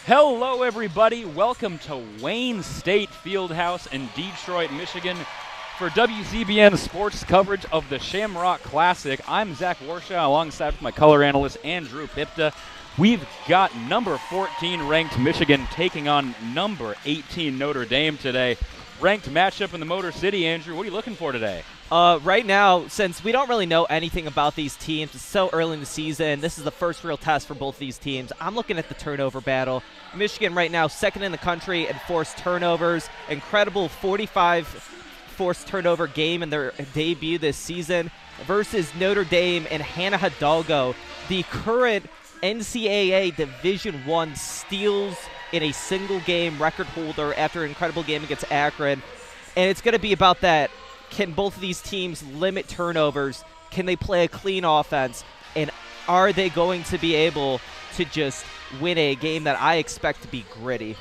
Hello, everybody. Welcome to Wayne State Fieldhouse in Detroit, Michigan for WCBN sports coverage of the Shamrock Classic. I'm Zach Warshaw alongside my color analyst, Andrew Pipta. We've got number 14 ranked Michigan taking on number 18 Notre Dame today. Ranked matchup in the Motor City. Andrew, what are you looking for today? Right now, since we don't really know anything about these teams, it's so early in the season, this is the first real test for both these teams. I'm looking at the turnover battle. Michigan right now second in the country in forced turnovers. Incredible 45 forced turnover game in their debut this season versus Notre Dame and Hannah Hildago, the current NCAA Division I steals in a single game record holder after an incredible game against Akron. And it's going to be about that. Can both of these teams limit turnovers? Can they play a clean offense? And are they going to be able to just win a game that I expect to be gritty?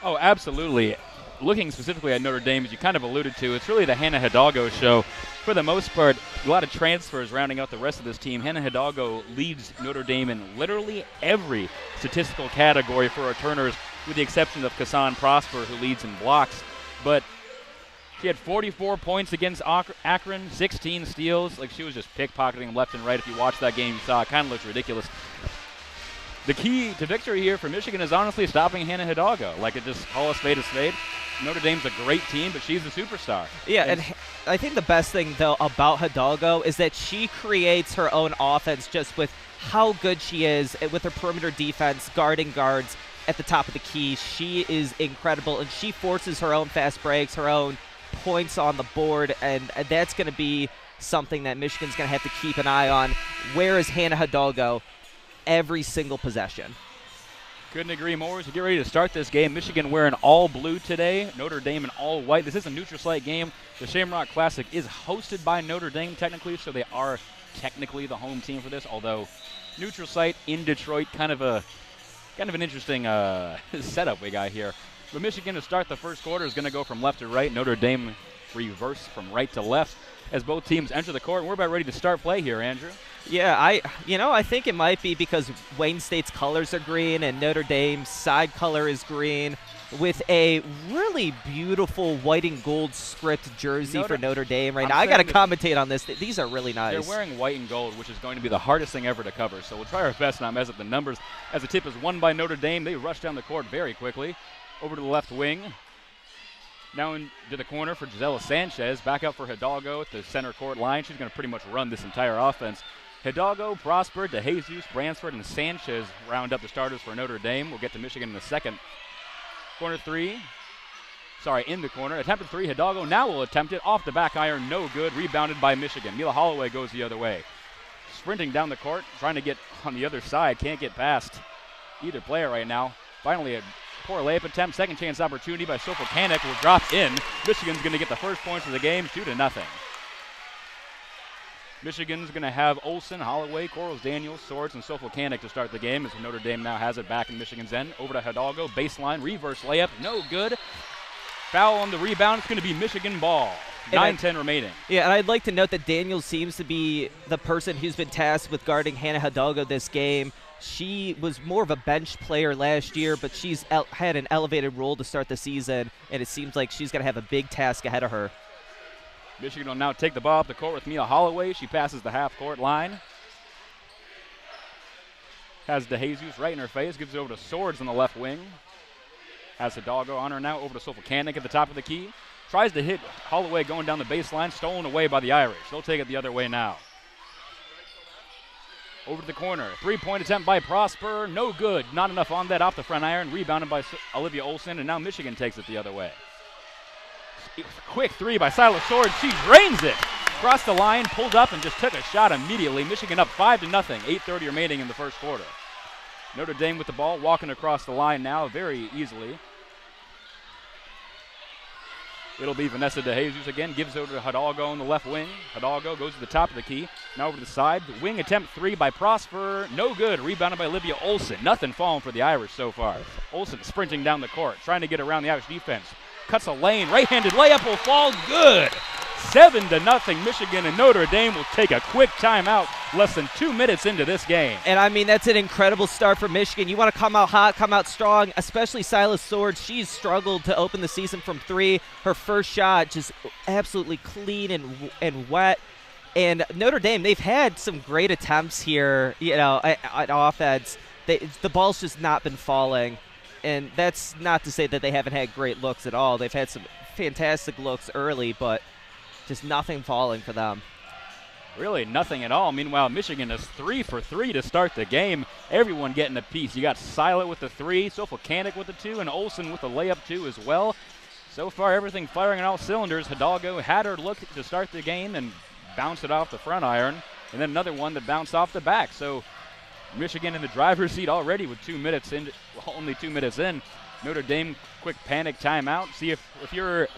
Oh, absolutely. Looking specifically at Notre Dame, as you kind of alluded to, it's really the Hannah Hildago show. For the most part, a lot of transfers rounding out the rest of this team. Hannah Hildago leads Notre Dame in literally every statistical category for returners, with the exception of Kassan Prosper, who leads in blocks. But she had 44 points against Akron, 16 steals. Like, she was just pickpocketing left and right. If you watch that game, you saw it kind of looked ridiculous. The key to victory here for Michigan is honestly stopping Hannah Hildago. Like, it just call a spade a spade. Notre Dame's a great team, but she's the superstar. Yeah, and I think the best thing, though, about Hildago is that she creates her own offense just with how good she is with her perimeter defense, guarding guards at the top of the key. She is incredible, and she forces her own fast breaks, her own points on the board, and that's going to be something that Michigan's going to have to keep an eye on. Where is Hannah Hildago every single possession? Couldn't agree more. As we get ready to start this game, Michigan wearing all blue today, Notre Dame in all white. This is a neutral site game. The Shamrock Classic is hosted by Notre Dame technically, so they are technically the home team for this, although neutral site in Detroit, kind of an interesting setup we got here. But Michigan to start the first quarter is going to go from left to right. Notre Dame reverse from right to left as both teams enter the court. And we're about ready to start play here, Andrew. Yeah, I think it might be because Wayne State's colors are green and Notre Dame's side color is green, with a really beautiful white and gold script jersey for Notre Dame right now. I got to commentate on this. These are really nice. They're wearing white and gold, which is going to be the hardest thing ever to cover. So we'll try our best not mess up the numbers. As the tip is won by Notre Dame, they rush down the court very quickly. Over to the left wing. Now into the corner for Syla Sanchez. Back up for Hildago at the center court line. She's going to pretty much run this entire offense. Hildago, Prosper, DeJesus, Bransford, and Sanchez round up the starters for Notre Dame. We'll get to Michigan in a second. Corner three. Sorry, in the corner. Attempted three. Hildago now will attempt it. Off the back iron. No good. Rebounded by Michigan. Mila Holloway goes the other way. Sprinting down the court. Trying to get on the other side. Can't get past either player right now. Finally, a poor layup attempt. Second chance opportunity by Syla Swords will drop in. Michigan's going to get the first points of the game. 2-0. Michigan's going to have Olsen, Holloway, Quarles, Daniels, Swords, and Syla Swords to start the game as Notre Dame now has it back in Michigan's end. Over to Hildago, baseline, reverse layup, no good. Foul on the rebound. It's going to be Michigan ball. 9-10 remaining. Yeah, and I'd like to note that Daniels seems to be the person who's been tasked with guarding Hannah Hildago this game. She was more of a bench player last year, but she's had an elevated role to start the season, and it seems like she's going to have a big task ahead of her. Michigan will now take the ball up the court with Mila Holloway. She passes the half-court line. Has DeJesus right in her face. Gives it over to Swords on the left wing. Has Hildago on her now. Over to Syla Swords at the top of the key. Tries to hit Holloway going down the baseline. Stolen away by the Irish. They'll take it the other way now. Over to the corner. Three-point attempt by Prosper. No good. Not enough on that off the front iron. Rebounded by Olivia Olsen. And now Michigan takes it the other way. Quick three by Syla Swords. She drains it. Crossed the line, pulled up, and just took a shot immediately. Michigan up 5-0. 8:30 remaining in the first quarter. Notre Dame with the ball, walking across the line now very easily. It'll be Vanessa DeJesus again. Gives over to Hildago on the left wing. Hildago goes to the top of the key. Now over to the side. Wing attempt three by Prosper. No good. Rebounded by Olivia Olsen. Nothing falling for the Irish so far. Olsen sprinting down the court, trying to get around the Irish defense. Cuts a lane. Right-handed layup will fall. Good. 7-0 Michigan, and Notre Dame will take a quick timeout less than 2 minutes into this game. And I mean, that's an incredible start for Michigan. You want to come out hot, come out strong, especially Syla Swords. She's struggled to open the season from 3. Her first shot just absolutely clean and wet. And Notre Dame, they've had some great attempts here, at offense. The ball's just not been falling. And that's not to say that they haven't had great looks at all. They've had some fantastic looks early, but just nothing falling for them. Really nothing at all. Meanwhile, Michigan is 3 for 3 to start the game. Everyone getting a piece. You got Syla with the 3, Sofocanic with the 2, and Olsen with the layup 2 as well. So far, everything firing on all cylinders. Hidalgo had her look to start the game and bounced it off the front iron, and then another one that bounced off the back. So Michigan in the driver's seat already with only 2 minutes in. Notre Dame, quick panic timeout. See if you're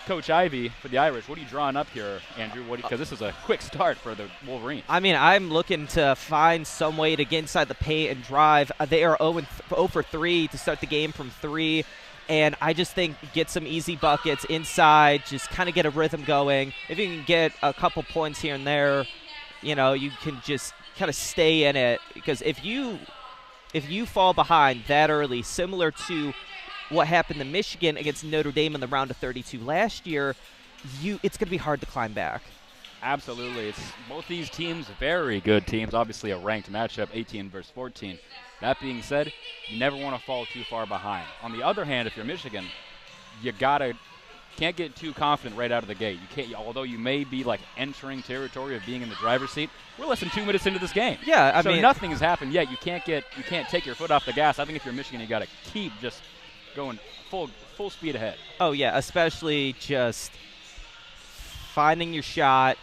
Coach Ivy for the Irish, what are you drawing up here, Andrew? Because this is a quick start for the Wolverines. I mean, I'm looking to find some way to get inside the paint and drive. They are 0 for 3 to start the game from 3. And I just think get some easy buckets inside, just kind of get a rhythm going. If you can get a couple points here and there, you can just kind of stay in it. Because if you fall behind that early, similar to what happened to Michigan against Notre Dame in the round of 32 last year, it's going to be hard to climb back. Absolutely. It's both these teams, very good teams. Obviously a ranked matchup, 18 versus 14. That being said, you never want to fall too far behind. On the other hand, if you're Michigan, you can't get too confident right out of the gate. You can't, although you may be entering territory of being in the driver's seat. We're less than 2 minutes into this game. Yeah, I mean, nothing has happened yet. You can't take your foot off the gas. I think if you're Michigan, you got to keep just going full speed ahead. Oh yeah, especially just finding your shot,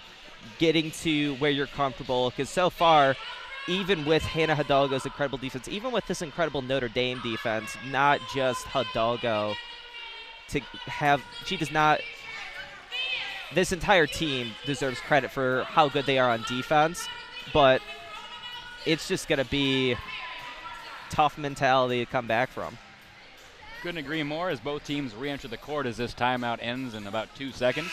getting to where you're comfortable. Because so far, even with Hannah Hildago's incredible defense, even with this incredible Notre Dame defense, not just Hildago, this entire team deserves credit for how good they are on defense, but it's just going to be tough mentality to come back from. Couldn't agree more as both teams re-enter the court as this timeout ends in about 2 seconds.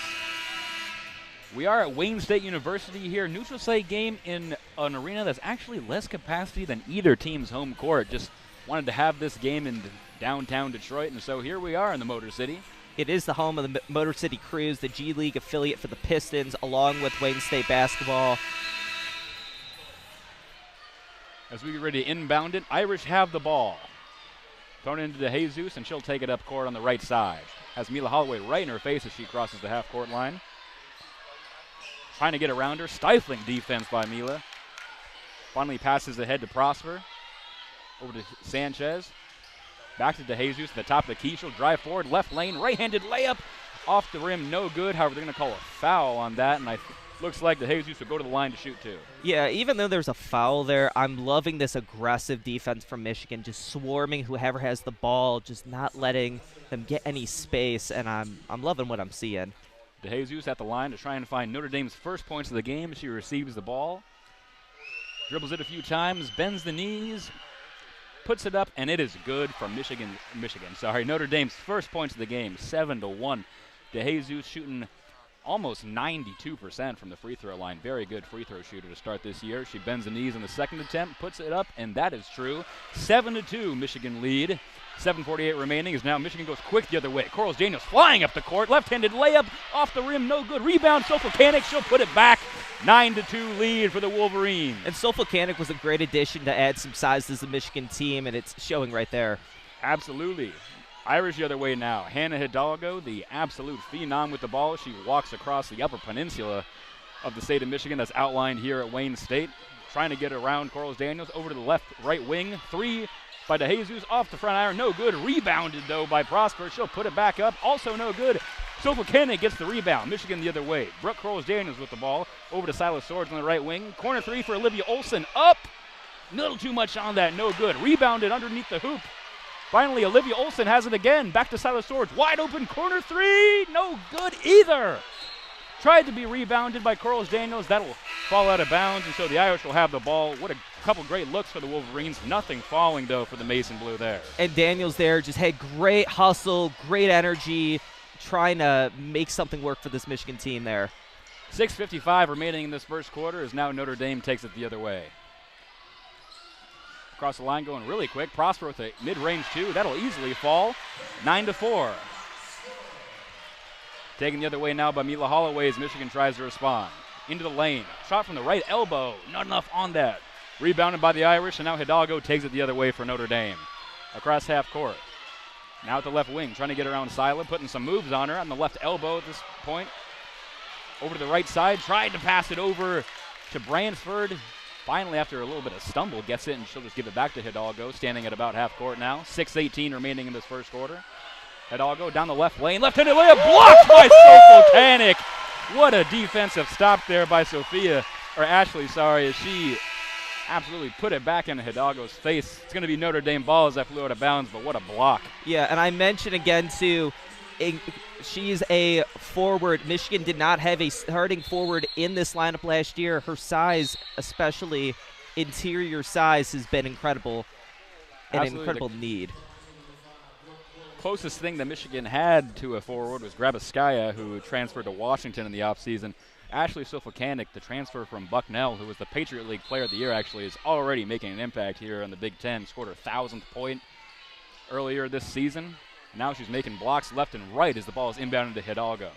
We are at Wayne State University here. Neutral site game in an arena that's actually less capacity than either team's home court. Just wanted to have this game in downtown Detroit, and so here we are in the Motor City. It is the home of the Motor City Cruise, the G League affiliate for the Pistons, along with Wayne State basketball. As we get ready to inbound it, Irish have the ball. Thrown into DeJesus, and she'll take it up court on the right side. Has Mila Holloway right in her face as she crosses the half-court line. Trying to get around her. Stifling defense by Mila. Finally passes ahead to Prosper. Over to Sanchez. Back to DeJesus at the top of the key. She'll drive forward. Left lane. Right-handed layup. Off the rim. No good. However, they're going to call a foul on that. And looks like DeJesus will go to the line to shoot two. Yeah, even though there's a foul there, I'm loving this aggressive defense from Michigan. Just swarming whoever has the ball. Just not letting them get any space. And I'm loving what I'm seeing. DeJesus at the line to try and find Notre Dame's first points of the game. She receives the ball. Dribbles it a few times. Bends the knees. Puts it up, and it is good for Michigan. Notre Dame's first points of the game, 7-1. DeJesus shooting almost 92% from the free throw line. Very good free throw shooter to start this year. She bends the knees in the second attempt, puts it up, and that is true. 7-2 Michigan lead. 7:48 remaining as now Michigan goes quick the other way. Corals Daniels flying up the court. Left-handed layup off the rim, no good. Rebound, Sofocanic, she'll put it back. 9-2 lead for the Wolverines. And Sofocanic was a great addition to add some size to the Michigan team, and it's showing right there. Absolutely. Irish the other way now. Hannah Hildago, the absolute phenom with the ball. She walks across the upper peninsula of the state of Michigan that's outlined here at Wayne State. Trying to get around Corals Daniels over to the left, right wing. Three by DeJesus off the front iron. No good. Rebounded, though, by Prosper. She'll put it back up. Also no good. Sofocanic gets the rebound. Michigan the other way. Brooke Corals Daniels with the ball. Over to Syla Swords on the right wing. Corner three for Olivia Olsen. Up. A little too much on that. No good. Rebounded underneath the hoop. Finally, Olivia Olsen has it again. Back to Syla Swords. Wide open corner three. No good either. Tried to be rebounded by Corals Daniels. That'll fall out of bounds, and so the Irish will have the ball. What a couple great looks for the Wolverines. Nothing falling, though, for the Mason Blue there. And Daniels there just had great hustle, great energy, trying to make something work for this Michigan team there. 6:55 remaining in this first quarter as now Notre Dame takes it the other way. Across the line going really quick. Prosper with a mid-range two. That'll easily fall. 9-4. Taken the other way now by Mila Holloway as Michigan tries to respond. Into the lane. Shot from the right elbow. Not enough on that. Rebounded by the Irish, and now Hidalgo takes it the other way for Notre Dame. Across half court. Now at the left wing, trying to get around Syla, putting some moves on her on the left elbow at this point. Over to the right side, tried to pass it over to Bransford. Finally, after a little bit of stumble, gets it, and she'll just give it back to Hidalgo, standing at about half court now. 6:18 remaining in this first quarter. Hidalgo down the left lane, left-handed layup, blocked by Sofotanic. What a defensive stop there by Ashley, as she absolutely put it back into Hidalgo's face. It's going to be Notre Dame ball as that flew out of bounds, but what a block. Yeah, and I mentioned again, too, she's a forward. Michigan did not have a starting forward in this lineup last year. Her size, especially interior size, has been incredible and an incredible need. Closest thing that Michigan had to a forward was Grabaskaya, who transferred to Washington in the offseason. Ashley Sofocanic, the transfer from Bucknell, who was the Patriot League Player of the Year, actually is already making an impact here in the Big Ten. Scored her 1,000th point earlier this season. Now she's making blocks left and right as the ball is inbounded to Hidalgo.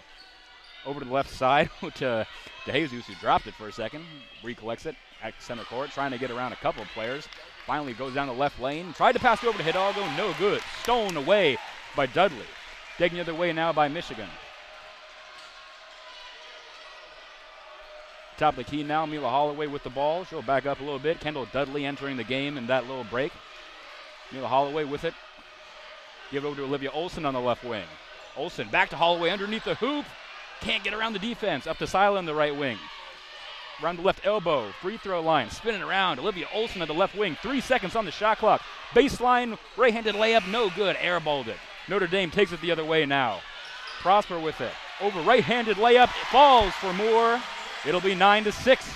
Over to the left side to DeJesus, who dropped it for a second. Recollects it at center court, trying to get around a couple of players. Finally goes down the left lane. Tried to pass it over to Hidalgo. No good. Stolen away by Dudley. Taken the other way now by Michigan. Top of the key now, Mila Holloway with the ball. She'll back up a little bit. Kendall Dudley entering the game in that little break. Mila Holloway with it. Give it over to Olivia Olsen on the left wing. Olsen back to Holloway underneath the hoop. Can't get around the defense. Up to Syla on the right wing. Around the left elbow. Free throw line. Spinning around. Olivia Olsen at the left wing. 3 seconds on the shot clock. Baseline. Right-handed layup. No good. Airballed it. Notre Dame takes it the other way now. Prosper with it. Over right-handed layup. It falls for more. It'll be 9-6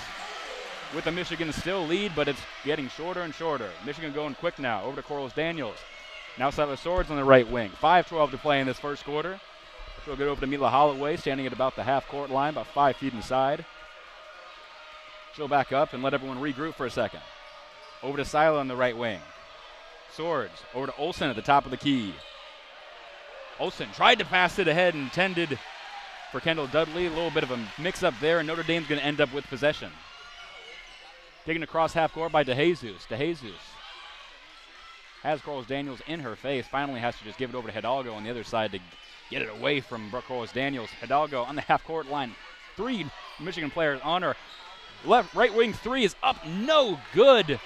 with the Michigan still lead, but it's getting shorter and shorter. Michigan going quick now. Over to Corliss Daniels. Now Syla Swords on the right wing. 5:12 to play in this first quarter. She'll get over to Mila Holloway, standing at about the half-court line, about 5 feet inside. She'll back up and let everyone regroup for a second. Over to Syla on the right wing. Swords over to Olsen at the top of the key. Olsen tried to pass it ahead, intended for Kendall Dudley. A little bit of a mix-up there, and Notre Dame's going to end up with possession. Taken across half-court by DeJesus. DeJesus has Corliss Daniels in her face. Finally has to just give it over to Hidalgo on the other side to get it away from Corliss Daniels. Hidalgo on the half-court line. 3 Michigan players on her. Right wing 3 is up. No good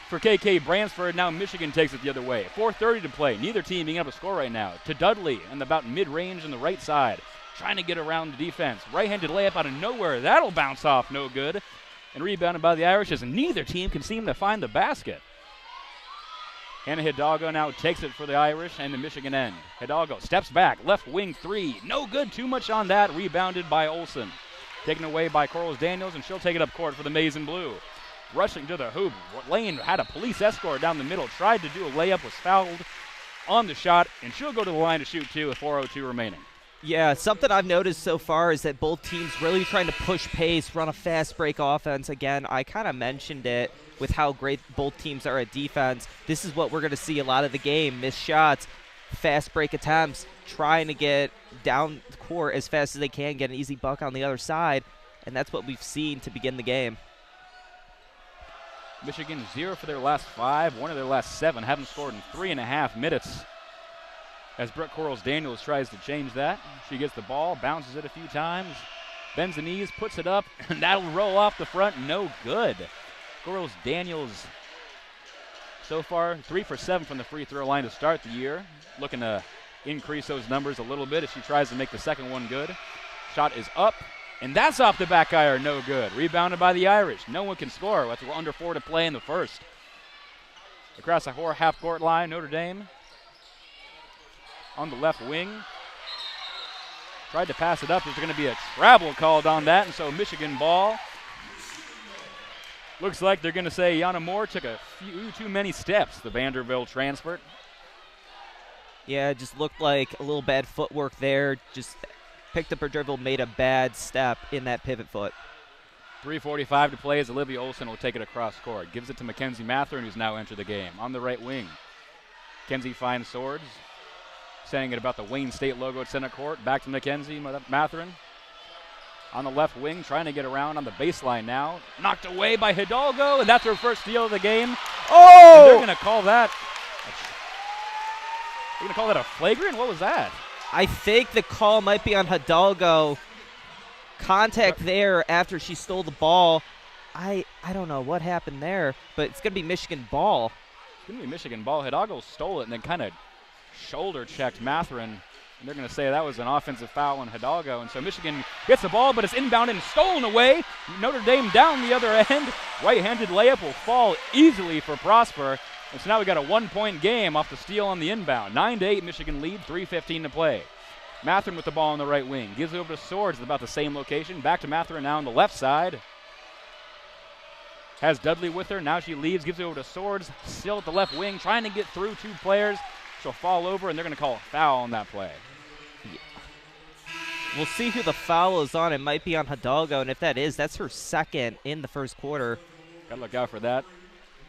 for KK Bransford. Now Michigan takes it the other way. 4:30 to play. Neither team being able to score right now. To Dudley on about mid-range on the right side. Trying to get around the defense. Right-handed layup out of nowhere. That'll bounce off. No good. And rebounded by the Irish as neither team can seem to find the basket. Hannah Hildago now takes it for the Irish and the Michigan end. Hidalgo steps back. Left wing 3. No good. Too much on that. Rebounded by Olsen. Taken away by Corliss Daniels, and she'll take it up court for the Maize and Blue. Rushing to the hoop. Lane had a police escort down the middle. Tried to do a layup. Was fouled on the shot. And she'll go to the line to shoot 2 with 4:02 remaining. Yeah, something I've noticed so far is that both teams really trying to push pace, run a fast break offense. Again, I kind of mentioned it with how great both teams are at defense. This is what we're going to see a lot of the game. Missed shots, fast break attempts, trying to get down the court as fast as they can, get an easy buck on the other side, and that's what we've seen to begin the game. Michigan 0 for their last 5, 1 of their last 7. Haven't scored in 3.5 minutes. As Brooke Corliss Daniels tries to change that. She gets the ball, bounces it a few times, bends the knees, puts it up, and that'll roll off the front. No good. Corliss Daniels so far 3 for 7 from the free throw line to start the year. Looking to increase those numbers a little bit as she tries to make the second one good. Shot is up, and that's off the back iron. No good. Rebounded by the Irish. No one can score. That's under 4 to play in the first. Across the half-court line, Notre Dame on the left wing. Tried to pass it up. There's going to be a travel called on that, and so Michigan ball. Looks like they're going to say Yana Moore took a few too many steps, the Vanderbilt transfer. Yeah, it just looked like a little bad footwork there. Just picked up her dribble, made a bad step in that pivot foot. 3:45 to play as Olivia Olson will take it across court. Gives it to Mackenzie Matherin, who's now entered the game. On the right wing, Mackenzie finds Swords, sending it about the Wayne State logo at center court. Back to Mackenzie Matherin. On the left wing, trying to get around on the baseline now. Knocked away by Hidalgo, and that's her first steal of the game. Oh! And they're going to call that. They're going to call that a flagrant? What was that? I think the call might be on Hidalgo. Contact there after she stole the ball. I don't know what happened there, but it's going to be Michigan ball. It's going to be Michigan ball. Hidalgo stole it and then kind of shoulder checked Matherin. And they're going to say that was an offensive foul on Hidalgo. And so Michigan gets the ball, but it's inbound and stolen away. Notre Dame down the other end. Right-handed layup will fall easily for Prosper. And so now we got a 1-point game off the steal on the inbound. 9-8 Michigan lead, 3:15 to play. Matherin with the ball on the right wing. Gives it over to Swords at about the same location. Back to Matherin now on the left side. Has Dudley with her. Now she leaves. Gives it over to Swords. Still at the left wing. Trying to get through two players. She'll fall over, and they're going to call a foul on that play. Yeah. We'll see who the foul is on. It might be on Hidalgo, and if that is, that's her second in the first quarter. Got to look out for that.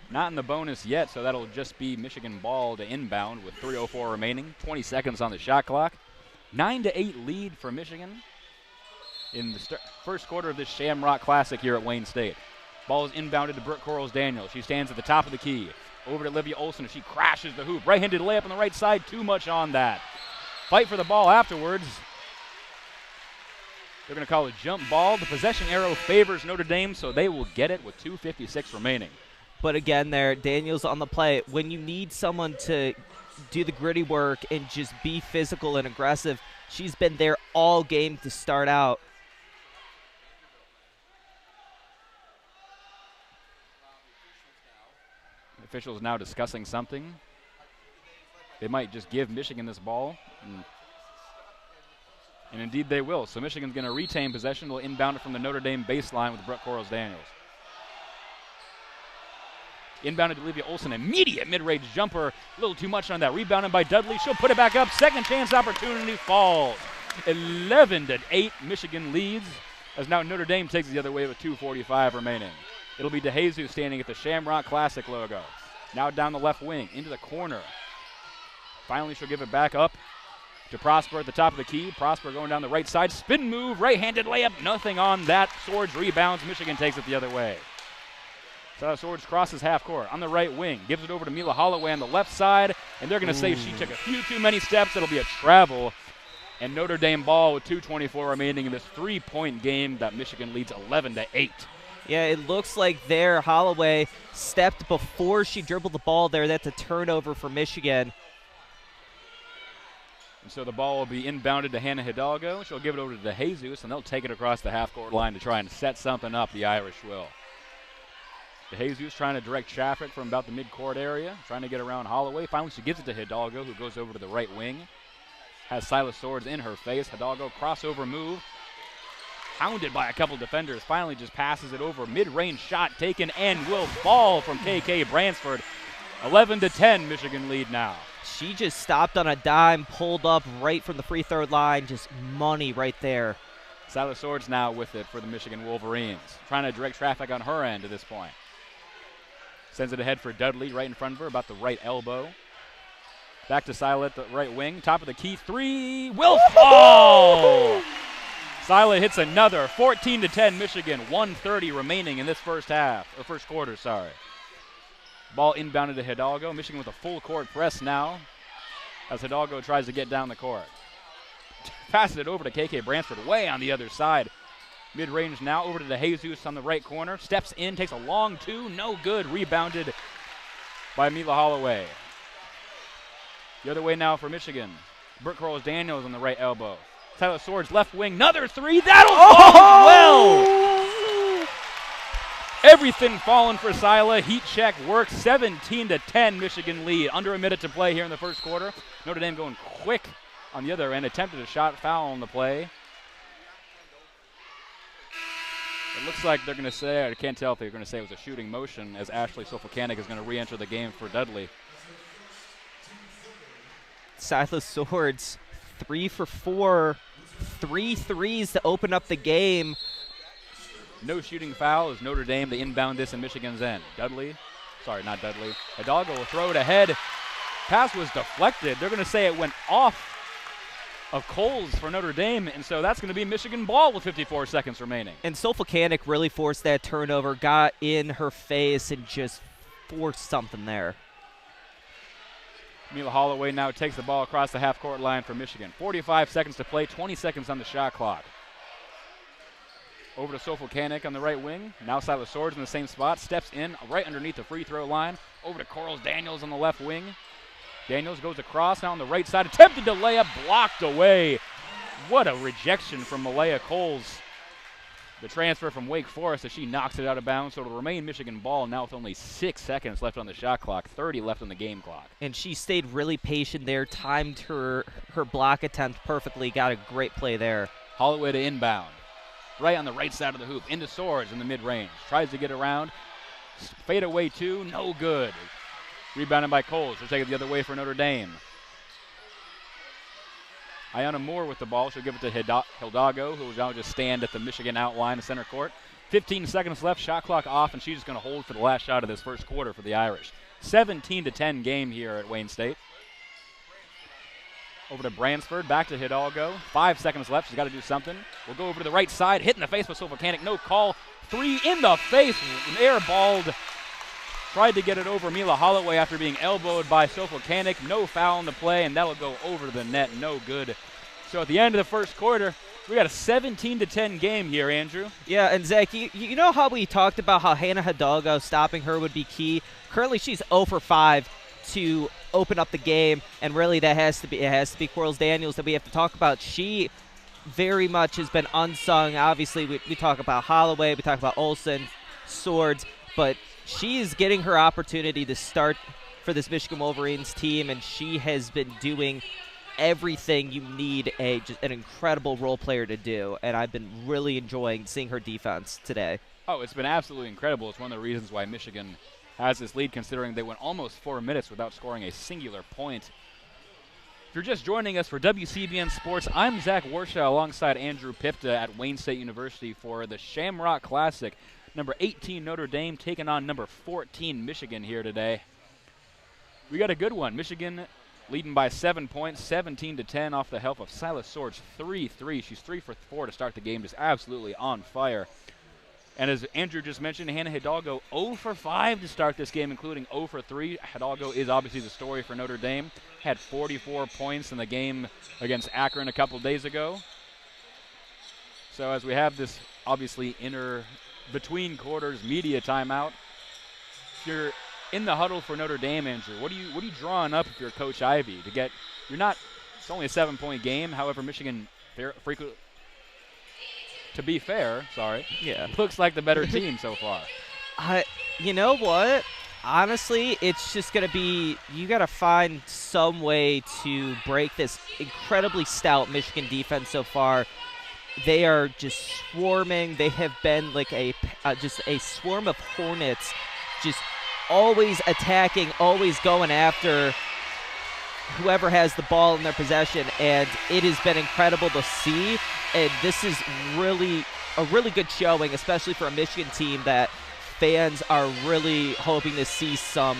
Not in the bonus yet, so that'll just be Michigan ball to inbound with 3:04 remaining. 20 seconds on the shot clock. 9-8 lead for Michigan in the first quarter of this Shamrock Classic here at Wayne State. Ball is inbounded to Brooke Corals-Daniels. She stands at the top of the key. Over to Olivia Olson. She crashes the hoop. Right-handed layup on the right side. Too much on that. Fight for the ball afterwards. They're going to call a jump ball. The possession arrow favors Notre Dame, so they will get it with 2:56 remaining. But again there, Daniels on the play. When you need someone to do the gritty work and just be physical and aggressive, she's been there all game to start out. Officials now discussing something. They might just give Michigan this ball. And indeed they will. So Michigan's going to retain possession. Will inbound it from the Notre Dame baseline with Brooke Corals-Daniels. Inbounded to Olivia Olson. Immediate mid-range jumper. A little too much on that. Rebounded by Dudley. She'll put it back up. Second chance opportunity falls. 11-8 Michigan leads as now Notre Dame takes it the other way with 2:45 remaining. It'll be DeJesus standing at the Shamrock Classic logo. Now down the left wing, into the corner. Finally, she'll give it back up to Prosper at the top of the key. Prosper going down the right side. Spin move, right-handed layup. Nothing on that. Swords rebounds. Michigan takes it the other way. Syla Swords crosses half court on the right wing. Gives it over to Mila Holloway on the left side. And they're going to say she took a few too many steps. It'll be a travel. And Notre Dame ball with 2:24 remaining in this 3-point game that Michigan leads 11-8. Yeah, it looks like there Holloway stepped before she dribbled the ball there. That's a turnover for Michigan. And so the ball will be inbounded to Hannah Hildago. She'll give it over to DeJesus, and they'll take it across the half-court line to try and set something up, the Irish will. DeJesus trying to direct traffic from about the mid-court area, trying to get around Holloway. Finally, she gives it to Hidalgo, who goes over to the right wing. Has Syla Swords in her face. Hidalgo crossover move. Hounded by a couple defenders, finally just passes it over. Mid-range shot taken and will fall from KK Bransford. 11-10 Michigan lead now. She just stopped on a dime, pulled up right from the free throw line, just money right there. Syla Swords now with it for the Michigan Wolverines. Trying to direct traffic on her end at this point. Sends it ahead for Dudley right in front of her, about the right elbow. Back to Syla at the right wing. Top of the key, three will fall! Syla hits another. 14-10 Michigan. 1:30 remaining in this first quarter. Ball inbounded to Hidalgo. Michigan with a full court press now as Hidalgo tries to get down the court. Passes it over to KK Bransford way on the other side. Mid-range now over to DeJesus on the right corner. Steps in, takes a long two. No good. Rebounded by Mila Holloway. The other way now for Michigan. Brooke Corals-Daniels on the right elbow. Syla Swords left wing, another three. That'll fall well. Everything falling for Syla. Heat check works. 17-10 Michigan lead. Under a minute to play here in the first quarter. Notre Dame going quick on the other end. Attempted a shot, foul on the play. It looks like they're going to say, I can't tell if they're going to say it was a shooting motion, as Ashley Sofocanic is going to re-enter the game for Dudley. Syla Swords, 3 for 4, 3 threes to open up the game. No shooting foul as Notre Dame to inbound this in Michigan's end. Hidalgo will throw it ahead. Pass was deflected. They're going to say it went off of Coles for Notre Dame, and so that's going to be Michigan ball with 54 seconds remaining. And Sofocanic really forced that turnover, got in her face, and just forced something there. Mila Holloway now takes the ball across the half-court line for Michigan. 45 seconds to play, 20 seconds on the shot clock. Over to Sofocanic on the right wing. Now Syla Swords in the same spot. Steps in right underneath the free throw line. Over to Corals Daniels on the left wing. Daniels goes across now on the right side. Attempted to lay up, blocked away. What a rejection from Malaya Coles. The transfer from Wake Forest as she knocks it out of bounds. So it'll remain Michigan ball now with only 6 seconds left on the shot clock, 30 left on the game clock. And she stayed really patient there, timed her block attempt perfectly, got a great play there. Holloway to inbound. Right on the right side of the hoop. Into Swords in the mid-range. Tries to get around. Fade away two, no good. Rebounded by Coles. She'll take it the other way for Notre Dame. Ayanna Moore with the ball. She'll give it to Hildago, who will now just stand at the Michigan outline of center court. 15 seconds left, shot clock off, and she's just going to hold for the last shot of this first quarter for the Irish. 17-10 game here at Wayne State. Over to Bransford, back to Hidalgo. 5 seconds left, she's got to do something. We'll go over to the right side, hit in the face by Sofocanic, no call. 3 in the face, airballed. Tried to get it over Mila Holloway after being elbowed by Sofocanic. No foul in the play, and that'll go over the net. No good. So at the end of the first quarter, we got a 17-10 game here, Andrew. Yeah, and Zach, you know how we talked about how Hannah Hildago stopping her would be key? Currently, she's 0 for 5 to open up the game, and really it has to be Corals Daniels that we have to talk about. She very much has been unsung. Obviously, we talk about Holloway, we talk about Olsen, Swords, but she is getting her opportunity to start for this Michigan Wolverines team, and she has been doing everything you need just an incredible role player to do, and I've been really enjoying seeing her defense today. Oh, it's been absolutely incredible. It's one of the reasons why Michigan has this lead, considering they went almost 4 minutes without scoring a singular point. If you're just joining us for WCBN Sports, I'm Zach Warshaw alongside Andrew Pipta at Wayne State University for the Shamrock Classic. Number 18 Notre Dame taking on number 14 Michigan here today. We got a good one. Michigan leading by 7 points, 17-10 off the help of Syla Swords. 3-3. She's 3 for 4 to start the game, just absolutely on fire. And as Andrew just mentioned, Hannah Hildago 0 for 5 to start this game, including 0 for 3. Hidalgo is obviously the story for Notre Dame. Had 44 points in the game against Akron a couple days ago. So as we have this obviously between quarters media timeout, if you're in the huddle for Notre Dame, Andrew, what are you drawing up if you're Coach Ivey to get? It's only a 7-point game. However, Michigan frequently, to be fair, looks like the better team so far. You know what? Honestly, it's just going to be, you got to find some way to break this incredibly stout Michigan defense so far. They are just swarming. They have been like just a swarm of hornets, just always attacking, always going after whoever has the ball in their possession, and it has been incredible to see. And this is really a really good showing, especially for a Michigan team that fans are really hoping to see some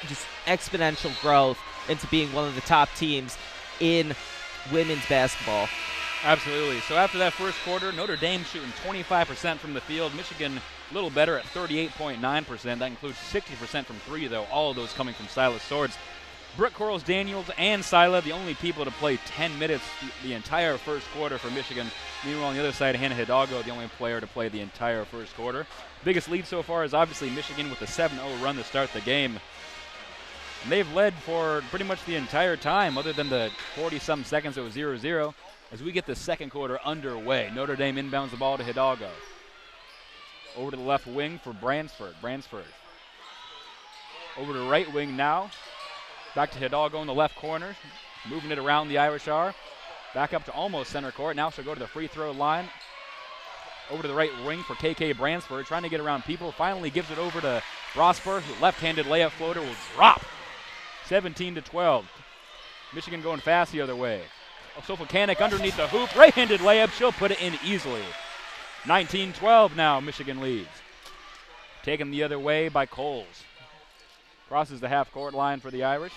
just exponential growth into being one of the top teams in women's basketball. Absolutely. So after that first quarter, Notre Dame shooting 25% from the field. Michigan a little better at 38.9%. That includes 60% from three, though, all of those coming from Syla Swords. Brooke Corals Daniels and Syla, the only people to play 10 minutes the entire first quarter for Michigan. Meanwhile, on the other side, Hannah Hildago, the only player to play the entire first quarter. Biggest lead so far is obviously Michigan with a 7-0 run to start the game. And they've led for pretty much the entire time, other than the 40-some seconds it was 0-0. As we get the second quarter underway, Notre Dame inbounds the ball to Hildago. Over to the left wing for Bransford. Over to the right wing now. Back to Hildago in the left corner. Moving it around the Irish are. Back up to almost center court. Now she'll go to the free throw line. Over to the right wing for KK Bransford. Trying to get around people. Finally gives it over to Rosberg. Left-handed layup floater will drop. 17-12. Michigan going fast the other way. Sofocanic underneath the hoop. Right-handed layup. She'll put it in easily. 19-12 now, Michigan leads. Taken the other way by Coles. Crosses the half-court line for the Irish.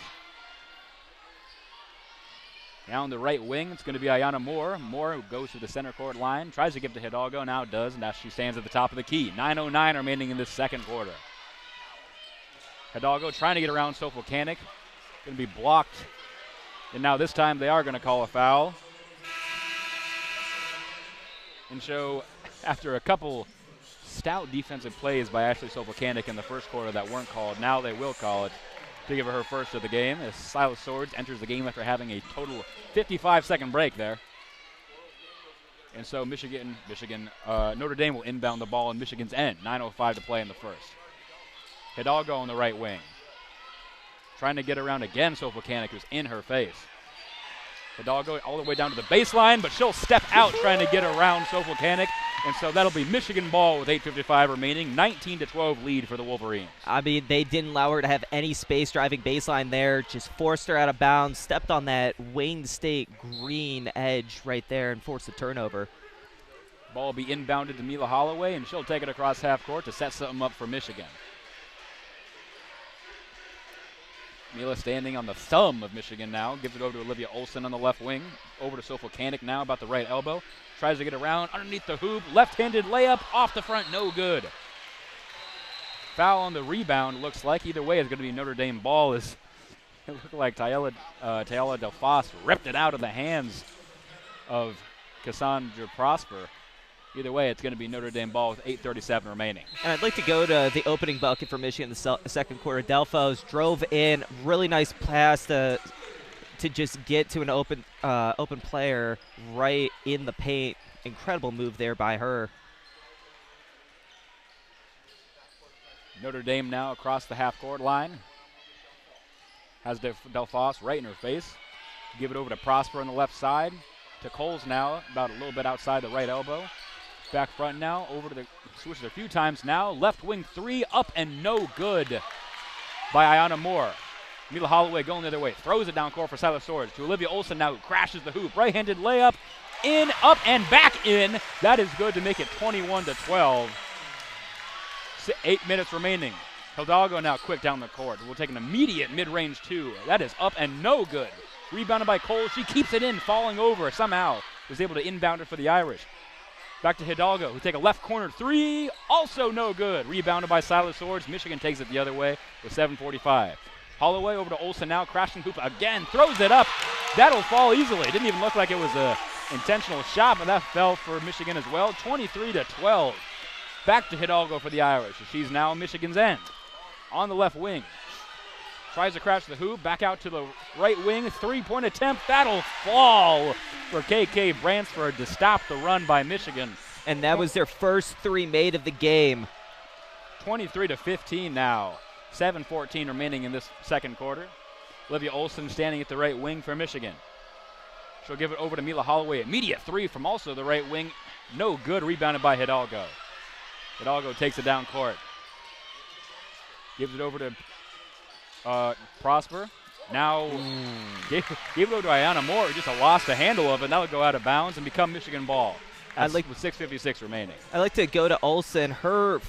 Down the right wing, it's going to be Ayana Moore. Moore goes to the center court line, tries to give to Hidalgo, now does, and now she stands at the top of the key. 9:09 remaining in this second quarter. Hidalgo trying to get around Sofocanic. Going to be blocked. And now this time they are going to call a foul. And so after a couple stout defensive plays by Ashley Sofocanic in the first quarter that weren't called, now they will call it to give her first of the game as Syla Swords enters the game after having a total 55-second break there. And so Notre Dame will inbound the ball in Michigan's end. 9:05 to play in the first. Hidalgo on the right wing. Trying to get around again Sofocanic, who's in her face. Hidalgo all the way down to the baseline, but she'll step out trying to get around Sofocanic. And so that'll be Michigan ball with 8:55 remaining. 19-12 lead for the Wolverines. I mean, they didn't allow her to have any space driving baseline there. Just forced her out of bounds, stepped on that Wayne State green edge right there and forced a turnover. Ball will be inbounded to Mila Holloway, and she'll take it across half court to set something up for Michigan. Mila standing on the thumb of Michigan now. Gives it over to Olivia Olson on the left wing. Over to Sofocanic now about the right elbow. Tries to get around underneath the hoop. Left-handed layup off the front. No good. Foul on the rebound looks like. Either way, it's going to be Notre Dame ball. It looked like Tayala Delfos ripped it out of the hands of Cassandra Prosper. Either way, it's going to be Notre Dame ball with 8:37 remaining. And I'd like to go to the opening bucket for Michigan in the second quarter. Delfos drove in, really nice pass to just get to an open player right in the paint. Incredible move there by her. Notre Dame now across the half-court line. Has Delfos right in her face. Give it over to Prosper on the left side. To Coles now, about a little bit outside the right elbow. Back front now, over to the switches a few times now. Left wing three, up and no good by Ayana Moore. Mila Holloway going the other way, throws it down court for Syla Swords. To Olivia Olson now, who crashes the hoop. Right-handed layup, in, up, and back in. That is good to make it 21-12. 8 minutes remaining. Hildago now quick down the court. We'll take an immediate mid-range two. That is up and no good. Rebounded by Cole. She keeps it in, falling over somehow. Was able to inbound it for the Irish. Back to Hidalgo, who take a left corner three. Also no good. Rebounded by Syla Swords. Michigan takes it the other way with 7:45. Holloway over to Olson now. Crashing hoop again. Throws it up. That'll fall easily. Didn't even look like it was a intentional shot, but that fell for Michigan as well. 23-12. Back to Hidalgo for the Irish. She's now Michigan's end. On the left wing. Tries to crash the hoop. Back out to the right wing. Three-point attempt. That'll fall for KK Bransford to stop the run by Michigan. And that was their first three made of the game. 23-15 now. 7:14 remaining in this second quarter. Olivia Olson standing at the right wing for Michigan. She'll give it over to Mila Holloway. Immediate three from also the right wing. No good. Rebounded by Hidalgo. Hidalgo takes it down court. Gives it over to Prosper. Now gave it over to Ayana Moore. Just lost the handle of it. That would go out of bounds and become Michigan ball. With 6:56 remaining. I'd like to go to Olson. Her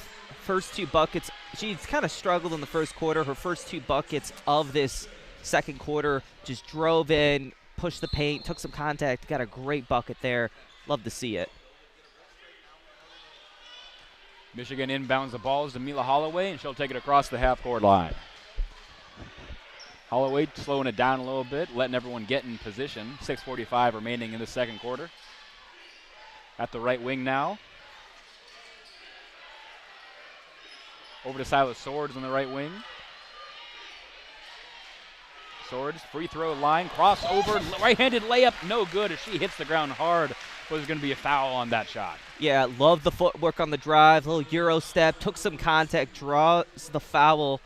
first two buckets, she's kind of struggled in the first quarter. Her first two buckets of this second quarter just drove in, pushed the paint, took some contact, got a great bucket there. Love to see it. Michigan inbounds the balls to Mila Holloway, and she'll take it across the half-court line. Holloway slowing it down a little bit, letting everyone get in position. 6:45 remaining in the second quarter. At the right wing now. Over to Syla Swords on the right wing. Swords, free throw line, crossover, right-handed layup, no good as she hits the ground hard. But there's going to be a foul on that shot. Yeah, love the footwork on the drive, little Euro step, took some contact, draws the foul.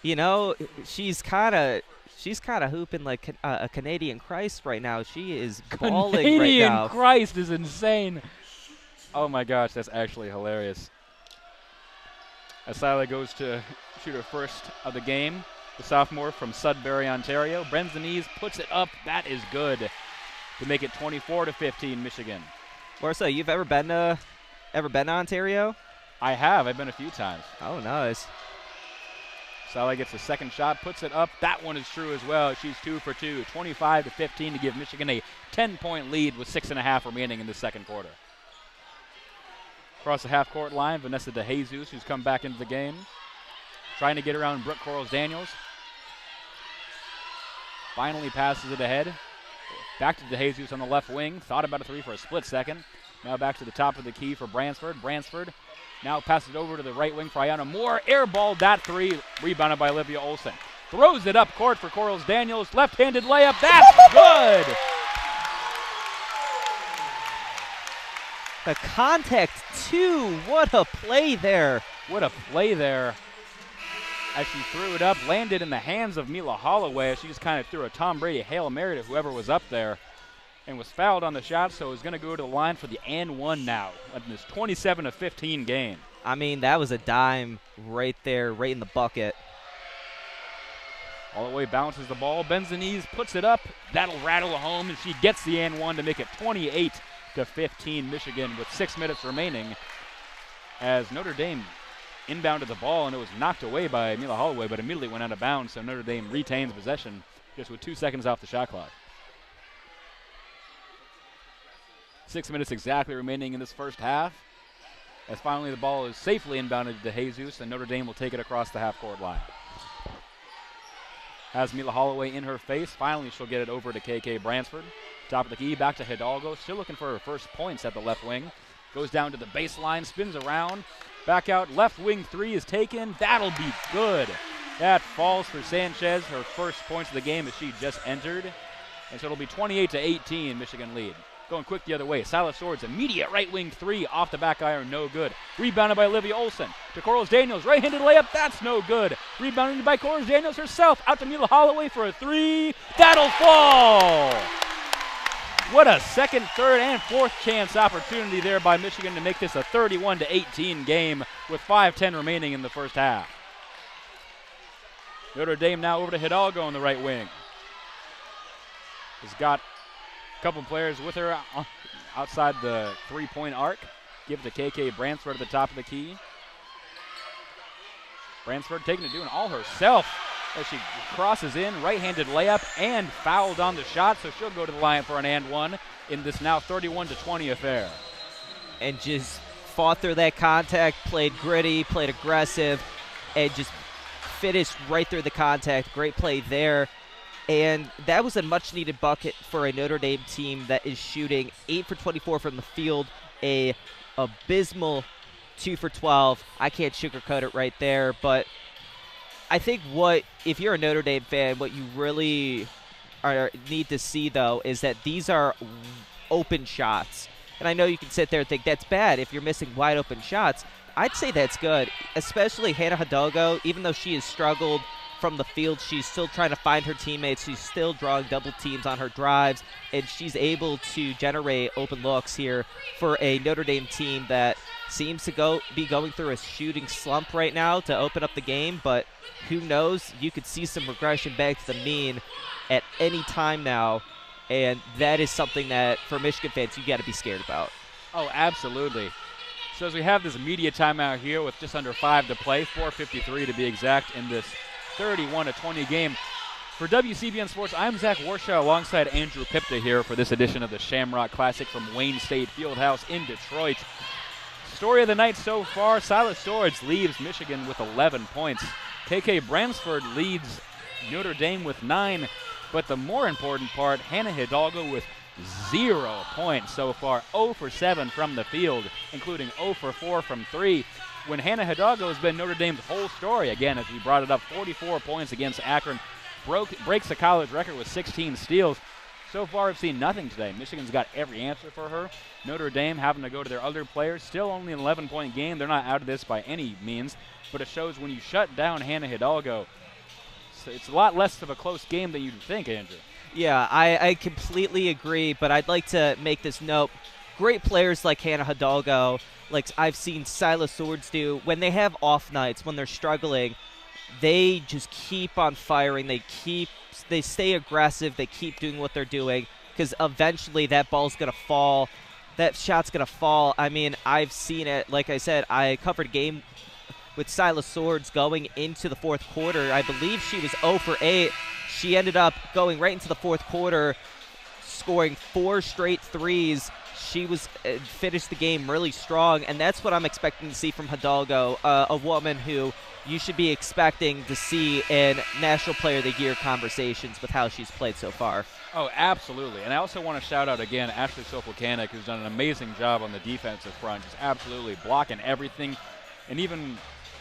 You know, she's kind of hooping like a Canadian Christ right now. She is balling right now. Canadian Christ is insane. Oh my gosh, that's actually hilarious. As Syla goes to shoot her first of the game. the sophomore from Sudbury, Ontario. Bends the knees, puts it up. That is good to make it 24-15 Michigan. Warshaw, you've ever been to Ontario? I have. I've been a few times. Oh, nice. Syla gets a second shot, puts it up. That one is true as well. She's 2 for 2, 25-15 to give Michigan a 10-point lead with 6.5 remaining in the second quarter. Across the half-court line, Vanessa DeJesus, who's come back into the game, trying to get around Brooke Corals-Daniels. Finally passes it ahead. Back to DeJesus on the left wing. Thought about a three for a split second. Now back to the top of the key for Bransford. Bransford now passes it over to the right wing for Ayanna Moore. Airballed that three. Rebounded by Olivia Olsen. Throws it up court for Corals-Daniels. Left-handed layup. That's good! The contact, too. What a play there. What a play there. As she threw it up, landed in the hands of Mila Holloway. She just kind of threw a Tom Brady Hail Mary to whoever was up there and was fouled on the shot, so is going to go to the line for the and one now in this 27-15 game. I mean, that was a dime right there, right in the bucket. All the way bounces the ball, bends the knees, puts it up. That'll rattle home, and she gets the and one to make it 28-15 Michigan with 6 minutes remaining as Notre Dame inbounded the ball, and it was knocked away by Mila Holloway, but immediately went out of bounds, so Notre Dame retains possession just with 2 seconds off the shot clock. 6 minutes exactly remaining in this first half, as finally the ball is safely inbounded to DeJesus, and Notre Dame will take it across the half-court line. Has Mila Holloway in her face. Finally, she'll get it over to KK Bransford. Top of the key, back to Hidalgo. Still looking for her first points at the left wing. Goes down to the baseline, spins around. Back out, left wing three is taken. That'll be good. That falls for Sanchez, her first points of the game as she just entered. And so it'll be 28-18, Michigan lead. Going quick the other way. Syla Swords, immediate right wing three off the back iron, no good. Rebounded by Olivia Olsen. To Corals-Daniels, right-handed layup, that's no good. Rebounded by Corals-Daniels herself. Out to Mila Holloway for a three. That'll fall! What a second, third, and fourth chance opportunity there by Michigan to make this a 31-18 game with 5:10 remaining in the first half. Notre Dame now over to Hidalgo on the right wing. Has got a couple players with her outside the three-point arc. Give it to KK Bransford at the top of the key. Bransford taking it, doing all herself as she crosses in, right-handed layup, and fouled on the shot, so she'll go to the line for an and one in this now 31-20 affair. And just fought through that contact, played gritty, played aggressive, and just finished right through the contact. Great play there. And that was a much-needed bucket for a Notre Dame team that is shooting 8 for 24 from the field, a abysmal 2 for 12. I can't sugarcoat it right there, but I think if you're a Notre Dame fan, what you really need to see, though, is that these are open shots. And I know you can sit there and think that's bad if you're missing wide-open shots. I'd say that's good, especially Hannah Hildago. Even though she has struggled from the field, she's still trying to find her teammates. She's still drawing double teams on her drives, and she's able to generate open looks here for a Notre Dame team that seems to be going through a shooting slump right now to open up the game, but who knows? You could see some regression back to the mean at any time now, and that is something that, for Michigan fans, you got to be scared about. Oh, absolutely. So as we have this media timeout here with just under 5 to play, 4:53 to be exact, in this 31-20 game. For WCBN Sports, I'm Zach Warshaw alongside Andrew Pipta here for this edition of the Shamrock Classic from Wayne State Fieldhouse in Detroit. Story of the night so far, Syla Swords leaves Michigan with 11 points. KK Bransford leads Notre Dame with 9, but the more important part, Hannah Hildago with 0 points so far, 0 for 7 from the field, including 0 for 4 from 3. When Hannah Hildago has been Notre Dame's whole story, again, as we brought it up, 44 points against Akron, breaks the college record with 16 steals. So far, I've seen nothing today. Michigan's got every answer for her. Notre Dame having to go to their other players. Still only an 11-point game. They're not out of this by any means, but it shows when you shut down Hannah Hildago, it's a lot less of a close game than you'd think, Andrew. Yeah, I completely agree, but I'd like to make this note. Great players like Hannah Hildago, like I've seen Syla Swords do, when they have off nights, when they're struggling, they just keep on firing. They stay aggressive. They keep doing what they're doing because eventually that ball's going to fall. That shot's going to fall. I mean, I've seen it. Like I said, I covered a game with Syla Swords going into the fourth quarter. I believe she was 0 for 8. She ended up going right into the fourth quarter, scoring 4 straight threes. She was finished the game really strong, and that's what I'm expecting to see from Hidalgo, a woman who you should be expecting to see in National Player of the Year conversations with how she's played so far. Oh, absolutely. And I also want to shout out again Ashley Sofilcanic, who's done an amazing job on the defensive front, just absolutely blocking everything. And even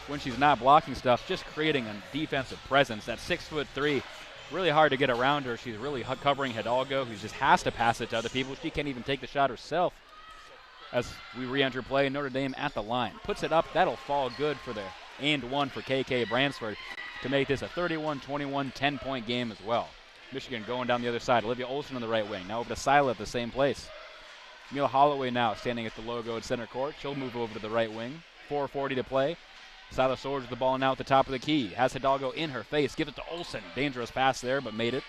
when she's not blocking stuff, just creating a defensive presence. That 6'3", really hard to get around her. She's really covering Hidalgo, who just has to pass it to other people. She can't even take the shot herself. As we re-enter play, Notre Dame at the line. Puts it up. That'll fall good for the and one for KK Bransford to make this a 31-21 10-point game as well. Michigan going down the other side. Olivia Olson on the right wing. Now over to Syla at the same place. Mila Holloway now standing at the logo at center court. She'll move over to the right wing. 4:40 to play. Syla Swords with the ball now at the top of the key. Has Hidalgo in her face. Gives it to Olson. Dangerous pass there, but made it.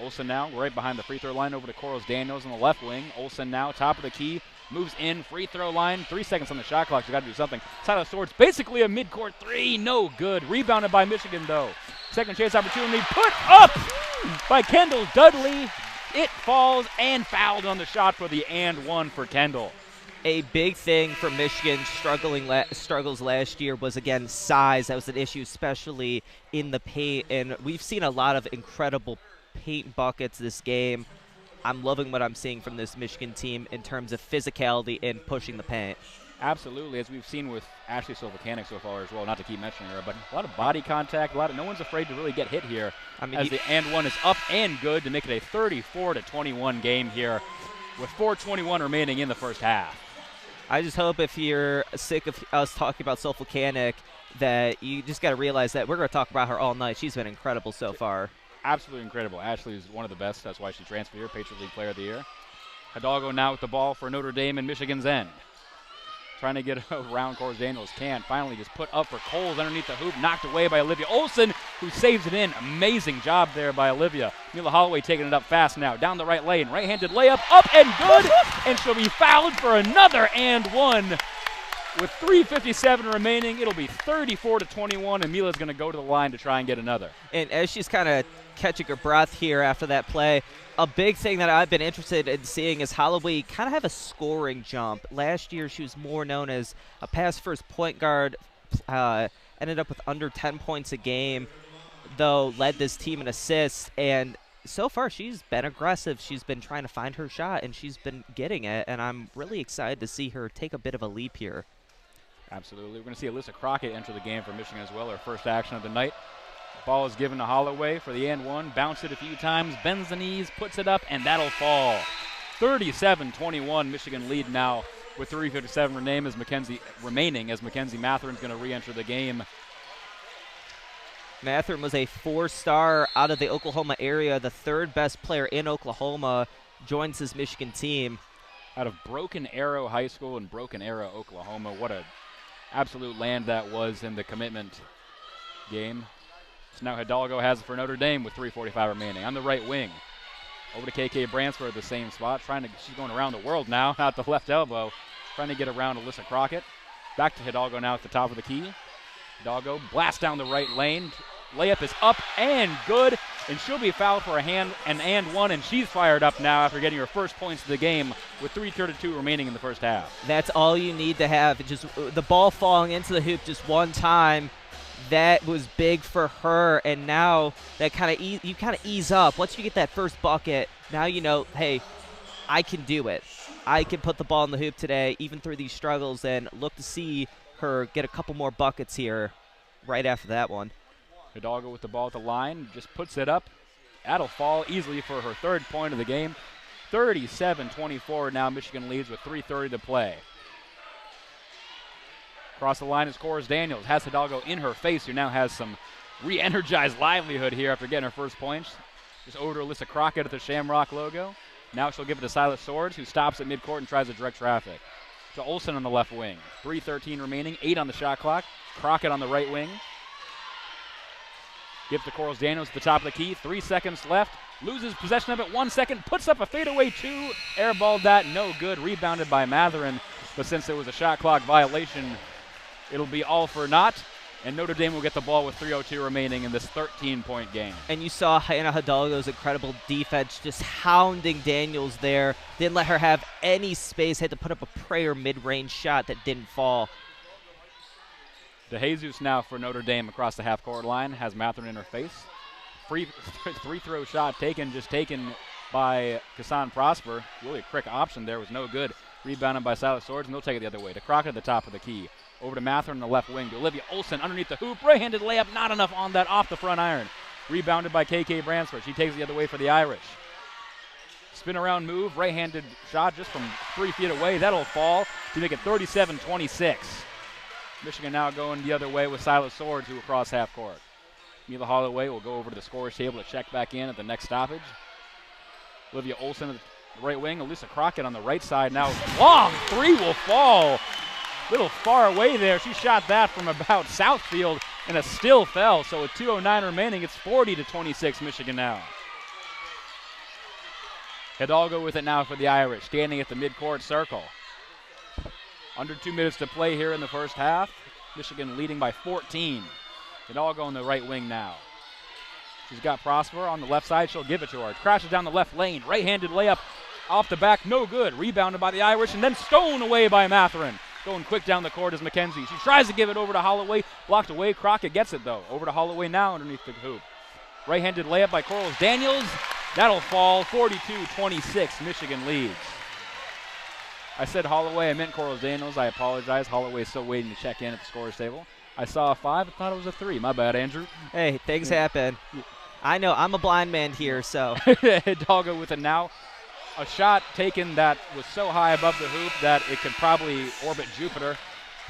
Olson now right behind the free throw line over to Coros Daniels on the left wing. Olson now top of the key. Moves in, free throw line. 3 seconds on the shot clock. She's got to do something. Syla Swords basically a midcourt three. No good. Rebounded by Michigan, though. Second chance opportunity put up by Kendall Dudley. It falls and fouled on the shot for the and one for Kendall. A big thing for Michigan struggles last year was, again, size. That was an issue, especially in the paint. And we've seen a lot of incredible paint buckets this game. I'm loving what I'm seeing from this Michigan team in terms of physicality and pushing the paint. Absolutely, as we've seen with Ashley Sofilcanic so far as well, not to keep mentioning her, but a lot of body contact, no one's afraid to really get hit here. I mean, as the and one is up and good to make it a 34-21 game here with 4:21 remaining in the first half. I just hope if you're sick of us talking about Sofilcanic that you just got to realize that we're going to talk about her all night. She's been incredible so far. Absolutely incredible. Ashley is one of the best. That's why she transferred here, Patriot League Player of the Year. Hidalgo now with the ball for Notre Dame and Michigan's end. Trying to get around Coros Daniels. Can't. Finally just put up for Coles underneath the hoop. Knocked away by Olivia Olson, who saves it in. Amazing job there by Olivia. Mila Holloway taking it up fast now. Down the right lane. Right-handed layup. Up and good. And she'll be fouled for another and one. With 3:57 remaining, it'll be 34-21, and Mila's going to go to the line to try and get another. And as she's kind of catching her breath here after that play, a big thing that I've been interested in seeing is Holloway kind of have a scoring jump. Last year, she was more known as a pass-first point guard, ended up with under 10 points a game, though led this team in assists, and so far she's been aggressive. She's been trying to find her shot, and she's been getting it, and I'm really excited to see her take a bit of a leap here. Absolutely. We're going to see Alyssa Crockett enter the game for Michigan as well, her first action of the night. Ball is given to Holloway for the and one. Bounced it a few times, bends the knees, puts it up, and that'll fall. 37-21, Michigan lead now with 3:57 remaining as Mackenzie Matherin's going to re-enter the game. Matherin was a 4-star out of the Oklahoma area, the third best player in Oklahoma, joins this Michigan team. Out of Broken Arrow High School in Broken Arrow, Oklahoma. What a absolute land that was in the commitment game. So now Hidalgo has it for Notre Dame with 3:45 remaining. On the right wing. Over to KK Bransford at the same spot. She's going around the world now, out the left elbow. Trying to get around Alyssa Crockett. Back to Hidalgo now at the top of the key. Hidalgo blasts down the right lane. Layup is up and good. And she'll be fouled for an and one, and she's fired up now after getting her first points of the game with 3:32 remaining in the first half. That's all you need to have. Just the ball falling into the hoop just one time. That was big for her, and now that you kind of ease up. Once you get that first bucket, now you know, hey, I can do it. I can put the ball in the hoop today, even through these struggles, and look to see her get a couple more buckets here right after that one. Hidalgo with the ball at the line, just puts it up. That'll fall easily for her third point of the game. 37-24 now Michigan leads with 3:30 to play. Across the line is Coros Daniels. Has Hidalgo in her face, who now has some re-energized livelihood here after getting her first points. Just over to Alyssa Crockett at the Shamrock logo. Now she'll give it to Syla Swords, who stops at midcourt and tries to direct traffic. To Olson on the left wing. 3:13 remaining, 8 on the shot clock. Crockett on the right wing. Gives to Corals Daniels at the top of the key. 3 seconds left. Loses possession of it. 1 second. Puts up a fadeaway 2. Airballed that. No good. Rebounded by Matherin. But since there was a shot clock violation, it'll be all for naught. And Notre Dame will get the ball with 3:02 remaining in this 13-point game. And you saw Hannah Hildago's incredible defense just hounding Daniels there. Didn't let her have any space. Had to put up a prayer mid-range shot that didn't fall. DeJesus now for Notre Dame across the half-court line. Has Matherin in her face. Free throw shot taken by Kassan Prosper. Really a quick option there. Was no good. Rebounded by Syla Swords, and they'll take it the other way. To Crockett at the top of the key. Over to Matherin on the left wing. To Olivia Olsen underneath the hoop. Right-handed layup. Not enough on that off the front iron. Rebounded by KK Bransford. She takes it the other way for the Irish. Spin around move. Right-handed shot just from 3 feet away. That'll fall to make it 37-26. Michigan now going the other way with Syla Swords, who will cross half court. Mila Holloway will go over to the scorer's table to check back in at the next stoppage. Olivia Olsen at the right wing. Alyssa Crockett on the right side. Now long 3 will fall. Little far away there. She shot that from about Southfield, and it still fell. So with 2:09 remaining, it's 40-26 Michigan now. Hidalgo with it now for the Irish, standing at the midcourt circle. Under 2 minutes to play here in the first half. Michigan leading by 14. Hidalgo on the right wing now. She's got Prosper on the left side. She'll give it to her. Crashes down the left lane. Right-handed layup off the back. No good. Rebounded by the Irish and then stolen away by Matherin. Going quick down the court is McKenzie. She tries to give it over to Holloway. Blocked away. Crockett gets it, though. Over to Holloway now underneath the hoop. Right-handed layup by Corals Daniels. That'll fall. 42-26. Michigan leads. I said Holloway. I meant Corals Daniels. I apologize. Holloway is still waiting to check in at the scorer's table. I saw a 5. I thought it was a 3. My bad, Andrew. Hey, things happen. I know. I'm a blind man here, so. Hidalgo with it now. A shot taken that was so high above the hoop that it could probably orbit Jupiter.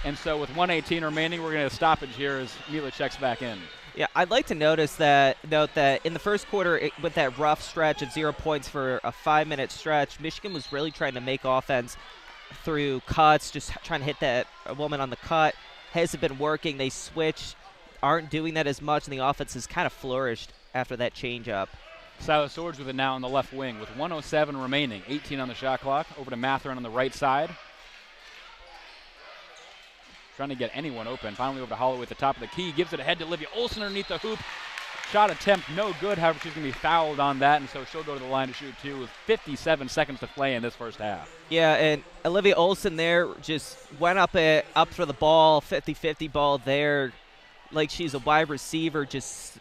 And so with 1:18 remaining, we're going to have a stoppage here as Mila checks back in. Yeah, I'd like to note that in the first quarter, with that rough stretch of 0 points for a 5-minute stretch, Michigan was really trying to make offense through cuts, just trying to hit that woman on the cut. Hasn't been working. They switch, aren't doing that as much, and the offense has kind of flourished after that change-up. Syla Swords with it now on the left wing with 1:07 remaining. 18 on the shot clock. Over to Matherin on the right side. Trying to get anyone open. Finally over to Holloway at the top of the key. Gives it ahead to Olivia Olsen underneath the hoop. Shot attempt no good. However, she's going to be fouled on that, and so she'll go to the line to shoot 2 with 57 seconds to play in this first half. Yeah, and Olivia Olsen there just went up for the ball, 50-50 ball there, like she's a wide receiver, just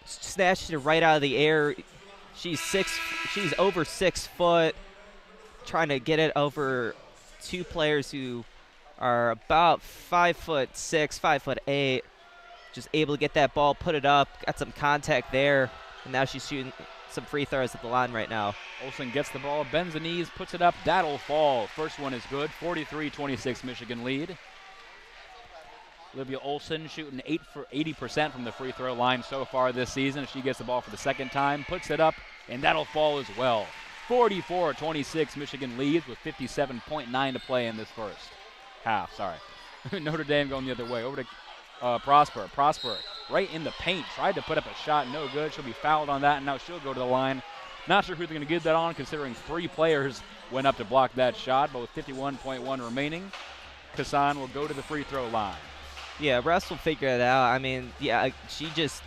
snatched it right out of the air. She's over 6 foot, trying to get it over 2 players who are about 5'6", 5'8". Just able to get that ball, put it up, got some contact there, and now she's shooting some free throws at the line right now. Olsen gets the ball, bends the knees, puts it up, that'll fall. First one is good, 43-26 Michigan lead. Olivia Olsen shooting 80% from the free throw line so far this season. She gets the ball for the second time, puts it up, and that'll fall as well. 44-26 Michigan leads with 57.9 to play in this first half. Notre Dame going the other way. Over to Prosper. Prosper right in the paint. Tried to put up a shot. No good. She'll be fouled on that, and now she'll go to the line. Not sure who they're going to give that on, considering 3 players went up to block that shot, but with 51.1 remaining, Kassan will go to the free throw line. Yeah, Russ will figure it out. I mean, yeah, she just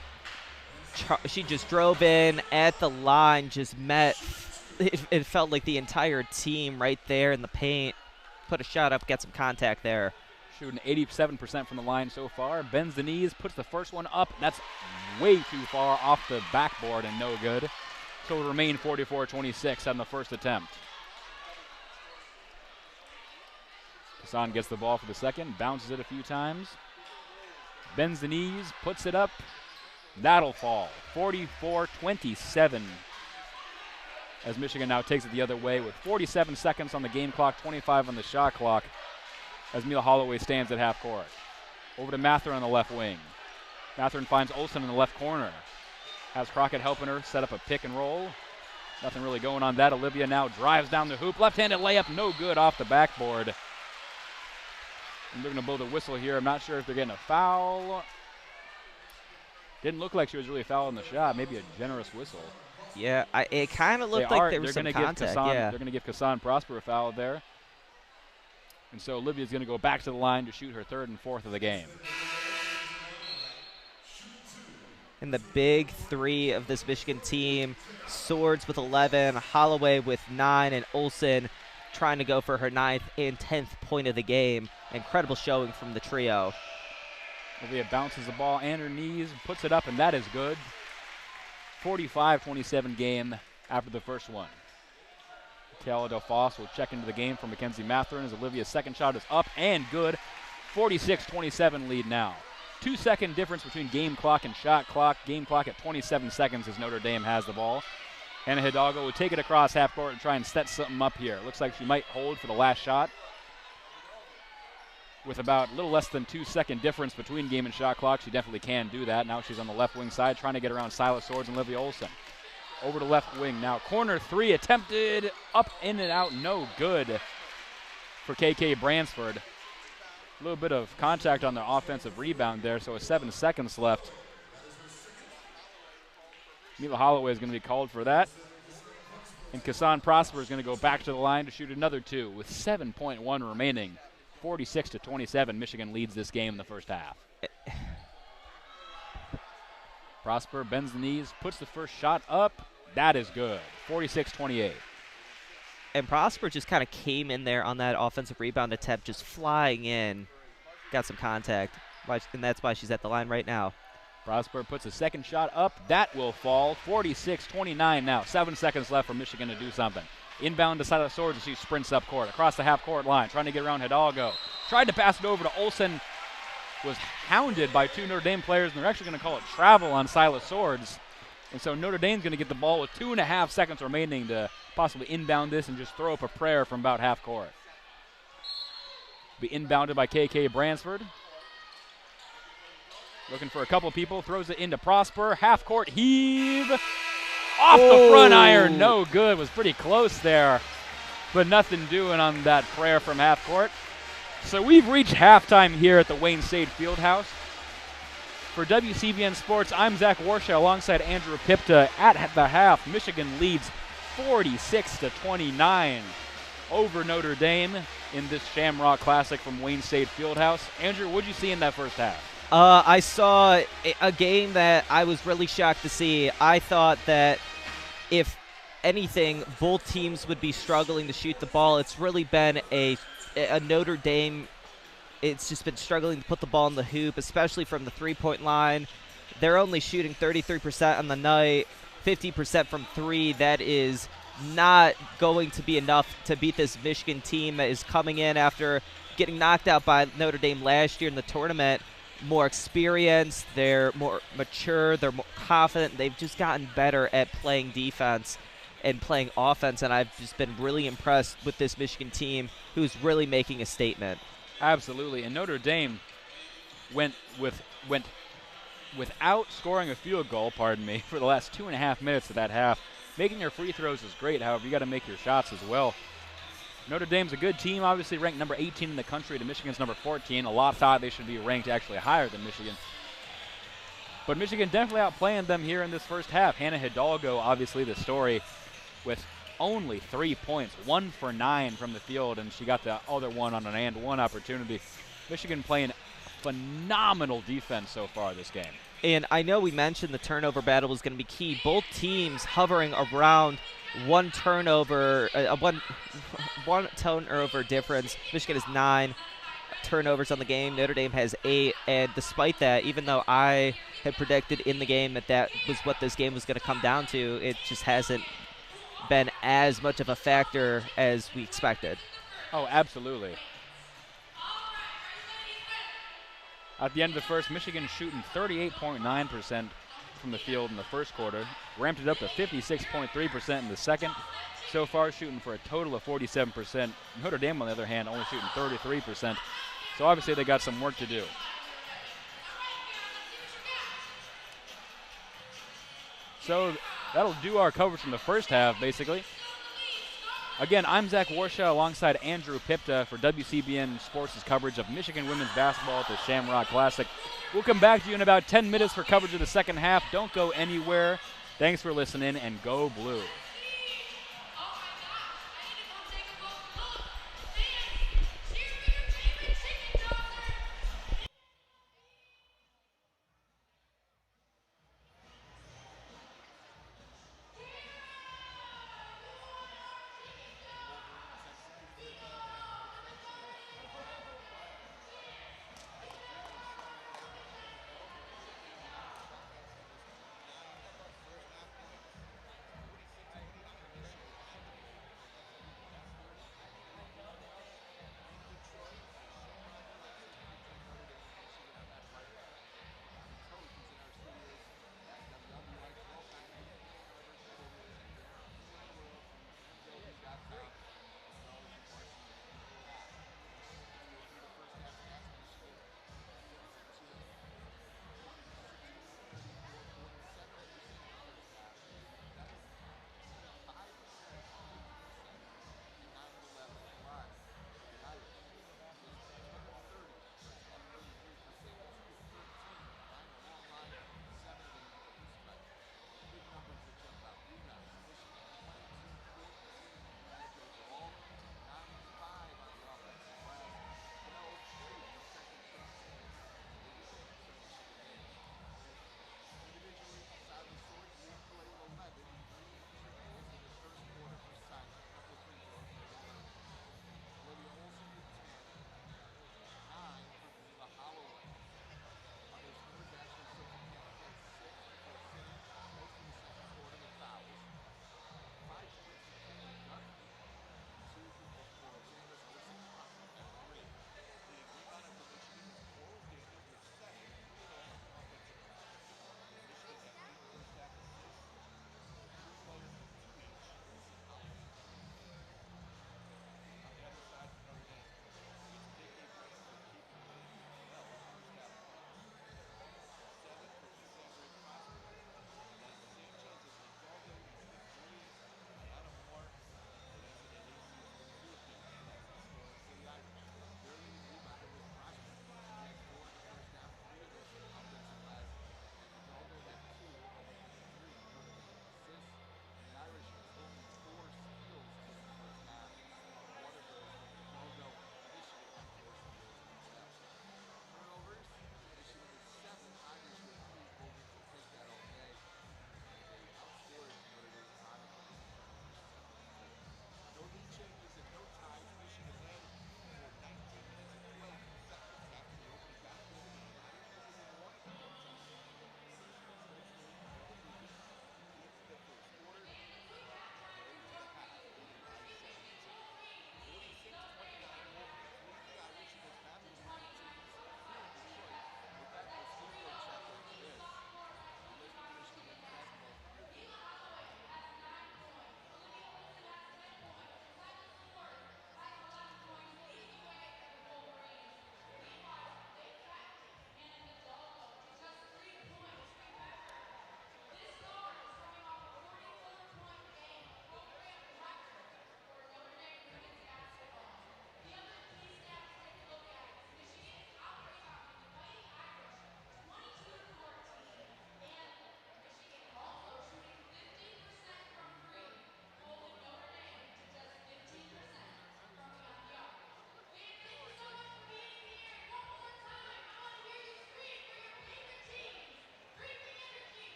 drove in at the line, just met. It felt like the entire team right there in the paint. Put a shot up, get some contact there. Shooting 87% from the line so far. Bends the knees, puts the first one up. That's way too far off the backboard and no good. So it'll remain 44-26 on the first attempt. Kassan gets the ball for the second, bounces it a few times. Bends the knees, puts it up. That'll fall. 44-27 as Michigan now takes it the other way with 47 seconds on the game clock, 25 on the shot clock as Mila Holloway stands at half court. Over to Matherin on the left wing. Matherin finds Olsen in the left corner. Has Crockett helping her set up a pick and roll. Nothing really going on that. Olivia now drives down the hoop. Left-handed layup, no good off the backboard. And they're going to blow the whistle here. I'm not sure if they're getting a foul. Didn't look like she was really fouling the shot. Maybe a generous whistle. Yeah, it kind of looked like there was some contact. They're going to give Kassan Prosper a foul there. And so Olivia's going to go back to the line to shoot her third and fourth of the game. And the big three of this Michigan team, Swords with 11, Holloway with 9, and Olsen trying to go for her 9th and 10th point of the game. Incredible showing from the trio. Olivia bounces the ball and her knees, puts it up, and that is good. 45-27 game after the first one. Taylor DelFoss will check into the game for Mackenzie Matherin as Olivia's second shot is up and good. 46-27 lead now. 2-second difference between game clock and shot clock. Game clock at 27 seconds as Notre Dame has the ball. Hannah Hildago will take it across half court and try and set something up here. Looks like she might hold for the last shot. With about a little less than 2-second difference between game and shot clock, she definitely can do that. Now she's on the left wing side trying to get around Syla Swords and Olivia Olsen. Over to left wing now. Corner three attempted. Up, in, and out. No good for KK Bransford. A little bit of contact on the offensive rebound there, so 7 seconds left. Mila Holloway is going to be called for that. And Kassan Prosper is going to go back to the line to shoot another two with 7.1 remaining. 46-27, Michigan leads this game in the first half. Prosper bends the knees, puts the first shot up. That is good. 46-28. And Prosper just kind of came in there on that offensive rebound attempt, just flying in. Got some contact, and that's why she's at the line right now. Prosper puts a second shot up. That will fall. 46-29 now. 7 seconds left for Michigan to do something. Inbound to Syla Swords as she sprints up court. Across the half-court line, trying to get around Hidalgo. Tried to pass it over to Olsen. Was hounded by two Notre Dame players, and they're actually going to call it travel on Syla Swords. And so Notre Dame's going to get the ball with 2.5 seconds remaining to possibly inbound this and just throw up a prayer from about half court. Be inbounded by KK Bransford. Looking for a couple people, throws it into Prosper. Half court heave. Off the front iron, no good. Was pretty close there, but nothing doing on that prayer from half court. So we've reached halftime here at the Wayne State Fieldhouse. For WCBN Sports, I'm Zach Warshaw alongside Andrew Pipta. At the half, Michigan leads 46-29 over Notre Dame in this Shamrock Classic from Wayne State Fieldhouse. Andrew, what did you see in that first half? I saw a game that I was really shocked to see. I thought that if anything, both teams would be struggling to shoot the ball. It's really been a Notre Dame. It's just been struggling to put the ball in the hoop, especially from the three-point line. They're only shooting 33% on the night, 50% from three. That is not going to be enough to beat this Michigan team that is coming in after getting knocked out by Notre Dame last year in the tournament. More experienced, they're more mature, they're more confident. They've just gotten better at playing defense and playing offense, and I've just been really impressed with this Michigan team who's really making a statement. Absolutely, and Notre Dame went without scoring a field goal, for the last 2.5 minutes of that half. Making your free throws is great, however, you got to make your shots as well. Notre Dame's a good team, obviously ranked number 18 in the country to Michigan's number 14. A lot thought they should be ranked actually higher than Michigan. But Michigan definitely outplaying them here in this first half. Hannah Hildago, obviously the story, with only 3 points, 1 for 9 from the field, and she got the other one on an and one opportunity. Michigan playing phenomenal defense so far this game. And I know we mentioned the turnover battle was going to be key. Both teams hovering around one turnover difference. Michigan has 9 turnovers on the game. Notre Dame has 8. And despite that, even though I had predicted in the game that was what this game was going to come down to, it just hasn't been as much of a factor as we expected. Oh, absolutely. At the end of the first, Michigan shooting 38.9% from the field in the first quarter. Ramped it up to 56.3% in the second. So far, shooting for a total of 47%. Notre Dame, on the other hand, only shooting 33%. So obviously they got some work to do. So that'll do our coverage from the first half, basically. Again, I'm Zach Warshaw alongside Andrew Pipta for WCBN Sports' coverage of Michigan women's basketball at the Shamrock Classic. We'll come back to you in about 10 minutes for coverage of the second half. Don't go anywhere. Thanks for listening, and go Blue.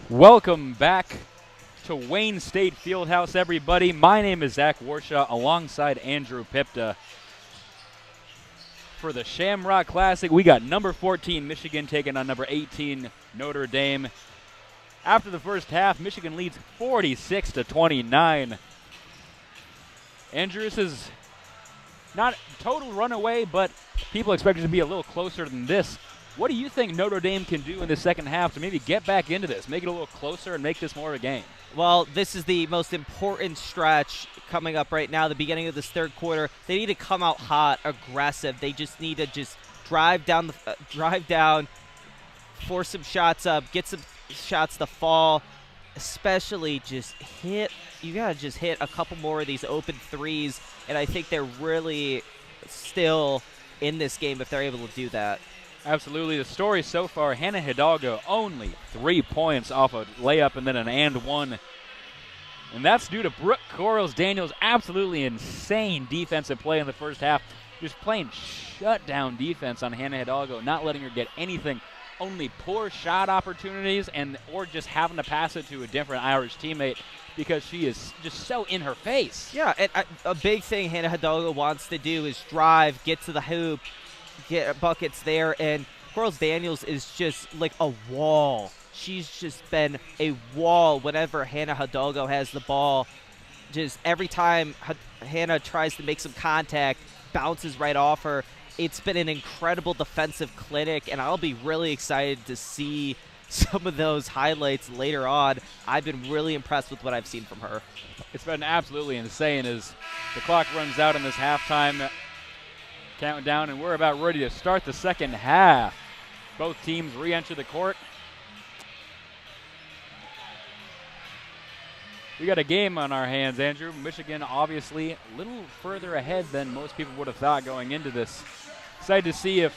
Welcome back to Wayne State Fieldhouse, everybody. My name is Zach Warshaw alongside Andrew Pipta. For the Shamrock Classic, we got number 14 Michigan taking on number 18 Notre Dame. After the first half, Michigan leads 46-29. Andrew, this is not total runaway, but people expect it to be a little closer than this. What do you think Notre Dame can do in the second half to maybe get back into this, make it a little closer, and make this more of a game? Well, this is the most important stretch coming up right now, the beginning of this third quarter. They need to come out hot, aggressive. They just need to drive down, force some shots up, get some shots to fall, especially just hit. You got to just hit a couple more of these open threes, and I think they're really still in this game if they're able to do that. Absolutely. The story so far, Hannah Hildago only 3 points off a layup and then an and one. And that's due to Brooke Corals-Daniels' absolutely insane defensive play in the first half. Just playing shutdown defense on Hannah Hildago, not letting her get anything. Only poor shot opportunities or just having to pass it to a different Irish teammate because she is just so in her face. Yeah, and a big thing Hannah Hildago wants to do is drive, get to the hoop, get buckets there, and Corals-Daniels is just like a wall. She's just been a wall whenever Hannah Hildago has the ball. Just every time Hannah tries to make some contact, bounces right off her. It's been an incredible defensive clinic, and I'll be really excited to see some of those highlights later on. I've been really impressed with what I've seen from her. It's been absolutely insane as the clock runs out in this halftime countdown, and we're about ready to start the second half. Both teams re-enter the court. We got a game on our hands, Andrew. Michigan obviously a little further ahead than most people would have thought going into this. Excited to see if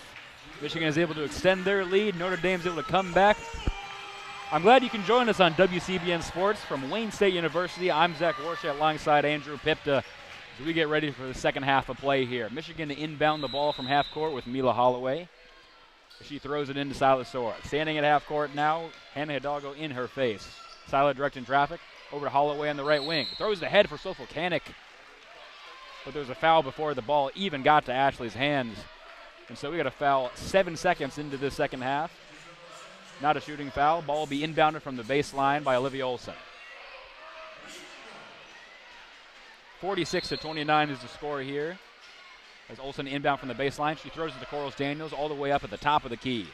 Michigan is able to extend their lead. Notre Dame's able to come back. I'm glad you can join us on WCBN Sports from Wayne State University. I'm Zach Warshaw alongside Andrew Pipta as we get ready for the second half of play here. Michigan to inbound the ball from half court with Mila Holloway. She throws it into Syla Swords. Standing at half court now, Hannah Hildago in her face. Syla directing traffic. Over to Holloway on the right wing. Throws the head for Sofocanic. But there's a foul before the ball even got to Ashley's hands. And so we got a foul 7 seconds into this second half. Not a shooting foul. Ball will be inbounded from the baseline by Olivia Olson. 46-29 is the score here. As Olson inbound from the baseline, she throws it to Corals-Daniels all the way up at the top of the key.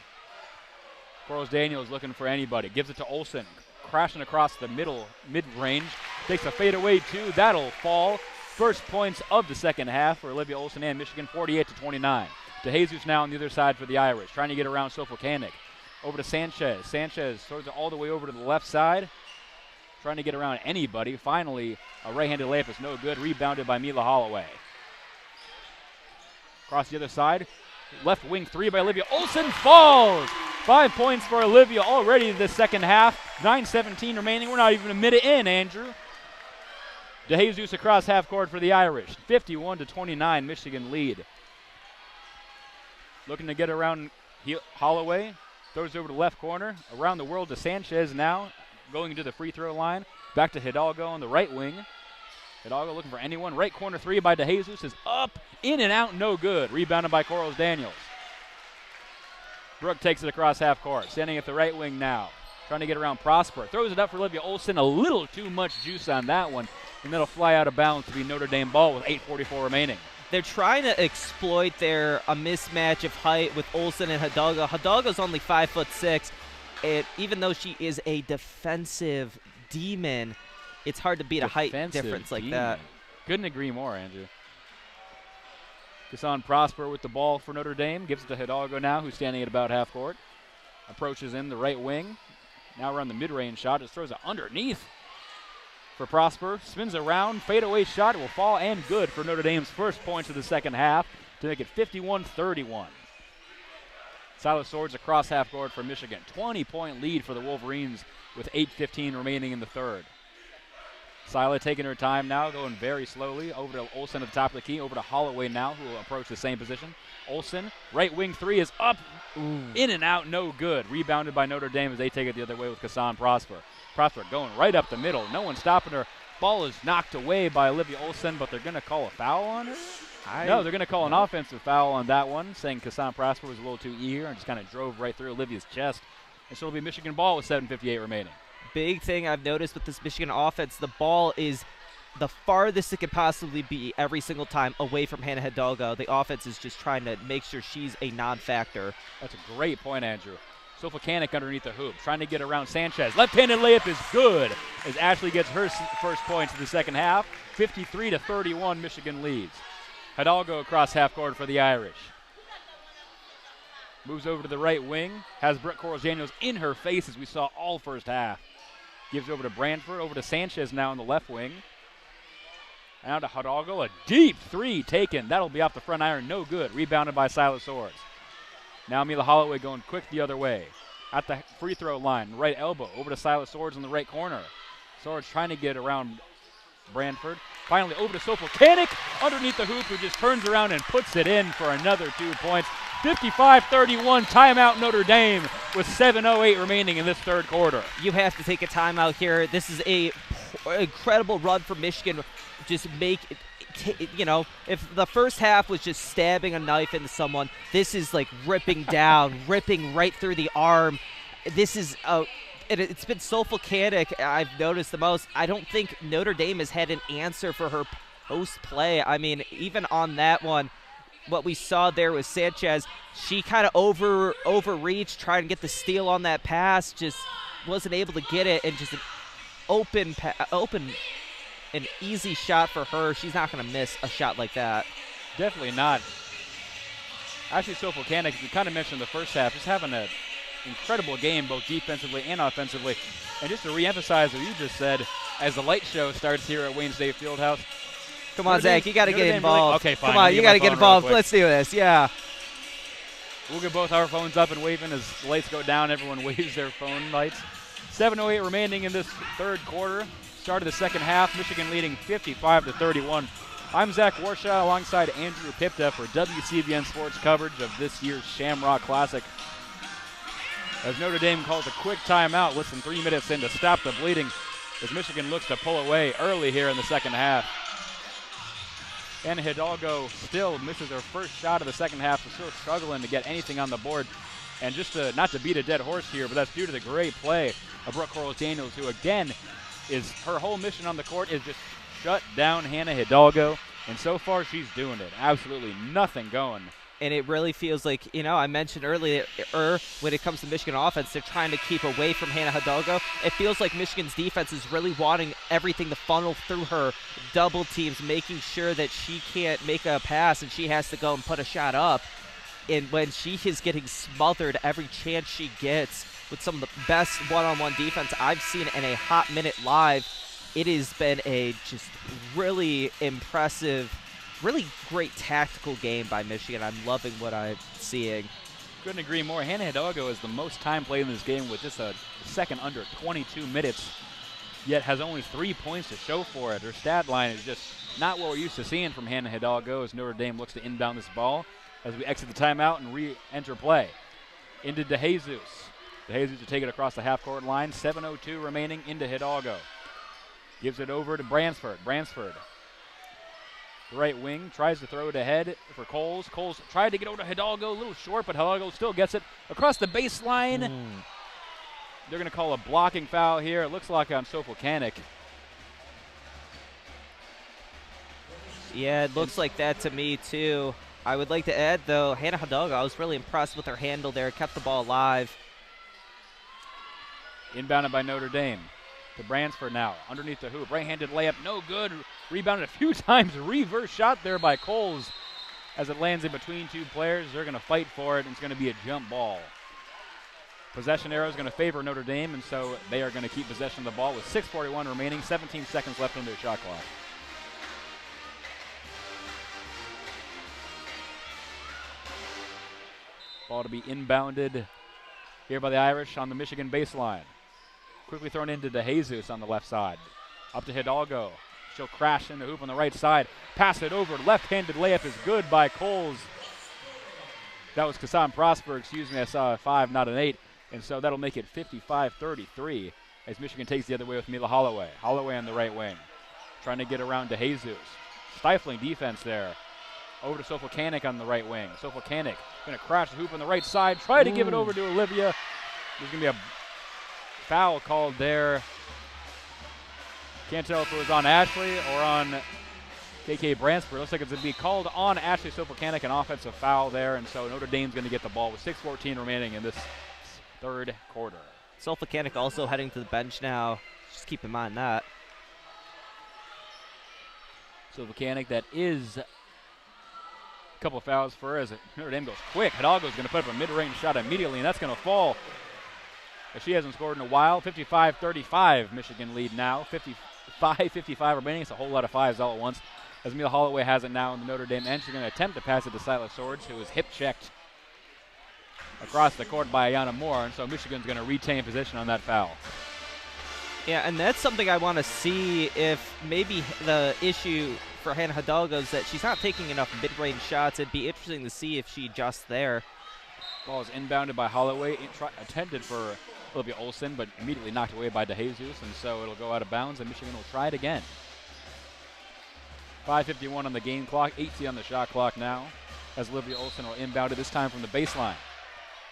Corals-Daniels looking for anybody. Gives it to Olson. Crashing across the mid-range. Takes a fadeaway two. That'll fall. First points of the second half for Olivia Olson and Michigan, 48-29. DeJesus now on the other side for the Irish, trying to get around Sofocanic. Over to Sanchez. Sanchez throws it all the way over to the left side, trying to get around anybody. Finally, a right-handed layup is no good. Rebounded by Mila Holloway. Across the other side, left wing three by Olivia Olson falls. 5 points for Olivia already in the second half. 9:17 remaining. We're not even a minute in, Andrew. DeJesus across half court for the Irish. 51-29 Michigan lead. Looking to get around Holloway. Throws over to left corner. Around the world to Sanchez now. Going to the free throw line. Back to Hidalgo on the right wing. Hidalgo looking for anyone. Right corner three by DeJesus is up, in and out, no good. Rebounded by Corals-Daniels. Brooke takes it across half court. Standing at the right wing now. Trying to get around Prosper. Throws it up for Olivia Olson. A little too much juice on that one. And that'll fly out of bounds to be Notre Dame ball with 8:44 remaining. They're trying to exploit a mismatch of height with Olson and Hidalgo. Hidalgo's only 5'6", and even though she is a defensive demon, it's hard to beat a height difference like that. Couldn't agree more, Andrew. Kassan Prosper with the ball for Notre Dame. Gives it to Hidalgo now, who's standing at about half court. Approaches in the right wing. Now around the mid-range shot. Just throws it underneath for Prosper. Spins around. Fadeaway shot. It will fall and good for Notre Dame's first points of the second half to make it 51-31. Syla Swords across half court for Michigan. 20-point lead for the Wolverines with 8:15 remaining in the third. Syla taking her time now, going very slowly. Over to Olsen at the top of the key. Over to Holloway now, who will approach the same position. Olsen, right wing three is up. Ooh. In and out, no good. Rebounded by Notre Dame as they take it the other way with Kassan Prosper. Prosper going right up the middle. No one stopping her. Ball is knocked away by Olivia Olsen, but they're going to call a foul on her? No, they're going to call an offensive foul on that one, saying Kassan Prosper was a little too eager and just kind of drove right through Olivia's chest. And so it'll be Michigan ball with 7:58 remaining. Big thing I've noticed with this Michigan offense, the ball is the farthest it could possibly be every single time away from Hannah Hildago. The offense is just trying to make sure she's a non-factor. That's a great point, Andrew. Sofakanik underneath the hoop, trying to get around Sanchez. Left-handed layup is good as Ashley gets her first points in the second half. 53-31, Michigan leads. Hidalgo across half court for the Irish. Moves over to the right wing, has Brooke Corals-Daniels in her face as we saw all first half. Gives over to Branford, over to Sanchez now on the left wing. Now to Hidalgo, a deep three taken. That'll be off the front iron, no good. Rebounded by Syla Swords. Now Mila Holloway going quick the other way. At the free throw line, right elbow, over to Syla Swords in the right corner. Swords trying to get around Branford. Finally over to Sofakanik underneath the hoop, who just turns around and puts it in for another 2 points. 55-31, timeout Notre Dame with 7:08 remaining in this third quarter. You have to take a timeout here. This is a incredible run for Michigan. Just make it, if the first half was just stabbing a knife into someone, this is like ripping down, ripping right through the arm. This is it's been Sofakanik I've noticed the most. I don't think Notre Dame has had an answer for her post play. I mean, even on that one, what we saw there was Sanchez. She kind of overreached, trying to get the steal on that pass, just wasn't able to get it, and just an open, an easy shot for her. She's not going to miss a shot like that. Definitely not. Actually, Sofakanik, we kind of mentioned in the first half, just having an incredible game both defensively and offensively. And just to reemphasize what you just said, as the light show starts here at Wayne State Fieldhouse. Come on, Zach, you got to get involved. Okay, fine. Come on, you got to get involved. Let's do this, yeah. We'll get both our phones up and waving as the lights go down. Everyone waves their phone lights. 7:08 remaining in this third quarter. Start of the second half, Michigan leading 55-31. I'm Zach Warshaw alongside Andrew Pipta for WCBN Sports coverage of this year's Shamrock Classic. As Notre Dame calls a quick timeout, less than 3 minutes in to stop the bleeding as Michigan looks to pull away early here in the second half. Hannah Hildago still misses her first shot of the second half, so still struggling to get anything on the board. And just not to beat a dead horse here, but that's due to the great play of Brooke Corals-Daniels, who again is her whole mission on the court is just shut down Hannah Hildago. And so far she's doing it. Absolutely nothing going. And it really feels like, I mentioned earlier, when it comes to Michigan offense, they're trying to keep away from Hannah Hildago. It feels like Michigan's defense is really wanting everything to funnel through her, double teams, making sure that she can't make a pass and she has to go and put a shot up. And when she is getting smothered every chance she gets with some of the best one-on-one defense I've seen in a hot minute live, it has been a just really impressive, really great tactical game by Michigan. I'm loving what I'm seeing. Couldn't agree more. Hannah Hildago has the most time played in this game with just a second under 22 minutes, yet has only 3 points to show for it. Her stat line is just not what we're used to seeing from Hannah Hildago as Notre Dame looks to inbound this ball as we exit the timeout and re-enter play. Into DeJesus. DeJesus to take it across the half-court line. 7:02 remaining into Hidalgo. Gives it over to Bransford. Bransford, right wing, tries to throw it ahead for Coles. Coles tried to get over to Hidalgo, a little short, but Hidalgo still gets it across the baseline. They're going to call a blocking foul here. It looks like on Sofakanik. Yeah, it looks like that to me, too. I would like to add, though, Hannah Hildago, I was really impressed with her handle there. Kept the ball alive. Inbounded by Notre Dame. To Bransford now, underneath the hoop. Right-handed layup, no good. Rebounded a few times. Reverse shot there by Coles. As it lands in between two players, they're going to fight for it, and it's going to be a jump ball. Possession arrow is going to favor Notre Dame, and so they are going to keep possession of the ball with 6:41 remaining, 17 seconds left on their shot clock. Ball to be inbounded here by the Irish on the Michigan baseline. Quickly thrown into DeJesus on the left side. Up to Hidalgo. She'll crash in the hoop on the right side. Pass it over. Left-handed layup is good by Coles. That was Kassan Prosper, excuse me. I saw a 5, not an 8. And so that'll make it 55-33 as Michigan takes the other way with Mila Holloway. Holloway on the right wing. Trying to get around to Jesus. Stifling defense there. Over to Sofocanic on the right wing. Sofocanic going to crash the hoop on the right side. Try to give it over to Olivia. There's going to be a foul called there. Can't tell if it was on Ashley or on KK Bransford. Looks like it's going to be called on Ashley Sofocanic, an offensive foul there. And so Notre Dame's going to get the ball with 6:14 remaining in this third quarter. Sofocanic also heading to the bench now. Just keep in mind that. Sofocanic, that is a couple of fouls for her as Notre Dame goes quick. Hidalgo's going to put up a mid-range shot immediately, and that's going to fall. As she hasn't scored in a while. 55-35 Michigan lead now. 55 remaining. It's a whole lot of fives all at once. As Mila Holloway has it now in the Notre Dame end. She's going to attempt to pass it to Syla Swords, who is hip-checked across the court by Ayana Moore, and so Michigan's going to retain position on that foul. Yeah, and that's something I want to see if maybe the issue for Hannah Hidalgo is that she's not taking enough mid-range shots. It'd be interesting to see if she adjusts there. Ball is inbounded by Holloway, attempted for Olivia Olsen, but immediately knocked away by DeJesus, and so it'll go out of bounds, and Michigan will try it again. 5:51 on the game clock, 18 on the shot clock now, as Olivia Olsen will inbound it, this time from the baseline.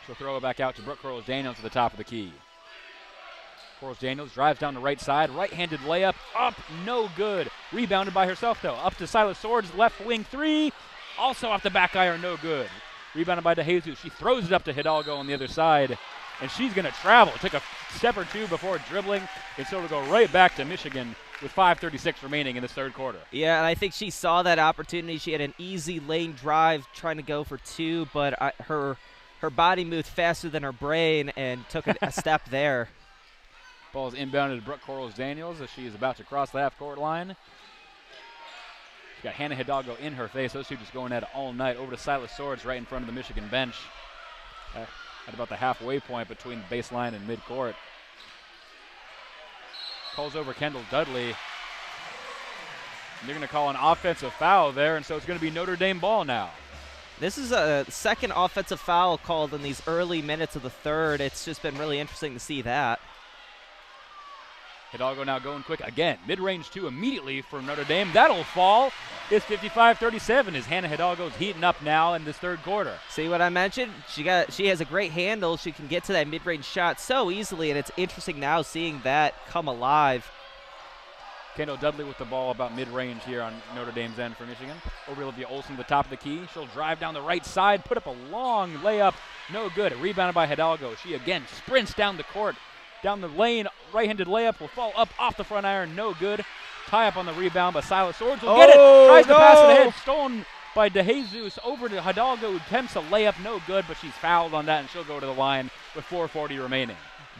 She'll throw it back out to Brooke Corals-Daniels at the top of the key. Corals-Daniels drives down the right side, right-handed layup, up, no good. Rebounded by herself, though. Up to Syla Swords, left wing three, also off the back iron, no good. Rebounded by DeJesus. She throws it up to Hidalgo on the other side, and she's going to travel. It took a step or two before dribbling, and so it'll go right back to Michigan with 5:36 remaining in this third quarter. Yeah, and I think she saw that opportunity. She had an easy lane drive trying to go for two, but her body moved faster than her brain and took a step there. Ball is inbounded to Brooke Corals-Daniels as she is about to cross the half-court line. She's got Hannah Hidalgo in her face. Those two just going at it all night. Over to Syla Swords right in front of the Michigan bench at about the halfway point between the baseline and midcourt. Calls over Kendall Dudley. And they're going to call an offensive foul there, and so it's going to be Notre Dame ball now. This is a second offensive foul called in these early minutes of the third. It's just been really interesting to see that. Hidalgo now going quick again. Mid-range two immediately for Notre Dame. That'll fall. It's 55-37 as Hannah Hidalgo's heating up now in this third quarter. See what I mentioned? She has a great handle. She can get to that mid-range shot so easily, and it's interesting now seeing that come alive. Kendall Dudley with the ball about mid-range here on Notre Dame's end for Michigan. Over to Olivia Olsen at the top of the key. She'll drive down the right side, put up a long layup. No good. Rebounded by Hidalgo. She again sprints down the court. Down the lane, right-handed layup will fall up off the front iron, no good. Tie up on the rebound, but Syla Swords will get it. Tries to pass it ahead, stolen by DeJesus over to Hidalgo, who attempts a layup, no good, but she's fouled on that, and she'll go to the line with 4:40 remaining.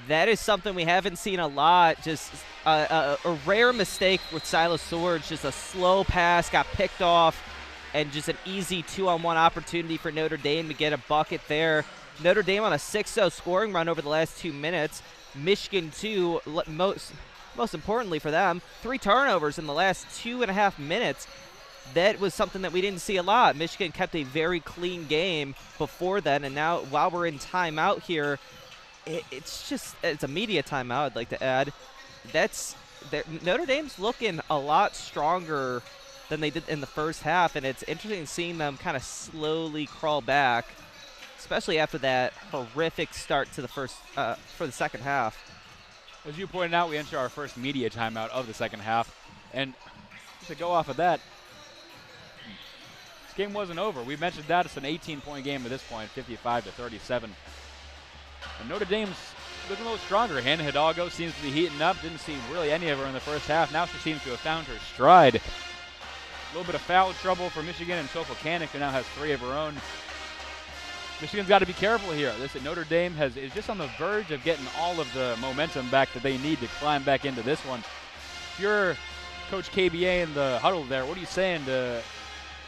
That is something we haven't seen a lot. Just a rare mistake with Syla Swords, just a slow pass, got picked off, and just an easy 2-on-1 opportunity for Notre Dame to get a bucket there. Notre Dame on a 6-0 scoring run over the last 2 minutes. Michigan, too, most importantly for them, 3 turnovers in the last 2.5 minutes. That was something that we didn't see a lot. Michigan kept a very clean game before then, and now while we're in timeout here, it's a media timeout, I'd like to add. Notre Dame's looking a lot stronger than they did in the first half, and it's interesting seeing them kind of slowly crawl back, especially after that horrific start to the for the second half. As you pointed out, we enter our first media timeout of the second half, and to go off of that, this game wasn't over. We mentioned that it's an 18-point game at this point, 55-37. And Notre Dame's looking a little stronger. Hannah Hidalgo seems to be heating up. Didn't see really any of her in the first half. Now she seems to have found her stride. A little bit of foul trouble for Michigan, and Sofocanic, who now has 3 of her own. Michigan's got to be careful here. Notre Dame is just on the verge of getting all of the momentum back that they need to climb back into this one. If you're Coach KBA in the huddle there, what are you saying to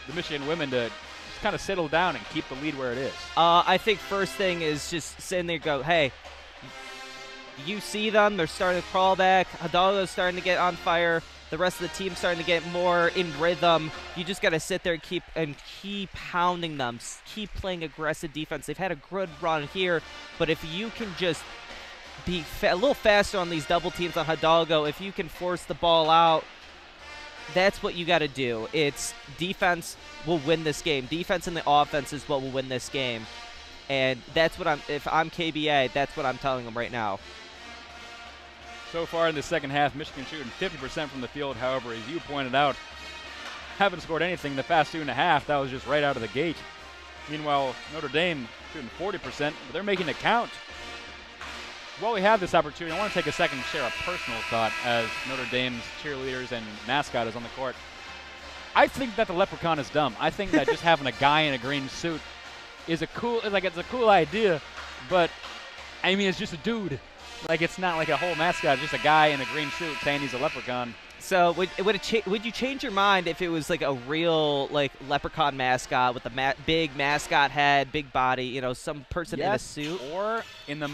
the Michigan women to just kind of settle down and keep the lead where it is? I think first thing is just sitting there and go, hey, you see them. They're starting to crawl back. Hidalgo's starting to get on fire. The rest of the team's starting to get more in rhythm. You just got to sit there and keep pounding them. Keep playing aggressive defense. They've had a good run here, but if you can just be a little faster on these double teams on Hidalgo, if you can force the ball out, that's what you got to do. It's defense will win this game. Defense and the offense is what will win this game. And that's what if I'm KBA, that's what I'm telling them right now. So far in the second half, Michigan shooting 50% from the field. However, as you pointed out, haven't scored anything in the past 2.5. That was just right out of the gate. Meanwhile, Notre Dame shooting 40%, but they're making it count. While we have this opportunity, I want to take a second to share a personal thought as Notre Dame's cheerleaders and mascot is on the court. I think that the leprechaun is dumb. I think that just having a guy in a green suit is it's a cool idea, but I mean, it's just a dude. Like, it's not like a whole mascot, it's just a guy in a green suit saying he's a leprechaun. So would you change your mind if it was like a real like leprechaun mascot with a big mascot head, big body, you know, some person in a suit? Or in the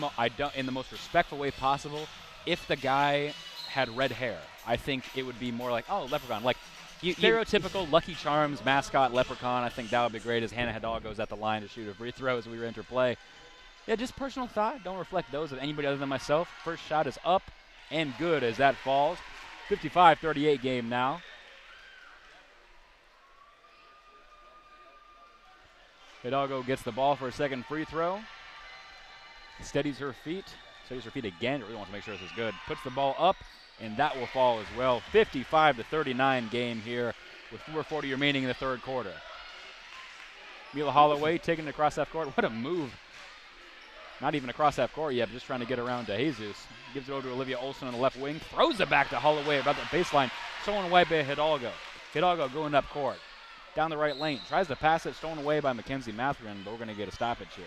in the most respectful way possible, if the guy had red hair, I think it would be more like, oh, leprechaun, like stereotypical Lucky Charms mascot leprechaun. I think that would be great as Hannah Hildago goes at the line to shoot a free throw as we enter play. Yeah, just personal thought. Don't reflect those of anybody other than myself. First shot is up and good as that falls. 55-38 game now. Hidalgo gets the ball for a second free throw. Steadies her feet again. Really wants to make sure this is good. Puts the ball up, and that will fall as well. 55-39 game here with 4:40 remaining in the third quarter. Mila Holloway taking it across half court. What a move. Not even across half court yet, but just trying to get around to Jesus. Gives it over to Olivia Olson on the left wing. Throws it back to Holloway about the baseline. Stolen away by Hidalgo. Hidalgo going up court. Down the right lane. Tries to pass it. Stolen away by Mackenzie Matherin, but we're going to get a stoppage here.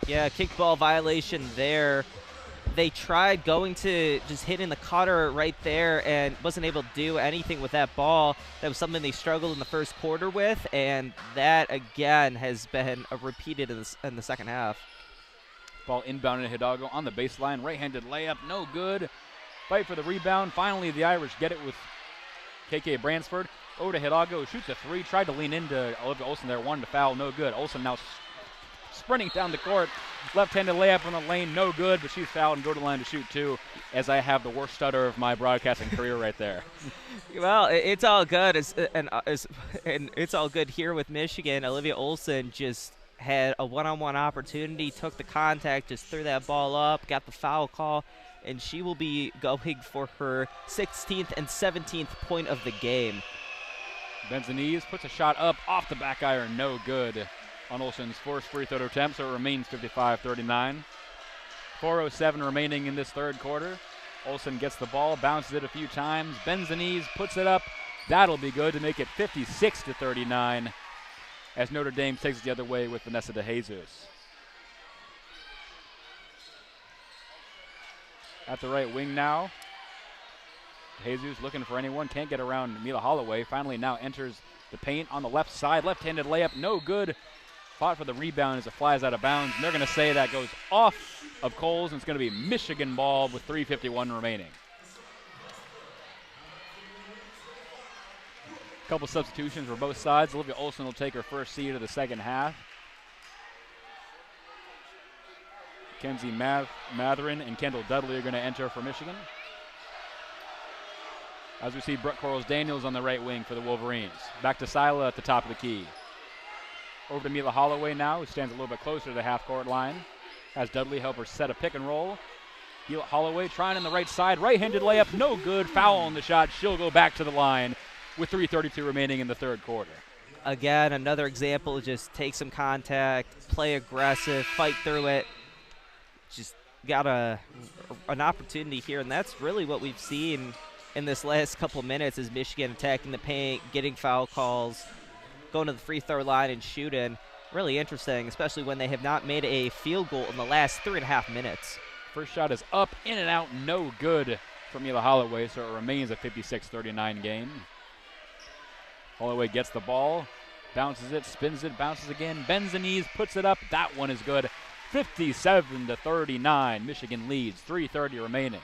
Yeah, kickball violation there. They tried going to just hitting the cutter right there and wasn't able to do anything with that ball. That was something they struggled in the first quarter with, and that, again, has been repeated in the second half. Ball inbounded to Hidalgo on the baseline. Right-handed layup, no good. Fight for the rebound. Finally, the Irish get it with KK Bransford. Over to Hidalgo, shoots a three. Tried to lean into Olivia Olson there. Wanted to foul, no good. Olson now sprinting down the court. Left-handed layup in the lane, no good, but she's fouled and go to the line to shoot two, as I have the worst stutter of my broadcasting career right there. Well, it's all good. And it's all good here with Michigan. Olivia Olson just had a one-on-one opportunity, took the contact, just threw that ball up, got the foul call, and she will be going for her 16th and 17th point of the game. Bends the knees, puts a shot up off the back iron, no good on Olson's first free throw attempt, so it remains 55-39. 4:07 remaining in this third quarter. Olson gets the ball, bounces it a few times, bends the knees, puts it up. That'll be good to make it 56-39. As Notre Dame takes it the other way with Vanessa De Jesus. At the right wing now. De Jesus looking for anyone, can't get around Mila Holloway. Finally now enters the paint on the left side. Left-handed layup, no good. Fought for the rebound as it flies out of bounds. And they're going to say that goes off of Coles, and it's going to be Michigan ball with 3:51 remaining. Couple substitutions for both sides. Olivia Olson will take her first seat of the second half. Mackenzie Matherin and Kendall Dudley are going to enter for Michigan. As we see Brooke Quarles-Daniels on the right wing for the Wolverines. Back to Syla at the top of the key. Over to Mila Holloway now, who stands a little bit closer to the half-court line. Has Dudley help her set a pick and roll. Mila Holloway trying on the right side. Right-handed layup, no good. Foul on the shot. She'll go back to the line with 3:32 remaining in the third quarter. Again, another example, just take some contact, play aggressive, fight through it. Just got an opportunity here, and that's really what we've seen in this last couple minutes is Michigan attacking the paint, getting foul calls, going to the free throw line and shooting. Really interesting, especially when they have not made a field goal in the last 3.5 minutes. First shot is up, in and out, no good for Mila Holloway, so it remains a 56-39 game. Holloway gets the ball, bounces it, spins it, bounces again, bends the knees, puts it up. That one is good. 57-39, Michigan leads, 3:30 remaining.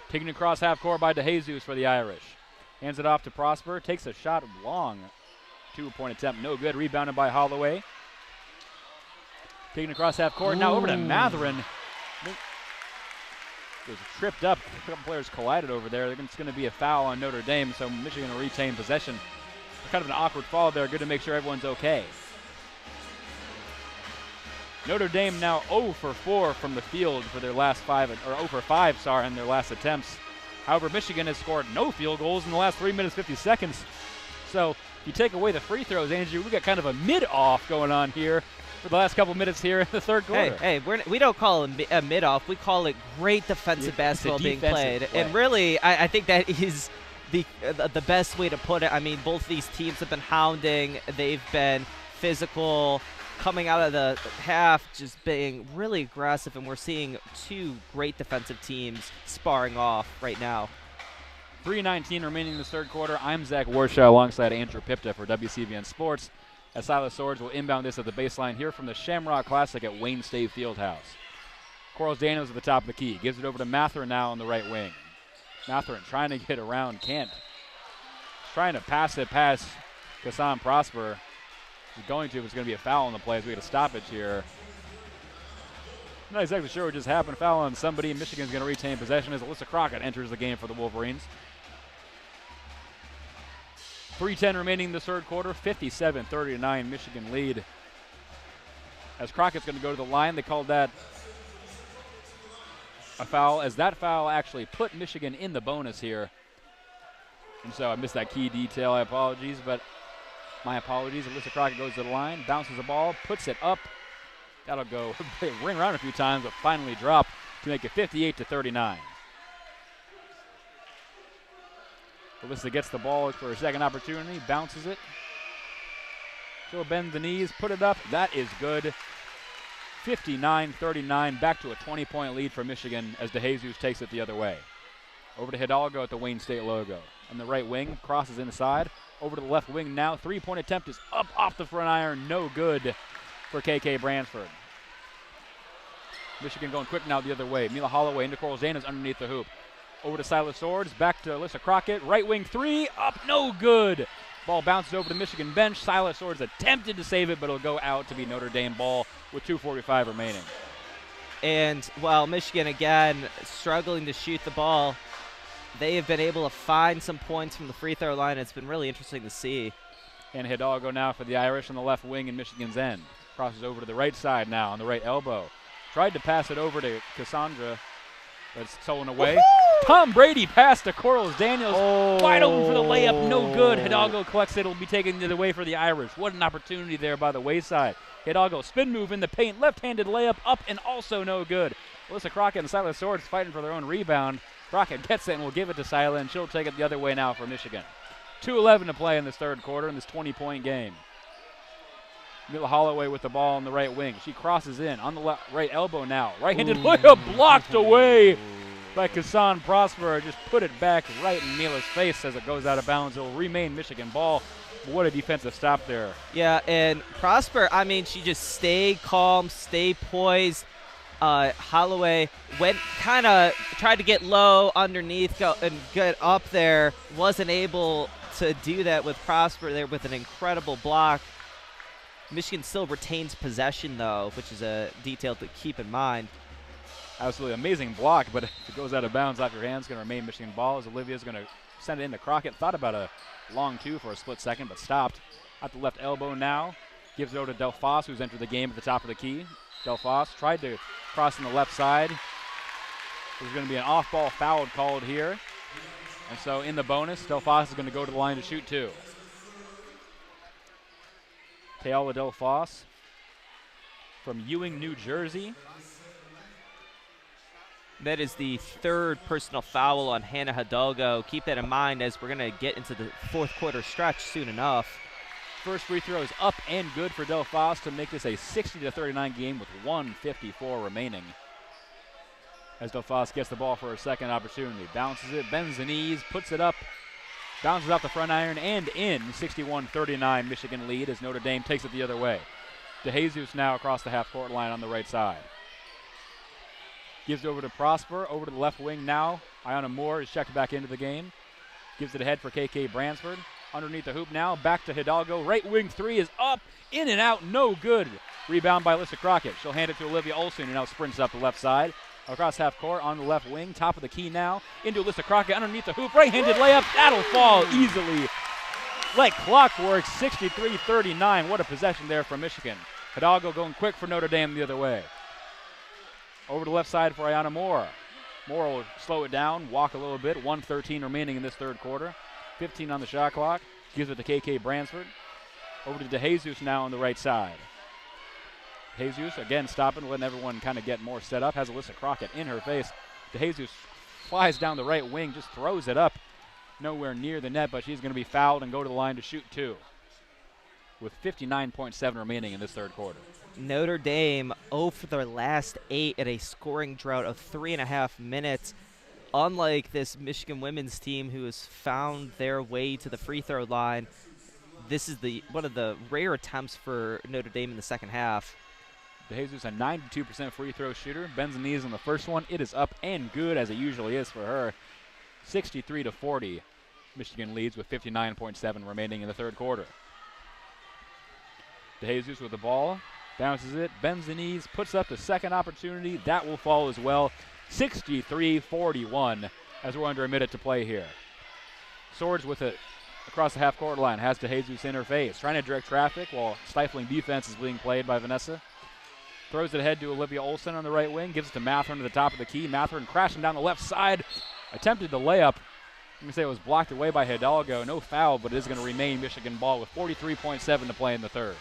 Taken across half court by DeJesus for the Irish. Hands it off to Prosper, takes a shot long. 2-point attempt, no good. Rebounded by Holloway. Taken across half court, now over to Matherin. Was tripped up, a couple players collided over there. It's going to be a foul on Notre Dame, so Michigan will retain possession. Kind of an awkward fall there, good to make sure everyone's okay. Notre Dame now 0 for 4 from the field for their last 5, or 0 for 5, sorry, in their last attempts. However, Michigan has scored no field goals in the last 3 minutes, 50 seconds. So if you take away the free throws, Andrew, we got kind of a mid-off going on here for the last couple minutes here in the third quarter. Hey, we don't call it a mid-off. We call it great defensive basketball being played. Play. And really, I think that is the best way to put it. I mean, both these teams have been hounding. They've been physical, coming out of the half, just being really aggressive, and we're seeing two great defensive teams sparring off right now. 3:19 remaining in the third quarter. I'm Zach Warshaw alongside Andrew Pipta for WCBN Sports. As Syla Swords will inbound this at the baseline here from the Shamrock Classic at Wayne State Fieldhouse. Corals Daniels at the top of the key. Gives it over to Matherin now on the right wing. Matherin trying to get around Kent. Trying to pass it past Kassan Prosper. He's going to if it's going to be a foul on the play as we get a stoppage here. Not exactly sure what just happened. Foul on somebody. Michigan's going to retain possession as Alyssa Crockett enters the game for the Wolverines. 3:10 remaining in the third quarter, 57-39 Michigan lead. As Crockett's going to go to the line, they called that a foul, as that foul actually put Michigan in the bonus here. And so I missed that key detail, my apologies. Alyssa Crockett goes to the line, bounces the ball, puts it up. That'll go ring around a few times, but finally drop to make it 58-39. Alyssa gets the ball for a second opportunity, bounces it. She'll bend the knees, put it up. That is good. 59-39, back to a 20-point lead for Michigan as DeJesus takes it the other way. Over to Hidalgo at the Wayne State logo. On the right wing, crosses inside. Over to the left wing now. Three-point attempt is up off the front iron. No good for KK Bransford. Michigan going quick now the other way. Mila Holloway into Corals Daniels underneath the hoop. Over to Syla Swords, back to Alyssa Crockett. Right wing three, up, no good. Ball bounces over to the Michigan bench. Syla Swords attempted to save it, but it'll go out to be Notre Dame ball with 2:45 remaining. And while Michigan, again, struggling to shoot the ball, they have been able to find some points from the free throw line. It's been really interesting to see. And Hidalgo now for the Irish on the left wing in Michigan's end. Crosses over to the right side now on the right elbow. Tried to pass it over to Cassandra, but it's stolen away. Woo-hoo! Tom Brady passed to Corals Daniels. Wide open for the layup, no good. Hidalgo collects it. It'll be taken the way for the Irish. What an opportunity there by the wayside. Hidalgo spin move in the paint, left-handed layup up and also no good. Alyssa Crockett and Syla Swords fighting for their own rebound. Crockett gets it and will give it to Syla, and she'll take it the other way now for Michigan. 2:11 to play in this third quarter in this 20-point game. Mila Holloway with the ball on the right wing. She crosses in on the right elbow now. Right-handed layup blocked away by Kassan Prosper. Just put it back right in Mila's face as it goes out of bounds. It will remain Michigan ball. What a defensive stop there. Yeah, and Prosper, I mean, she just stayed calm, stayed poised. Holloway tried to get low underneath and get up there. Wasn't able to do that with Prosper there with an incredible block. Michigan still retains possession, though, which is a detail to keep in mind. Absolutely amazing block, but if it goes out of bounds off your hands, it's going to remain Michigan ball as Olivia's going to send it into Crockett. Thought about a long two for a split second, but stopped. At the left elbow now. Gives it over to Delfoss, who's entered the game at the top of the key. Delfoss tried to cross on the left side. There's going to be an off-ball foul called here. And so in the bonus, Delfoss is going to go to the line to shoot two. Taylor Delfoss from Ewing, New Jersey. That is the third personal foul on Hannah Hildago. Keep that in mind as we're going to get into the fourth quarter stretch soon enough. First free throw is up and good for Delfoss to make this a 60-39 game with 1:54 remaining. As Delfoss gets the ball for a second opportunity. Bounces it, bends the knees, puts it up. Bounces off the front iron and in. 61-39 Michigan lead as Notre Dame takes it the other way. DeJesus now across the half-court line on the right side. Gives it over to Prosper, over to the left wing now. Ayanna Moore is checked back into the game. Gives it ahead for KK Bransford. Underneath the hoop now, back to Hidalgo. Right wing three is up, in and out, no good. Rebound by Alyssa Crockett. She'll hand it to Olivia Olsen, who now sprints up the left side. Across half court on the left wing, top of the key now. Into Alyssa Crockett, underneath the hoop. Right-handed layup, that'll fall easily. Like clockwork, 63-39. What a possession there from Michigan. Hidalgo going quick for Notre Dame the other way. Over to the left side for Ayanna Moore. Moore will slow it down, walk a little bit. 1:13 remaining in this third quarter. 15 on the shot clock. Gives it to KK Bransford. Over to DeJesus now on the right side. DeJesus again stopping, letting everyone kind of get more set up. Has Alyssa Crockett in her face. DeJesus flies down the right wing, just throws it up. Nowhere near the net, but she's going to be fouled and go to the line to shoot two. With 59.7 remaining in this third quarter. Notre Dame 0 for their last 8 at a scoring drought of 3.5 minutes. Unlike this Michigan women's team who has found their way to the free throw line, this is one of the rare attempts for Notre Dame in the second half. DeJesus, a 92% free throw shooter. Bends the knees on the first one. It is up and good, as it usually is for her. 63-40. Michigan leads with 59.7 remaining in the third quarter. DeJesus with the ball. Bounces it, bends the knees, puts up the second opportunity. That will fall as well. 63-41 as we're under a minute to play here. Swords with it across the half-court line. Has DeJesus in her face. Trying to direct traffic while stifling defense is being played by Vanessa. Throws it ahead to Olivia Olsen on the right wing. Gives it to Mathern to the top of the key. Mathern crashing down the left side. Attempted the layup. I'm going to say it was blocked away by Hidalgo. No foul, but it is going to remain Michigan ball with 43.7 to play in the third.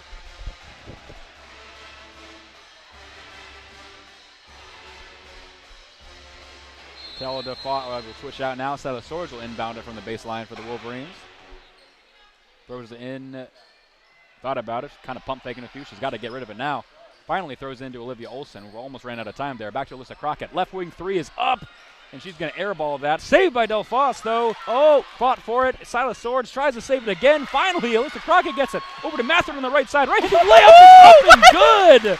Syla will switch out now. Syla Swords will inbound it from the baseline for the Wolverines. Throws it in. Thought about it. Kind of pump faking a few. She's got to get rid of it now. Finally throws it into Olivia Olsen. We almost ran out of time there. Back to Alyssa Crockett. Left wing three is up. And she's going to airball that. Saved by Delphos, though. Oh, fought for it. Syla Swords tries to save it again. Finally, Alyssa Crockett gets it. Over to Mathern on the right side. Right to the layup. Is up and good.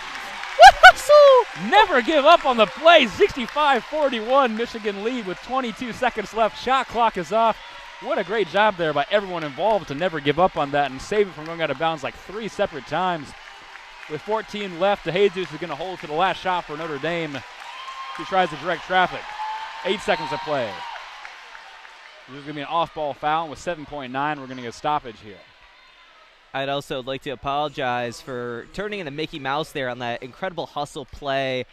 Never give up on the play. 65-41. Michigan lead with 22 seconds left. Shot clock is off. What a great job there by everyone involved to never give up on that and save it from going out of bounds like 3 separate times. With 14 left, DeJesus is going to hold to the last shot for Notre Dame. She tries to direct traffic. 8 seconds of play. There's going to be an off-ball foul with 7.9. We're going to get a stoppage here. I'd also like to apologize for turning into Mickey Mouse there on that incredible hustle play.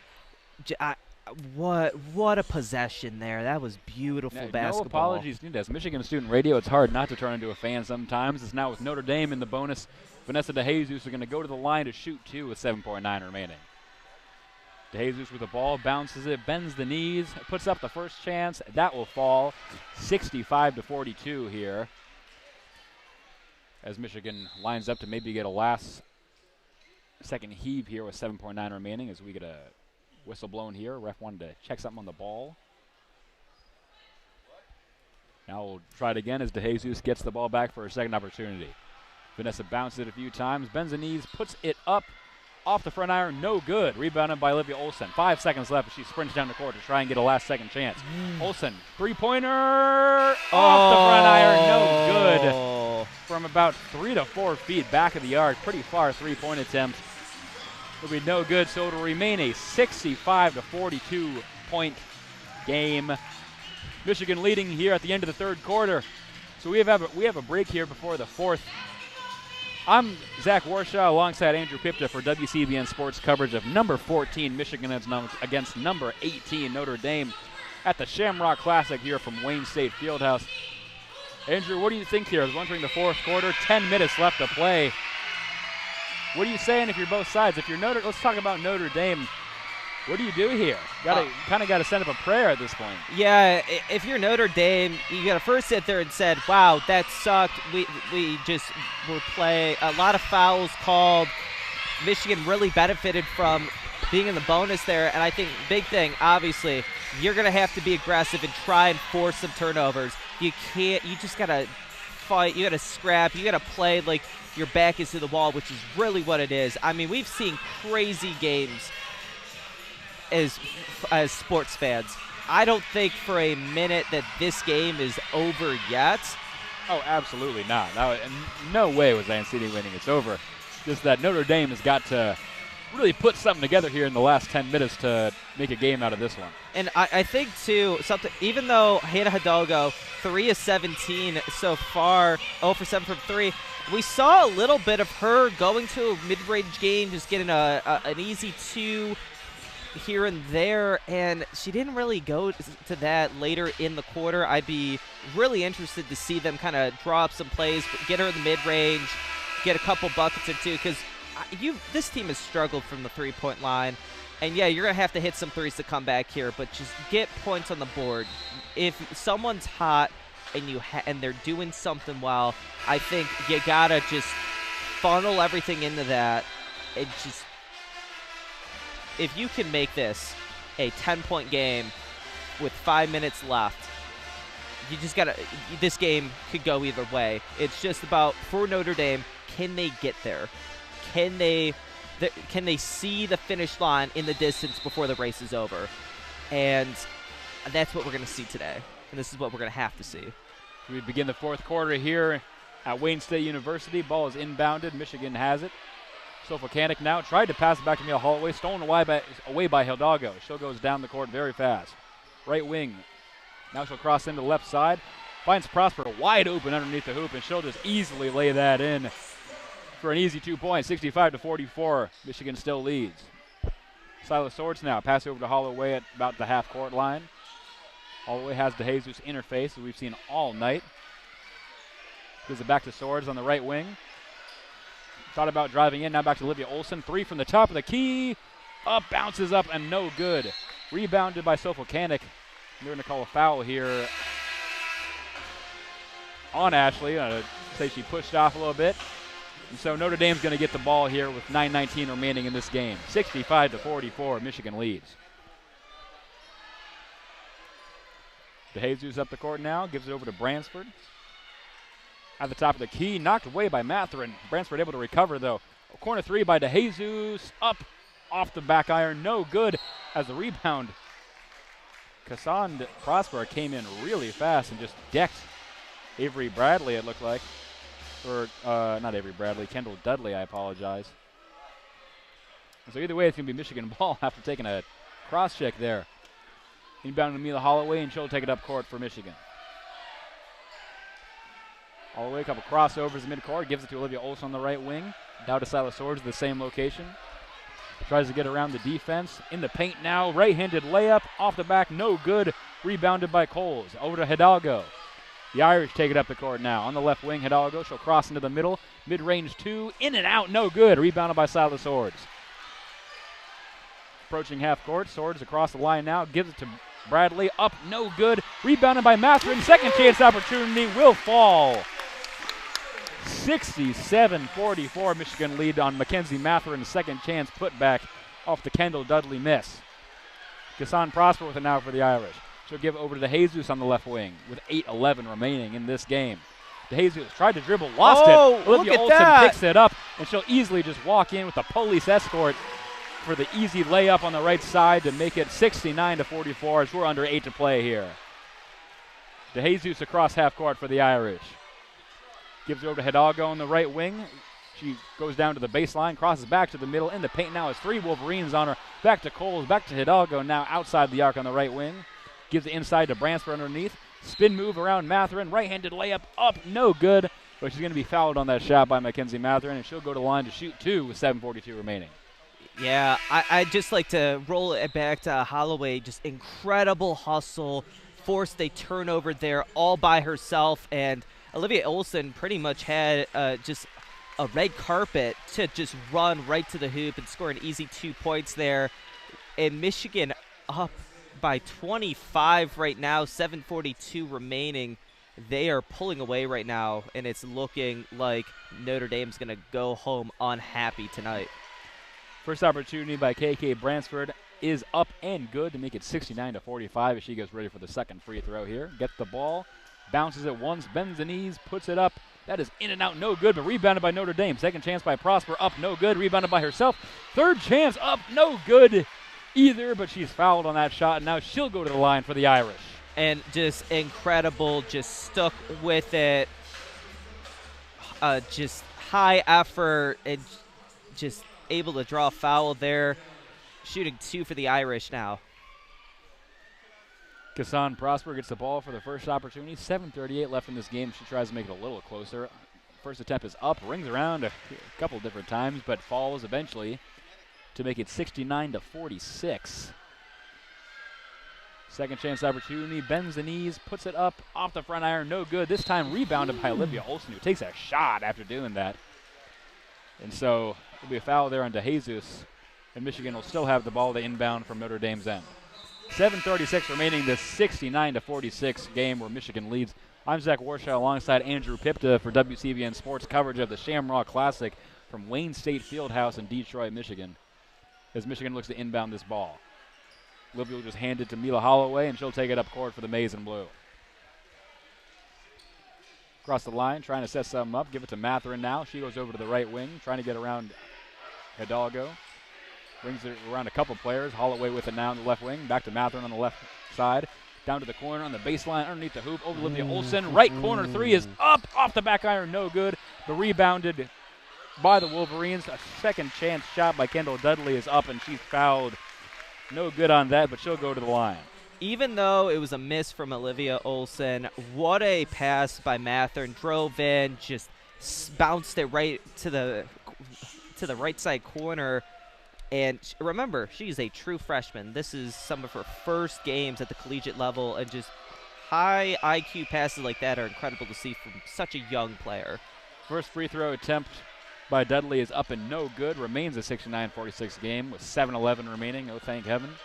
What a possession there. That was beautiful basketball. No apologies needed. As Michigan student radio, it's hard not to turn into a fan sometimes. It's now with Notre Dame in the bonus. Vanessa DeJesus is going to go to the line to shoot two with 7.9 remaining. DeJesus with the ball, bounces it, bends the knees, puts up the first chance. That will fall. 65-42 here. As Michigan lines up to maybe get a last second heave here with 7.9 remaining as we get a whistle blown here. Ref wanted to check something on the ball. Now we'll try it again as DeJesus gets the ball back for a second opportunity. Vanessa bounces it a few times, bends the knees, puts it up off the front iron, no good. Rebounded by Olivia Olsen. 5 seconds left as she sprints down the court to try and get a last second chance. Olsen, three-pointer off the front iron, no good. From about 3 to 4 feet back of the arc, pretty far three-point attempt. Will be no good, so it'll remain a 65-42 point game. Michigan leading here at the end of the third quarter. So we have a break here before the fourth. I'm Zach Warshaw alongside Andrew Pipta for WCBN Sports coverage of number 14 Michigan against number 18 Notre Dame at the Shamrock Classic here from Wayne State Fieldhouse. Andrew, what do you think here? As we're entering the fourth quarter, 10 minutes left to play. What are you saying if you're both sides? If you're let's talk about Notre Dame. What do you do here? Kind of got to send up a prayer at this point. Yeah, if you're Notre Dame, you got to first sit there and said, wow, that sucked. We just were playing a lot of fouls called. Michigan really benefited from being in the bonus there. And I think big thing, obviously, you're going to have to be aggressive and try and force some turnovers. You just got to fight, you got to scrap, you got to play like your back is to the wall, which is really what it is. I mean, we've seen crazy games as sports fans. I don't think for a minute that this game is over yet. Oh, absolutely not. No way was Van City winning. It's over. Just that Notre Dame has got to really put something together here in the last 10 minutes to make a game out of this one. And I think, too, even though Hannah Hildago, 3 of 17 so far, 0 for 7 from 3, we saw a little bit of her going to a mid-range game, just getting an easy 2 here and there, and she didn't really go to that later in the quarter. I'd be really interested to see them kind of draw up some plays, get her in the mid-range, get a couple buckets or two, because this team has struggled from the three-point line. And, yeah, you're going to have to hit some threes to come back here, but just get points on the board. If someone's hot and they're doing something well, I think you got to just funnel everything into that. And just, if you can make this a 10-point game with 5 minutes left, you just got to – this game could go either way. It's just about, for Notre Dame, can they get there? Can they see the finish line in the distance before the race is over? And that's what we're going to see today. And this is what we're going to have to see. We begin the fourth quarter here at Wayne State University. Ball is inbounded. Michigan has it. Sofocanic now tried to pass it back to Mia Holloway. Stolen away by Hildago. She goes down the court very fast. Right wing. Now she'll cross into the left side. Finds Prosper wide open underneath the hoop, and she'll just easily lay that in for an easy 2 points. 65-44. Michigan still leads. Syla Swords now. Pass over to Holloway at about the half-court line. Holloway has DeJesus interface, as we've seen all night. Gives it back to Swords on the right wing. Thought about driving in. Now back to Olivia Olson. 3 from the top of the key. Up, bounces up, and no good. Rebounded by Sofocanic. They're going to call a foul here on Ashley. I'd say she pushed off a little bit. And so Notre Dame's going to get the ball here with 9:19 remaining in this game. 65-44, Michigan leads. DeJesus up the court now, gives it over to Bransford. At the top of the key, knocked away by Matherin. Bransford able to recover, though. A corner 3 by DeJesus, up off the back iron, no good as the rebound. Cassandra Prosper came in really fast and just decked Avery Bradley, it looked like. Or, not Avery Bradley, Kendall Dudley, I apologize. So either way, it's going to be Michigan ball after taking a cross-check there. Inbound to Mila Holloway, and she'll take it up court for Michigan. Holloway, a couple crossovers in midcourt, gives it to Olivia Olson on the right wing. Down to Syla Swords, the same location. Tries to get around the defense. In the paint now, right-handed layup, off the back, no good. Rebounded by Coles. Over to Hidalgo. The Irish take it up the court now. On the left wing, Hidalgo. She'll cross into the middle. Mid-range 2. In and out. No good. Rebounded by Syla Swords. Approaching half court. Swords across the line now. Gives it to Bradley. Up. No good. Rebounded by Matherin. Second chance opportunity will fall. 67-44. Michigan lead on Mackenzie Matherin's second chance putback off the Kendall Dudley miss. Cassandra Prosper with it now for the Irish. She'll give it over to DeJesus on the left wing with 8:11 remaining in this game. DeJesus tried to dribble, lost it. Olivia Olson picks it up, and she'll easily just walk in with a police escort for the easy layup on the right side to make it 69-44 as we're under 8 to play here. DeJesus across half court for the Irish. Gives it over to Hidalgo on the right wing. She goes down to the baseline, crosses back to the middle. In the paint now is 3 Wolverines on her. Back to Coles, back to Hidalgo now outside the arc on the right wing. Gives it inside to Bransford underneath. Spin move around Matherin. Right-handed layup up, no good. But she's going to be fouled on that shot by Mackenzie Matherin, and she'll go to the line to shoot 2 with 7:42 remaining. Yeah, I'd just like to roll it back to Holloway. Just incredible hustle. Forced a turnover there all by herself, and Olivia Olson pretty much had just a red carpet to just run right to the hoop and score an easy 2 points there. And Michigan up by 25 right now, 7:42 remaining. They are pulling away right now, and it's looking like Notre Dame's going to go home unhappy tonight. First opportunity by KK Bransford is up and good to make it 69-45 as she gets ready for the second free throw here. Gets the ball, Bounces it once, bends the knees, puts it up. That is in and out, no good, but rebounded by Notre Dame. Second chance by Prosper, up, no good, rebounded by herself. Third chance, up, no good either, but she's fouled on that shot, and now she'll go to the line for the Irish. And just incredible, just stuck with it. Just high effort and just able to draw a foul there. Shooting 2 for the Irish now. Kassan Prosper gets the ball for the first opportunity. 7:38 left in this game. She tries to make it a little closer. First attempt is up, rings around a couple different times, but falls eventually to make it 69-46. Second chance opportunity, bends the knees, puts it up, off the front iron, no good. This time rebounded by Olivia Olsen, who takes a shot after doing that. And so there'll be a foul there on DeJesus, and Michigan will still have the ball to inbound from Notre Dame's end. 7:36 remaining, this 69-46 game where Michigan leads. I'm Zach Warshaw alongside Andrew Pipta for WCBN Sports coverage of the Shamrock Classic from Wayne State Fieldhouse in Detroit, Michigan, as Michigan looks to inbound this ball. Olivia will just hand it to Mila Holloway, and she'll take it up court for the Maize and Blue. Across the line, trying to set something up. Give it to Matherin now. She goes over to the right wing, trying to get around Hidalgo. Brings it around a couple players. Holloway with it now on the left wing. Back to Matherin on the left side. Down to the corner on the baseline, underneath the hoop. Over Olivia Olsen. Right corner three is up, off the back iron, no good. But rebounded by the Wolverines. A second chance shot by Kendall Dudley is up, and she's fouled. No good on that, but she'll go to the line. Even though it was a miss from Olivia Olsen, what a pass by Matherin. Drove in, just bounced it right to the right side corner. And remember, she's a true freshman. This is some of her first games at the collegiate level, and just high IQ passes like that are incredible to see from such a young player. First free throw attempt by Dudley is up and no good. Remains a 69-46 game with 7:11 remaining. Oh, thank heaven.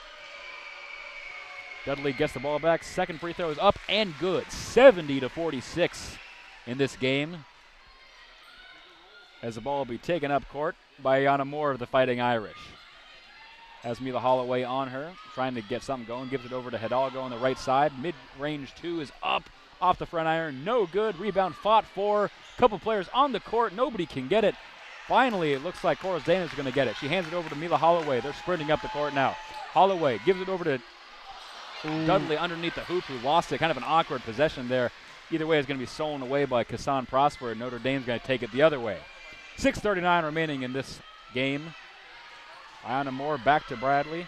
Dudley gets the ball back. Second free throw is up and good. 70-46 in this game, as the ball will be taken up court by Ayanna Moore of the Fighting Irish. Has Mila Holloway on her, trying to get something going. Gives it over to Hidalgo on the right side. Mid-range two is up, off the front iron. No good. Rebound fought for. Couple players on the court. Nobody can get it. Finally, it looks like Coral Dana is going to get it. She hands it over to Mila Holloway. They're sprinting up the court now. Holloway gives it over to Dudley underneath the hoop, who lost it. Kind of an awkward possession there. Either way, it's going to be stolen away by Kassan Prosper, and Notre Dame's going to take it the other way. 6:39 remaining in this game. Ayanna Moore back to Bradley.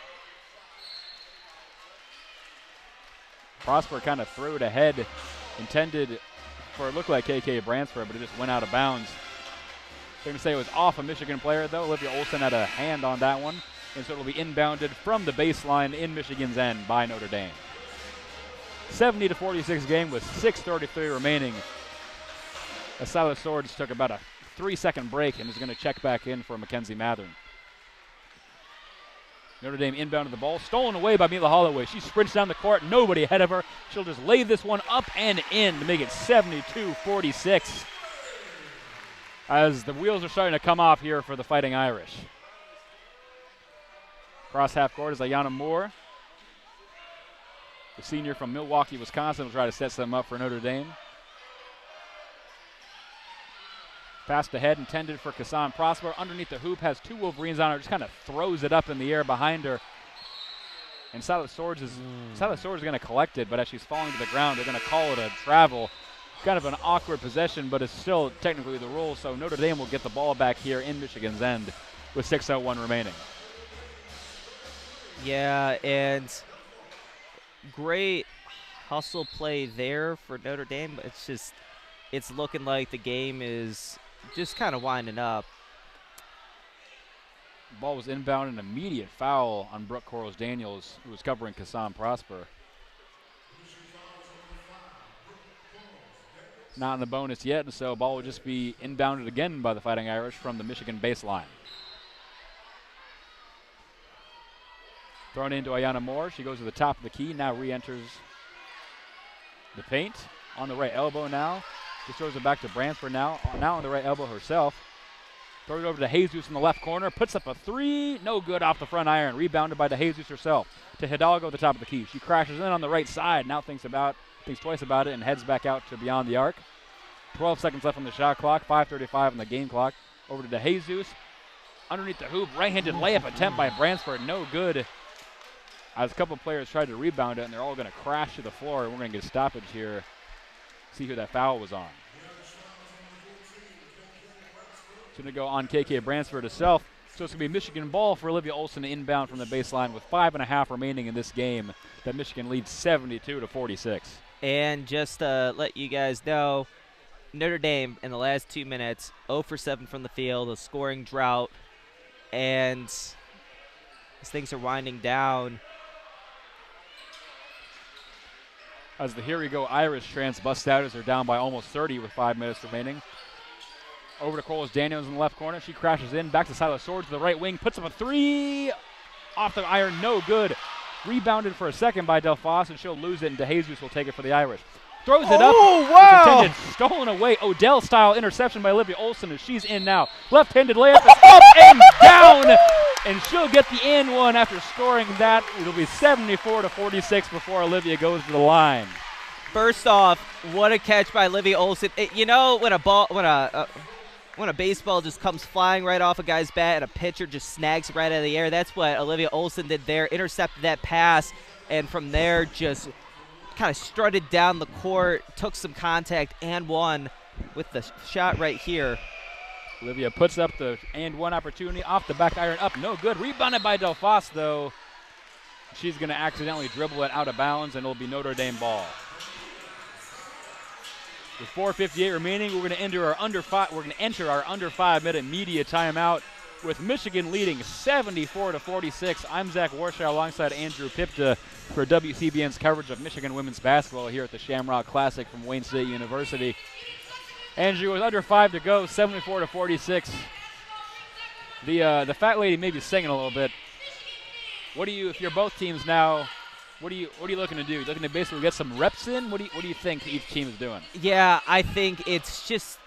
Prosper kind of threw it ahead, intended for it looked like KK Bransford, but it just went out of bounds. They're going to say it was off a Michigan player, though. Olivia Olsen had a hand on that one, and so it'll be inbounded from the baseline in Michigan's end by Notre Dame. 70-46 game with 6:33 remaining. Syla Swords took about a 3-second break and is going to check back in for Mackenzie Matherin. Notre Dame inbounded the ball, stolen away by Mila Holloway. She sprints down the court, nobody ahead of her. She'll just lay this one up and in to make it 72-46. As the wheels are starting to come off here for the Fighting Irish. Cross half court is Ayanna Moore. The senior from Milwaukee, Wisconsin, will try to set some up for Notre Dame. Passed ahead, intended for Kassan Prosper. Underneath the hoop, has two Wolverines on her, just kind of throws it up in the air behind her. And Syla Swords is going to collect it, but as she's falling to the ground, they're going to call it a travel. Kind of an awkward possession, but it's still technically the rule, so Notre Dame will get the ball back here in Michigan's end with 6:01 remaining. Yeah, and great hustle play there for Notre Dame, but it's looking like the game is just kind of winding up. The ball was inbound, an immediate foul on Brooke Corals-Daniels, who was covering Kassan Prosper. Not in the bonus yet, and so ball will just be inbounded again by the Fighting Irish from the Michigan baseline. Thrown into Ayanna Moore. She goes to the top of the key, now re-enters the paint. On the right elbow now. Just throws it back to Bransford now on the right elbow herself. Throws it over to Jesus in the left corner. Puts up a three. No good off the front iron. Rebounded by Jesus herself. To Hidalgo at the top of the key. She crashes in on the right side. Now thinks about thinks twice about it and heads back out to beyond the arc. 12 seconds left on the shot clock, 5:35 on the game clock. Over to DeJesus. Underneath the hoop, right-handed layup attempt by Bransford, no good. As a couple players tried to rebound it, and they're all going to crash to the floor. We're going to get a stoppage here. See who that foul was on. It's going to go on KK Bransford herself. So it's going to be Michigan ball for Olivia Olson inbound from the baseline with 5.5 remaining in this game. That Michigan leads 72-46. And just to let you guys know, Notre Dame in the last 2 minutes, 0 for 7 from the field, a scoring drought. And as things are winding down, as the Here We Go Irish trance busts out as they're down by almost 30 with 5 minutes remaining. Over to Coles Daniels in the left corner. She crashes in. Back to Syla Swords to the right wing. Puts up a three. Off the iron. No good. Rebounded for a second by Delphos, and she'll lose it, and DeJesus will take it for the Irish. Throws it up. Oh, wow. Intended. Stolen away. Odell-style interception by Olivia Olson as she's in now. Left-handed layup is up and down. And she'll get the and one after scoring that. It'll be 74-46 before Olivia goes to the line. First off, what a catch by Olivia Olson. You know when a baseball just comes flying right off a guy's bat and a pitcher just snags it right out of the air, that's what Olivia Olson did there. Intercepted that pass, and from there just kind of strutted down the court, took some contact, and won with the shot right here. Olivia puts up the and one opportunity off the back iron, up, no good. Rebounded by Delphos, though. She's going to accidentally dribble it out of bounds, and it'll be Notre Dame ball. With 4:58 remaining, we're going to enter our under 5-minute media timeout with Michigan leading 74-46. I'm Zach Warshaw alongside Andrew Pipta for WCBN's coverage of Michigan women's basketball here at the Shamrock Classic from Wayne State University. Andrew, with under 5 to go, 74-46. The fat lady may be singing a little bit. What do you, if you're both teams now, what are you looking to do? You looking to basically get some reps in? What do you think each team is doing? Yeah, I think it's just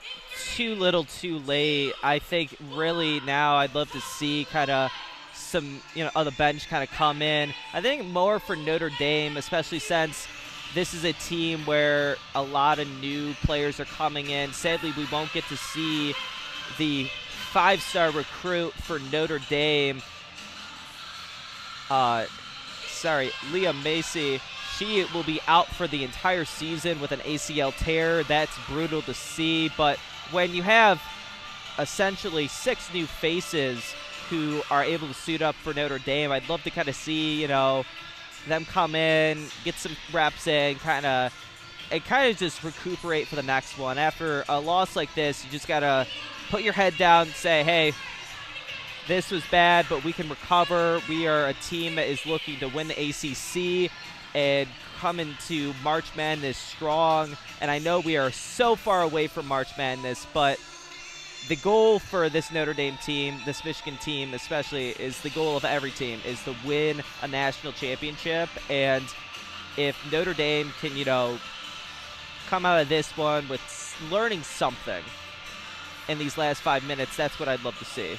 too little too late. I think really now I'd love to see kind of some, on the bench kind of come in. I think more for Notre Dame, especially since this is a team where a lot of new players are coming in. Sadly, we won't get to see the 5-star recruit for Notre Dame. Leah Macy. She will be out for the entire season with an ACL tear. That's brutal to see. But when you have essentially 6 new faces who are able to suit up for Notre Dame, I'd love to kind of see, them come in, get some reps in, kind of just recuperate for the next one. After a loss like this, you just got to put your head down and say, hey, this was bad, but we can recover. We are a team that is looking to win the ACC and come into March Madness strong. And I know we are so far away from March Madness, but the goal for this Notre Dame team, this Michigan team especially, is the goal of every team, is to win a national championship. And if Notre Dame can, come out of this one with learning something in these last 5 minutes, that's what I'd love to see.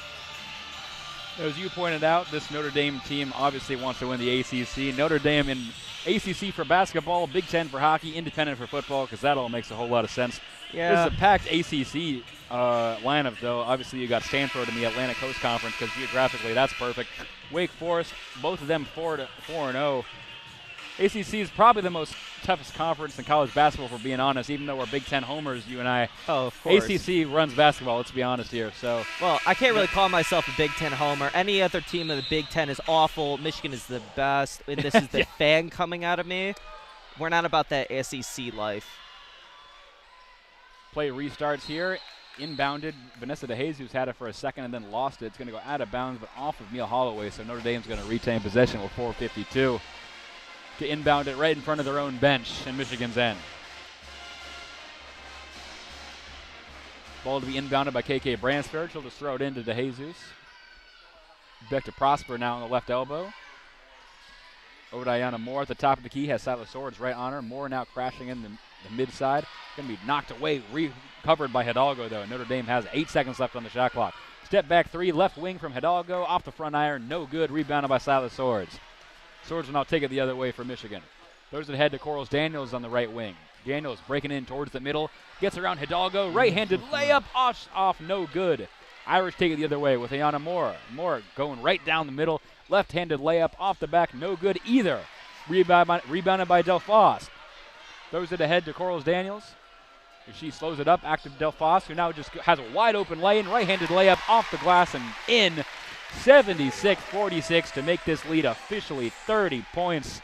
As you pointed out, this Notre Dame team obviously wants to win the ACC. Notre Dame in ACC for basketball, Big Ten for hockey, independent for football, because that all makes a whole lot of sense. Yeah. This is a packed ACC lineup, though. Obviously, you got Stanford in the Atlantic Coast Conference, because geographically that's perfect. Wake Forest, both of them 4-0. ACC is probably the most toughest conference in college basketball, for being honest, even though we're Big Ten homers, you and I. Oh, of course. ACC runs basketball, let's be honest here. So, well, I can't really call myself a Big Ten homer. Any other team in the Big Ten is awful. Michigan is the best, and this is the fan coming out of me. We're not about that SEC life. Play restarts here. Inbounded. Vanessa DeJesus had it for a second and then lost it. It's going to go out of bounds, but off of Neil Holloway, so Notre Dame's going to retain possession with 4:52 to inbound it right in front of their own bench in Michigan's end. Ball to be inbounded by KK Bransford. She'll just throw it into DeJesus. Back to Prosper now on the left elbow. Over to Ayanna Moore at the top of the key. Has Syla Swords right on her. Moore now crashing in the mid side. Going to be knocked away. Recovered by Hidalgo, though. Notre Dame has 8 seconds left on the shot clock. Step back 3. Left wing from Hidalgo. Off the front iron. No good. Rebounded by Syla Swords. Swords will now take it the other way for Michigan. Throws it ahead to Corals Daniels on the right wing. Daniels breaking in towards the middle. Gets around Hidalgo. Right-handed layup off, no good. Irish take it the other way with Ayana Moore. Moore going right down the middle. Left-handed layup off the back, no good either. Rebounded by Delphos. Throws it ahead to Corals Daniels. She slows it up. Active Delphos, who now just has a wide open lane. Right-handed layup off the glass and in. 76-46 to make this lead officially 30 points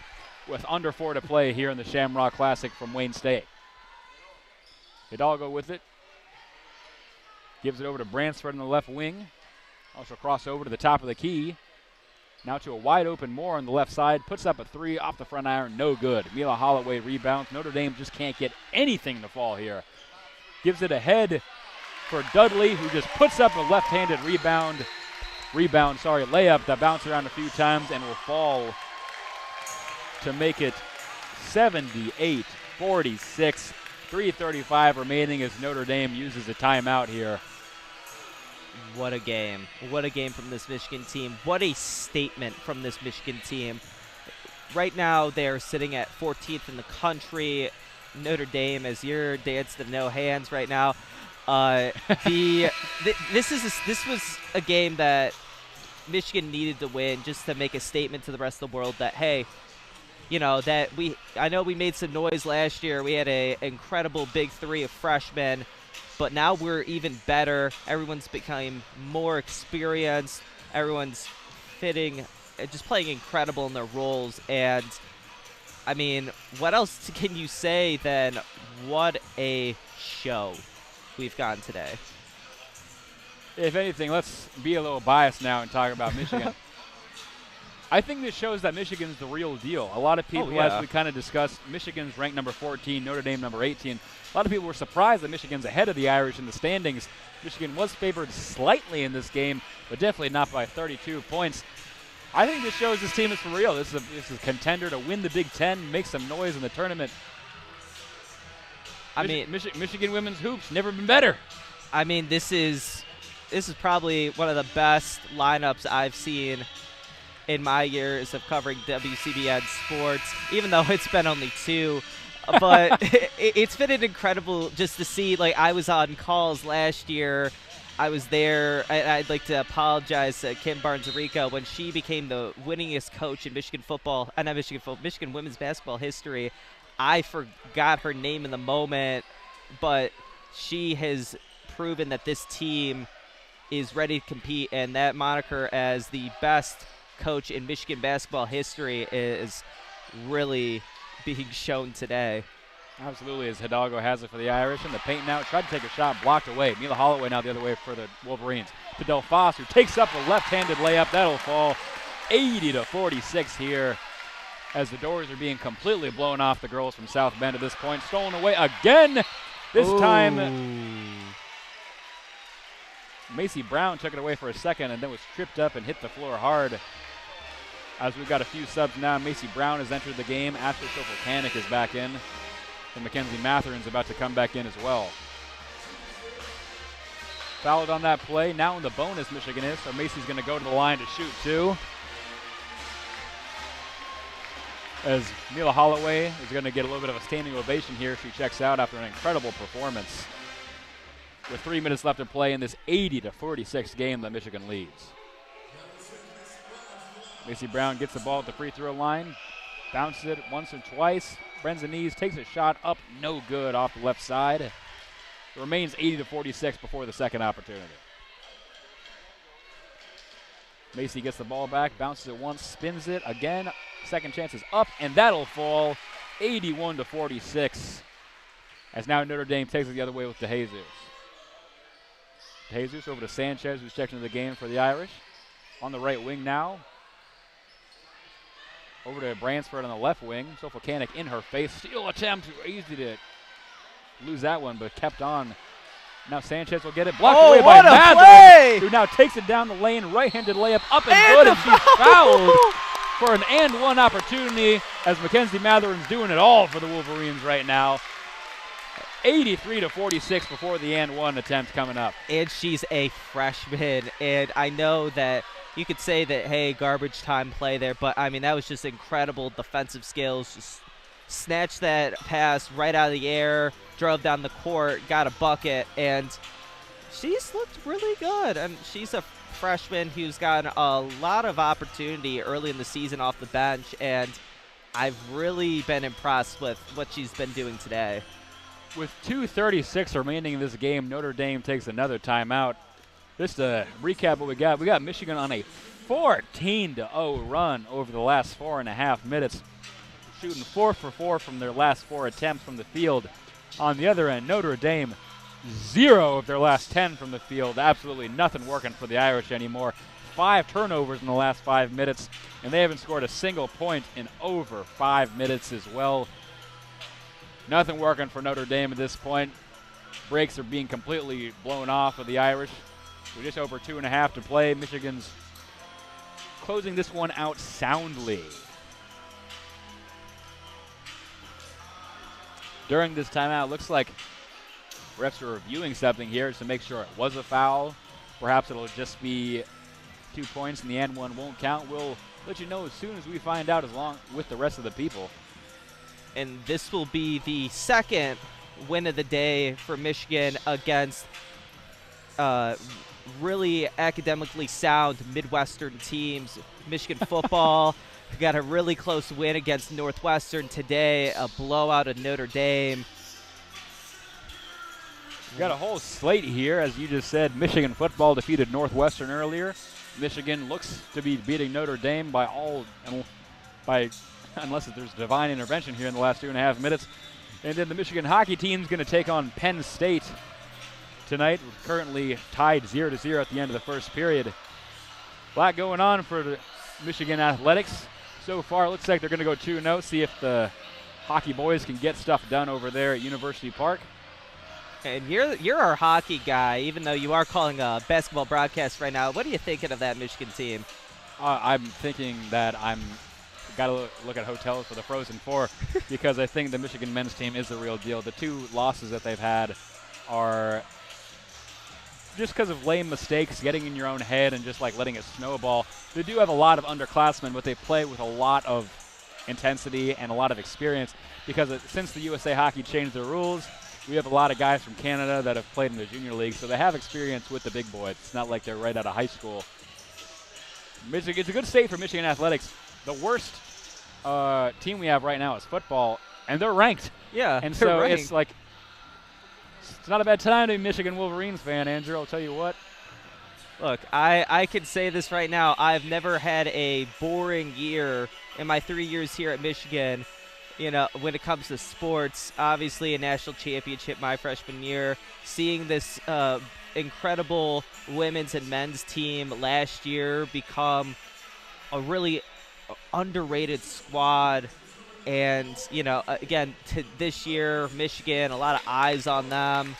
with under 4 to play here in the Shamrock Classic from Wayne State. Hidalgo with it. Gives it over to Bransford on the left wing. Also cross over to the top of the key. Now to a wide open Moore on the left side. Puts up a three off the front iron. No good. Mila Holloway rebounds. Notre Dame just can't get anything to fall here. Gives it ahead for Dudley, who just puts up a left-handed layup that bounced around a few times and will fall to make it 78-46. 3:35 remaining as Notre Dame uses a timeout here. What a game. What a game from this Michigan team. What a statement from this Michigan team. Right now, they're sitting at 14th in the country. Notre Dame, as you're dancing to no hands right now. This was a game that Michigan needed to win just to make a statement to the rest of the world that, hey, you know, I know we made some noise last year. We had an incredible big three of freshmen, but now we're even better. Everyone's becoming more experienced. Everyone's just playing incredible in their roles. And, I mean, what else can you say than what a show we've gotten today? If anything, let's be a little biased now and talk about Michigan. I think this shows that Michigan's the real deal. A lot of people, as we kind of discussed, Michigan's ranked number 14, Notre Dame number 18. A lot of people were surprised that Michigan's ahead of the Irish in the standings. Michigan was favored slightly in this game, but definitely not by 32 points. I think this shows this team is for real. This is a contender to win the Big Ten, make some noise in the tournament. Michigan women's hoops never been better. I mean, this is probably one of the best lineups I've seen in my years of covering WCBN sports, even though it's been only 2. But it's been an incredible just to see. Like, I was on calls last year. I was there. I'd like to apologize to Kim Barnes-Arico when she became the winningest coach in Michigan women's basketball history. I forgot her name in the moment, but she has proven that this team is ready to compete, and that moniker as the best coach in Michigan basketball history is really being shown today. Absolutely, as Hidalgo has it for the Irish in the paint now. Tried to take a shot, blocked away. Mila Holloway now the other way for the Wolverines. To Delphos, who takes up a left-handed layup. That'll fall 80-46 here as the doors are being completely blown off the girls from South Bend at this point. Stolen away again. This time, Macy Brown took it away for a second and then was tripped up and hit the floor hard. As we've got a few subs now, Macy Brown has entered the game. Ashley Sofocanic is back in. And Mackenzie Matherin's about to come back in as well. Fouled on that play. Now in the bonus, Michigan is. So Macy's going to go to the line to shoot 2. As Mila Holloway is going to get a little bit of a standing ovation here. She checks out after an incredible performance. With 3 minutes left to play in this 80-46 game that Michigan leads. Macy Brown gets the ball at the free throw line. Bounces it once or twice. Bends the knees, takes a shot up, no good off the left side. It remains 80-46 before the second opportunity. Macy gets the ball back, bounces it once, spins it again. Second chance is up, and that'll fall 81-46. As now Notre Dame takes it the other way with DeJesus. DeJesus over to Sanchez, who's checked into the game for the Irish. On the right wing now. Over to Bransford on the left wing. Sofocanic in her face. Steal attempt. Easy to lose that one, but kept on. Now Sanchez will get it. Blocked away by Matherin, who now takes it down the lane. Right-handed layup up and good, and she's fouled for an and-one opportunity as Mackenzie Matherin's doing it all for the Wolverines right now. 83-46 before the and-one attempt coming up. And she's a freshman, and I know that you could say that, hey, garbage time play there, but, I mean, that was just incredible defensive skills, just snatched that pass right out of the air, drove down the court, got a bucket, and she's looked really good. And she's a freshman who's gotten a lot of opportunity early in the season off the bench, and I've really been impressed with what she's been doing today. With 2:36 remaining in this game, Notre Dame takes another timeout. Just to recap what we got Michigan on a 14-0 run over the last 4.5 minutes, shooting 4 for 4 from their last 4 attempts from the field. On the other end, Notre Dame, 0 of their last 10 from the field. Absolutely nothing working for the Irish anymore. 5 turnovers in the last 5 minutes, and they haven't scored a single point in over 5 minutes as well. Nothing working for Notre Dame at this point. Breaks are being completely blown off of the Irish. We're just over 2.5 to play. Michigan's closing this one out soundly. During this timeout, looks like refs are reviewing something here to make sure it was a foul. Perhaps it'll just be 2 points and the and one won't count. We'll let you know as soon as we find out, along with the rest of the people. And this will be the second win of the day for Michigan against really academically sound Midwestern teams. Michigan football got a really close win against Northwestern today, a blowout of Notre Dame. We got a whole slate here, as you just said. Michigan football defeated Northwestern earlier. Michigan looks to be beating Notre Dame unless there's divine intervention here in the last 2.5 minutes. And then the Michigan hockey team is going to take on Penn State tonight. We're currently tied 0-0 at the end of the first period. A lot going on for the Michigan athletics. So far, it looks like they're going to go 2-0, see if the hockey boys can get stuff done over there at University Park. And you're our hockey guy, even though you are calling a basketball broadcast right now. What are you thinking of that Michigan team? I'm thinking that I'm got to look at hotels for the Frozen Four because I think the Michigan men's team is the real deal. The 2 losses that they've had are just because of lame mistakes, getting in your own head and just like letting it snowball. They do have a lot of underclassmen, but they play with a lot of intensity and a lot of experience because since the USA Hockey changed their rules, we have a lot of guys from Canada that have played in the junior league, so they have experience with the big boys. It's not like they're right out of high school. It's a good state for Michigan athletics. The worst team we have right now is football, and they're ranked. Yeah, and so ranked. It's like it's not a bad time to be a Michigan Wolverines fan, Andrew. I'll tell you what. Look, I can say this right now. I've never had a boring year in my 3 years here at Michigan. You know, when it comes to sports, obviously a national championship my freshman year, seeing this incredible women's and men's team last year become a really underrated squad. And, you know, again, this year, Michigan, a lot of eyes on them.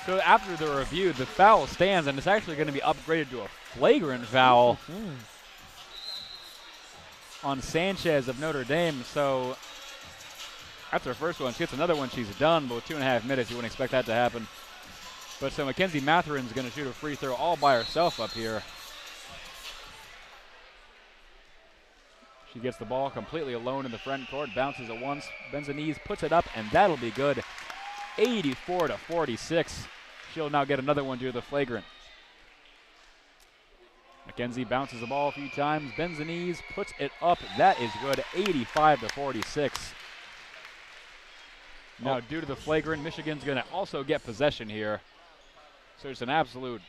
So after the review, the foul stands, and it's actually going to be upgraded to a flagrant foul on Sanchez of Notre Dame. So that's her first one. She gets another one, she's done, but with 2.5 minutes, you wouldn't expect that to happen. But so Mackenzie Matherin's going to shoot a free throw all by herself up here. She gets the ball completely alone in the front court, bounces it once, bends the knees, puts it up, and that'll be good. 84-46. She'll now get another one due to the flagrant. Mackenzie bounces the ball a few times, bends the knees, puts it up. That is good. 85-46. Now, due to the flagrant, Michigan's going to also get possession here. So it's an absolute,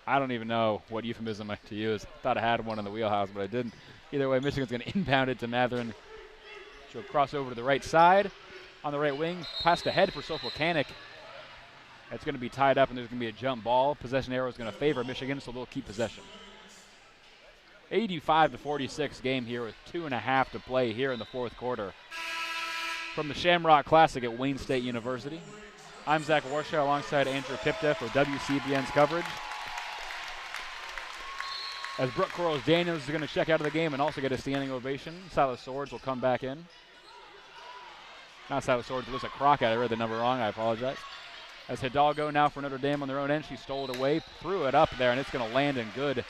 I don't even know what euphemism to use. Thought I had one in the wheelhouse, but I didn't. Either way, Michigan's going to inbound it to Matherin. She'll cross over to the right side. On the right wing, past ahead for Sofocanic. It's going to be tied up, and there's going to be a jump ball. Possession arrow is going to favor Michigan, so they'll keep possession. 85-46 game here with 2.5 to play here in the fourth quarter. From the Shamrock Classic at Wayne State University, I'm Zach Warshaw alongside Andrew Pipta for WCBN's coverage. As Brooke Quarles-Daniels is going to check out of the game and also get a standing ovation, Syla Swords will come back in. Not Syla Swords, Alyssa Crockett. I read the number wrong. I apologize. As Hidalgo now for Notre Dame on their own end. She stole it away, threw it up there, and it's going to land in good.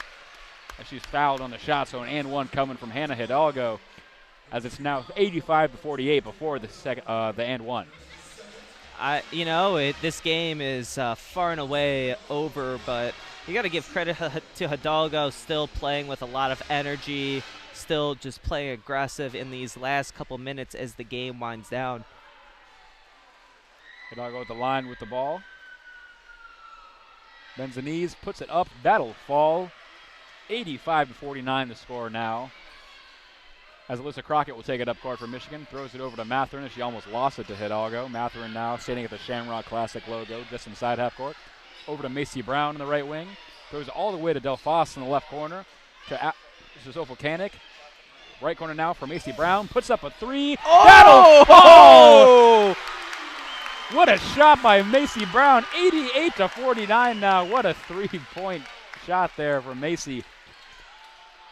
as she's fouled on the shot. So an and one coming from Hannah Hildago, as it's now 85-48 before the and one. This game is far and away over, but you got to give credit to Hidalgo, still playing with a lot of energy, still just playing aggressive in these last couple minutes as the game winds down. Hidalgo at the line with the ball. Bends the knees, puts it up. That'll fall. 85-49 the score now. As Alyssa Crockett will take it up court for Michigan, throws it over to Matherin as she almost lost it to Hidalgo. Matherin now standing at the Shamrock Classic logo just inside half court. Over to Macy Brown in the right wing. Throws it all the way to Delphos in the left corner. To Zofocanic. Right corner now for Macy Brown. Puts up a three. Oh! That'll fall! What a shot by Macy Brown. 88-49 now. What a three-point shot there from Macy.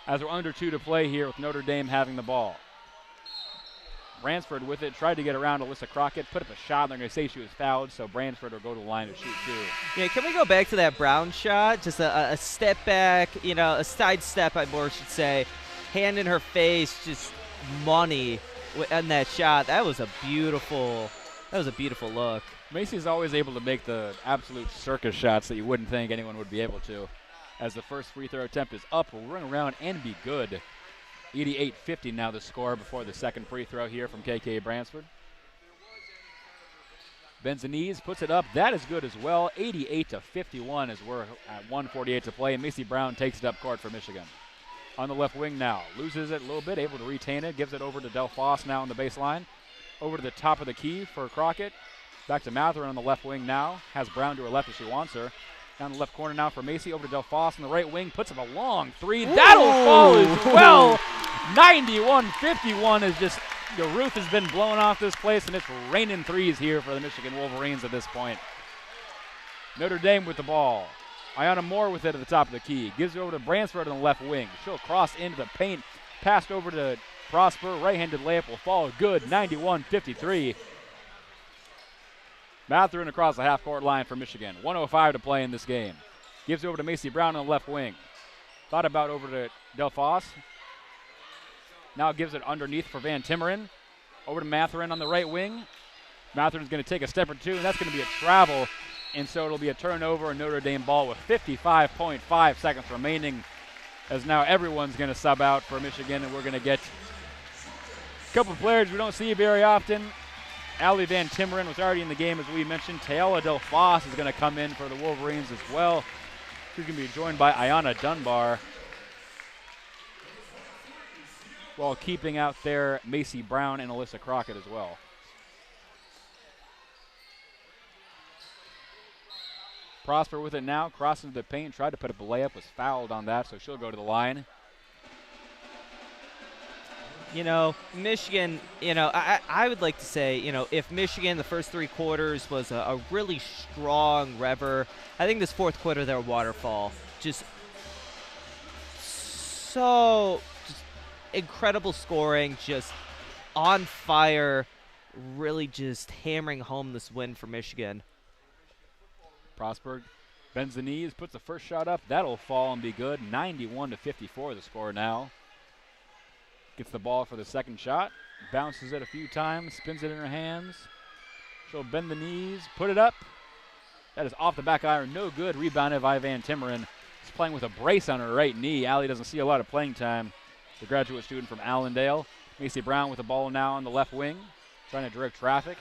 As we're under 2 to play here with Notre Dame having the ball. Bransford with it, tried to get around Alyssa Crockett, put up a shot. They're going to say she was fouled, so Bransford will go to the line to shoot 2. Yeah, can we go back to that Brown shot? Just a step back, a side step, I more should say. Hand in her face, just money on that shot. That was a beautiful look. Macy's always able to make the absolute circus shots that you wouldn't think anyone would be able to. As the first free throw attempt is up, will run around and be good. 88-50 now the score before the second free throw here from KK Bransford. Bends the knees, puts it up. That is good as well. 88-51 as we're at 1:48 to play, and Macy Brown takes it up court for Michigan. On the left wing now, loses it a little bit, able to retain it, gives it over to Delphos now on the baseline. Over to the top of the key for Crockett. Back to Matherin on the left wing now. Has Brown to her left if she wants her. Down the left corner now for Macy. Over to Delphos on the right wing. Puts up a long three. Ooh. That'll fall as well. 91-51 is just, the roof has been blown off this place, and it's raining threes here for the Michigan Wolverines at this point. Notre Dame with the ball. Ayanna Moore with it at the top of the key. Gives it over to Bransford on the left wing. She'll cross into the paint. Passed over to Prosper. Right-handed layup will fall good. 91-53. Matherin across the half-court line for Michigan. 1:05 to play in this game. Gives it over to Macy Brown on the left wing. Thought about over to Delphos. Now gives it underneath for Van Timmeren. Over to Matherin on the right wing. Matherin's going to take a step or two, and that's going to be a travel. And so it'll be a turnover, and Notre Dame ball with 55.5 seconds remaining, as now everyone's going to sub out for Michigan, and we're going to get a couple of players we don't see very often. Allie Van Timmeren was already in the game, as we mentioned. Taylor Delphos is going to come in for the Wolverines as well. She's going to be joined by Ayanna Dunbar, while keeping out there Macy Brown and Alyssa Crockett as well. Prosper with it now, crossing the paint, tried to put up a layup, was fouled on that, so she'll go to the line. Michigan, I would like to say, if Michigan, the first 3 quarters was a really strong rever, I think this fourth quarter, their waterfall, just incredible scoring, just on fire, really just hammering home this win for Michigan. Prosper bends the knees, puts the first shot up. That'll fall and be good. 91-54 the score now. Gets the ball for the second shot. Bounces it a few times, spins it in her hands. She'll bend the knees, put it up. That is off the back iron, no good. Rebounded by Van Timmeren. She's playing with a brace on her right knee. Allie doesn't see a lot of playing time. The graduate student from Allendale. Macy Brown with the ball now on the left wing, trying to direct traffic.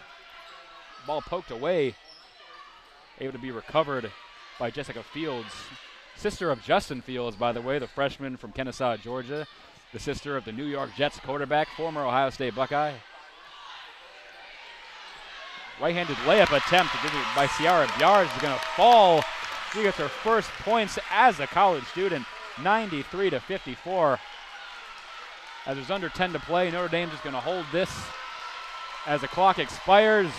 Ball poked away. Able to be recovered by Jessica Fields. Sister of Justin Fields, by the way, the freshman from Kennesaw, Georgia. The sister of the New York Jets quarterback, former Ohio State Buckeye. Right-handed layup attempt by Ciara Bjards is going to fall. She gets her first points as a college student, 93-54. As there's under 10 to play, Notre Dame's just going to hold this as the clock expires.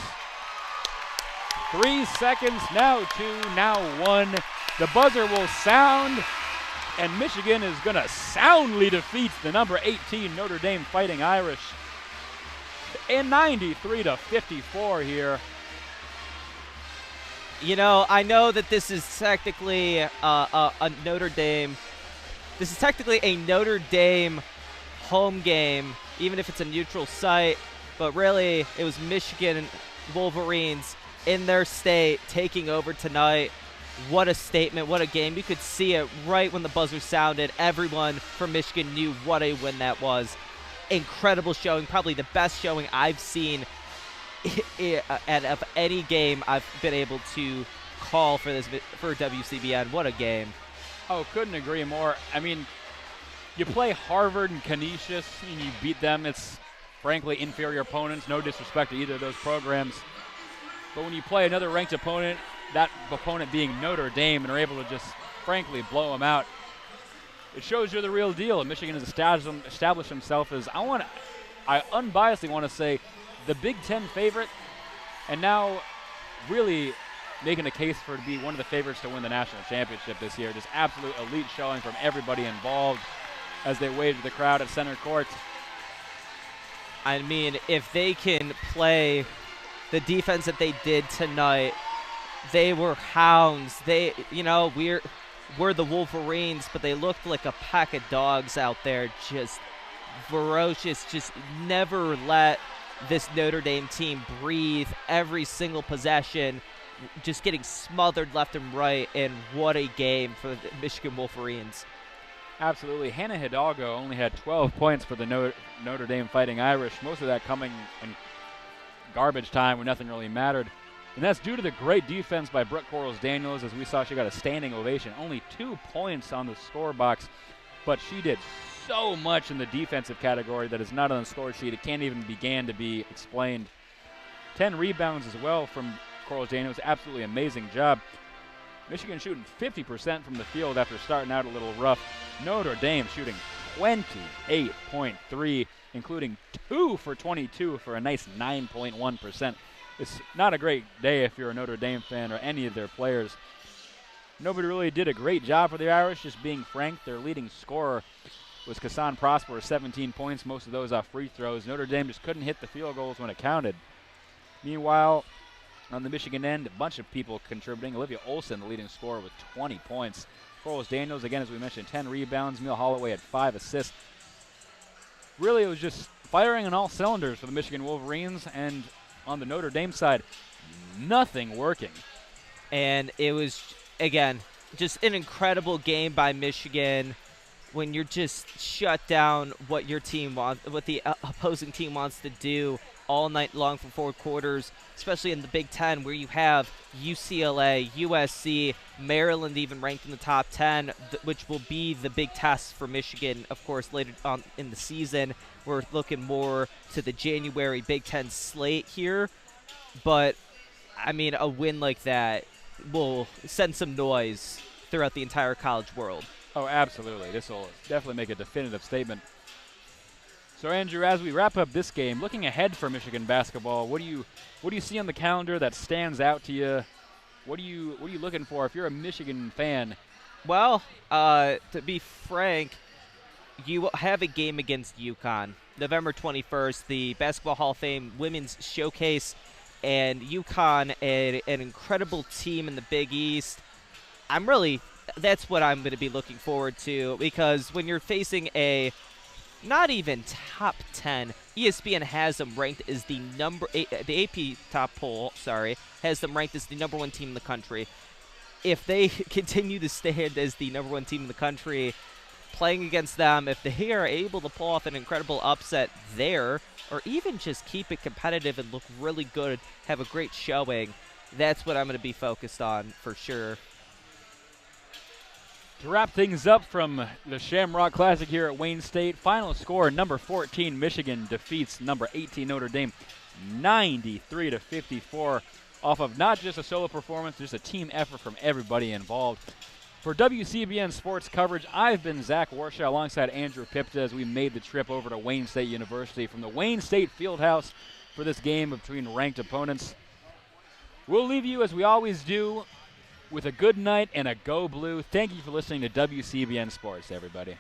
3 seconds, now 2, now 1. The buzzer will sound, and Michigan is going to soundly defeat the number 18 Notre Dame Fighting Irish in 93-54 here. I know that this is technically a Notre Dame this is technically a Notre Dame home game, even if it's a neutral site. But really, it was Michigan Wolverines in their state taking over tonight. What a statement, what a game. You could see it right when the buzzer sounded. Everyone from Michigan knew what a win that was. Incredible showing, probably the best showing I've seen of any game I've been able to call for WCBN. What a game. Oh, couldn't agree more. I mean, you play Harvard and Canisius and you beat them. It's frankly inferior opponents. No disrespect to either of those programs. But when you play another ranked opponent, that opponent being Notre Dame, and are able to just frankly blow them out, it shows you're the real deal. And Michigan has established himself as, I unbiasedly want to say, the Big Ten favorite, and now really making a case for to be one of the favorites to win the national championship this year. Just absolute elite showing from everybody involved as they waved to the crowd at center court. I mean, if they can play the defense that they did tonight, they were hounds. We're the Wolverines, but they looked like a pack of dogs out there, just ferocious, just never let this Notre Dame team breathe. Every single possession, just getting smothered left and right, and what a game for the Michigan Wolverines. Absolutely. Hannah Hildago only had 12 points for the Notre Dame Fighting Irish, most of that coming in garbage time when nothing really mattered. And that's due to the great defense by Brooke Quarles-Daniels. As we saw, she got a standing ovation. Only 2 points on the score box, but she did so much in the defensive category that is not on the score sheet. It can't even begin to be explained. 10 rebounds as well from Quarles-Daniels. Absolutely amazing job. Michigan shooting 50% from the field after starting out a little rough. Notre Dame shooting 28.3, including 2 for 22 for a nice 9.1%. It's not a great day if you're a Notre Dame fan or any of their players. Nobody really did a great job for the Irish, just being frank. Their leading scorer was Kassan Prosper, 17 points, most of those off free throws. Notre Dame just couldn't hit the field goals when it counted. Meanwhile, on the Michigan end, a bunch of people contributing. Olivia Olson, the leading scorer, with 20 points. Quarles-Daniels, again, as we mentioned, 10 rebounds. Emil Holloway had 5 assists. Really, it was just firing on all cylinders for the Michigan Wolverines, and on the Notre Dame side, nothing working. And it was, again, just an incredible game by Michigan when you're just shut down what your team wants, what the opposing team wants to do all night long for 4 quarters, especially in the Big Ten where you have UCLA, USC, Maryland even ranked in the top 10, which will be the big test for Michigan, of course, later on in the season. We're looking more to the January Big Ten slate here. But, I mean, a win like that will send some noise throughout the entire college world. Oh, absolutely. This will definitely make a definitive statement. So, Andrew, as we wrap up this game, looking ahead for Michigan basketball, what do you see on the calendar that stands out to you? What are you looking for if you're a Michigan fan? Well, to be frank, you have a game against UConn, November 21st, the Basketball Hall of Fame Women's Showcase, and UConn, an incredible team in the Big East. That's what I'm going to be looking forward to, because when you're facing a not even top 10, ESPN has them ranked as the AP top poll, has them ranked as the number 1 team in the country. If they continue to stand as the number 1 team in the country, playing against them, if they are able to pull off an incredible upset there, or even just keep it competitive and look really good, have a great showing, that's what I'm going to be focused on for sure. To wrap things up from the Shamrock Classic here at Wayne State, final score, number 14 Michigan defeats number 18 Notre Dame 93-54 off of not just a solo performance, just a team effort from everybody involved. For WCBN sports coverage, I've been Zach Warshaw alongside Andrew Pipta as we made the trip over to Wayne State University from the Wayne State Fieldhouse for this game between ranked opponents. We'll leave you, as we always do, with a good night and a go blue. Thank you for listening to WCBN Sports, everybody.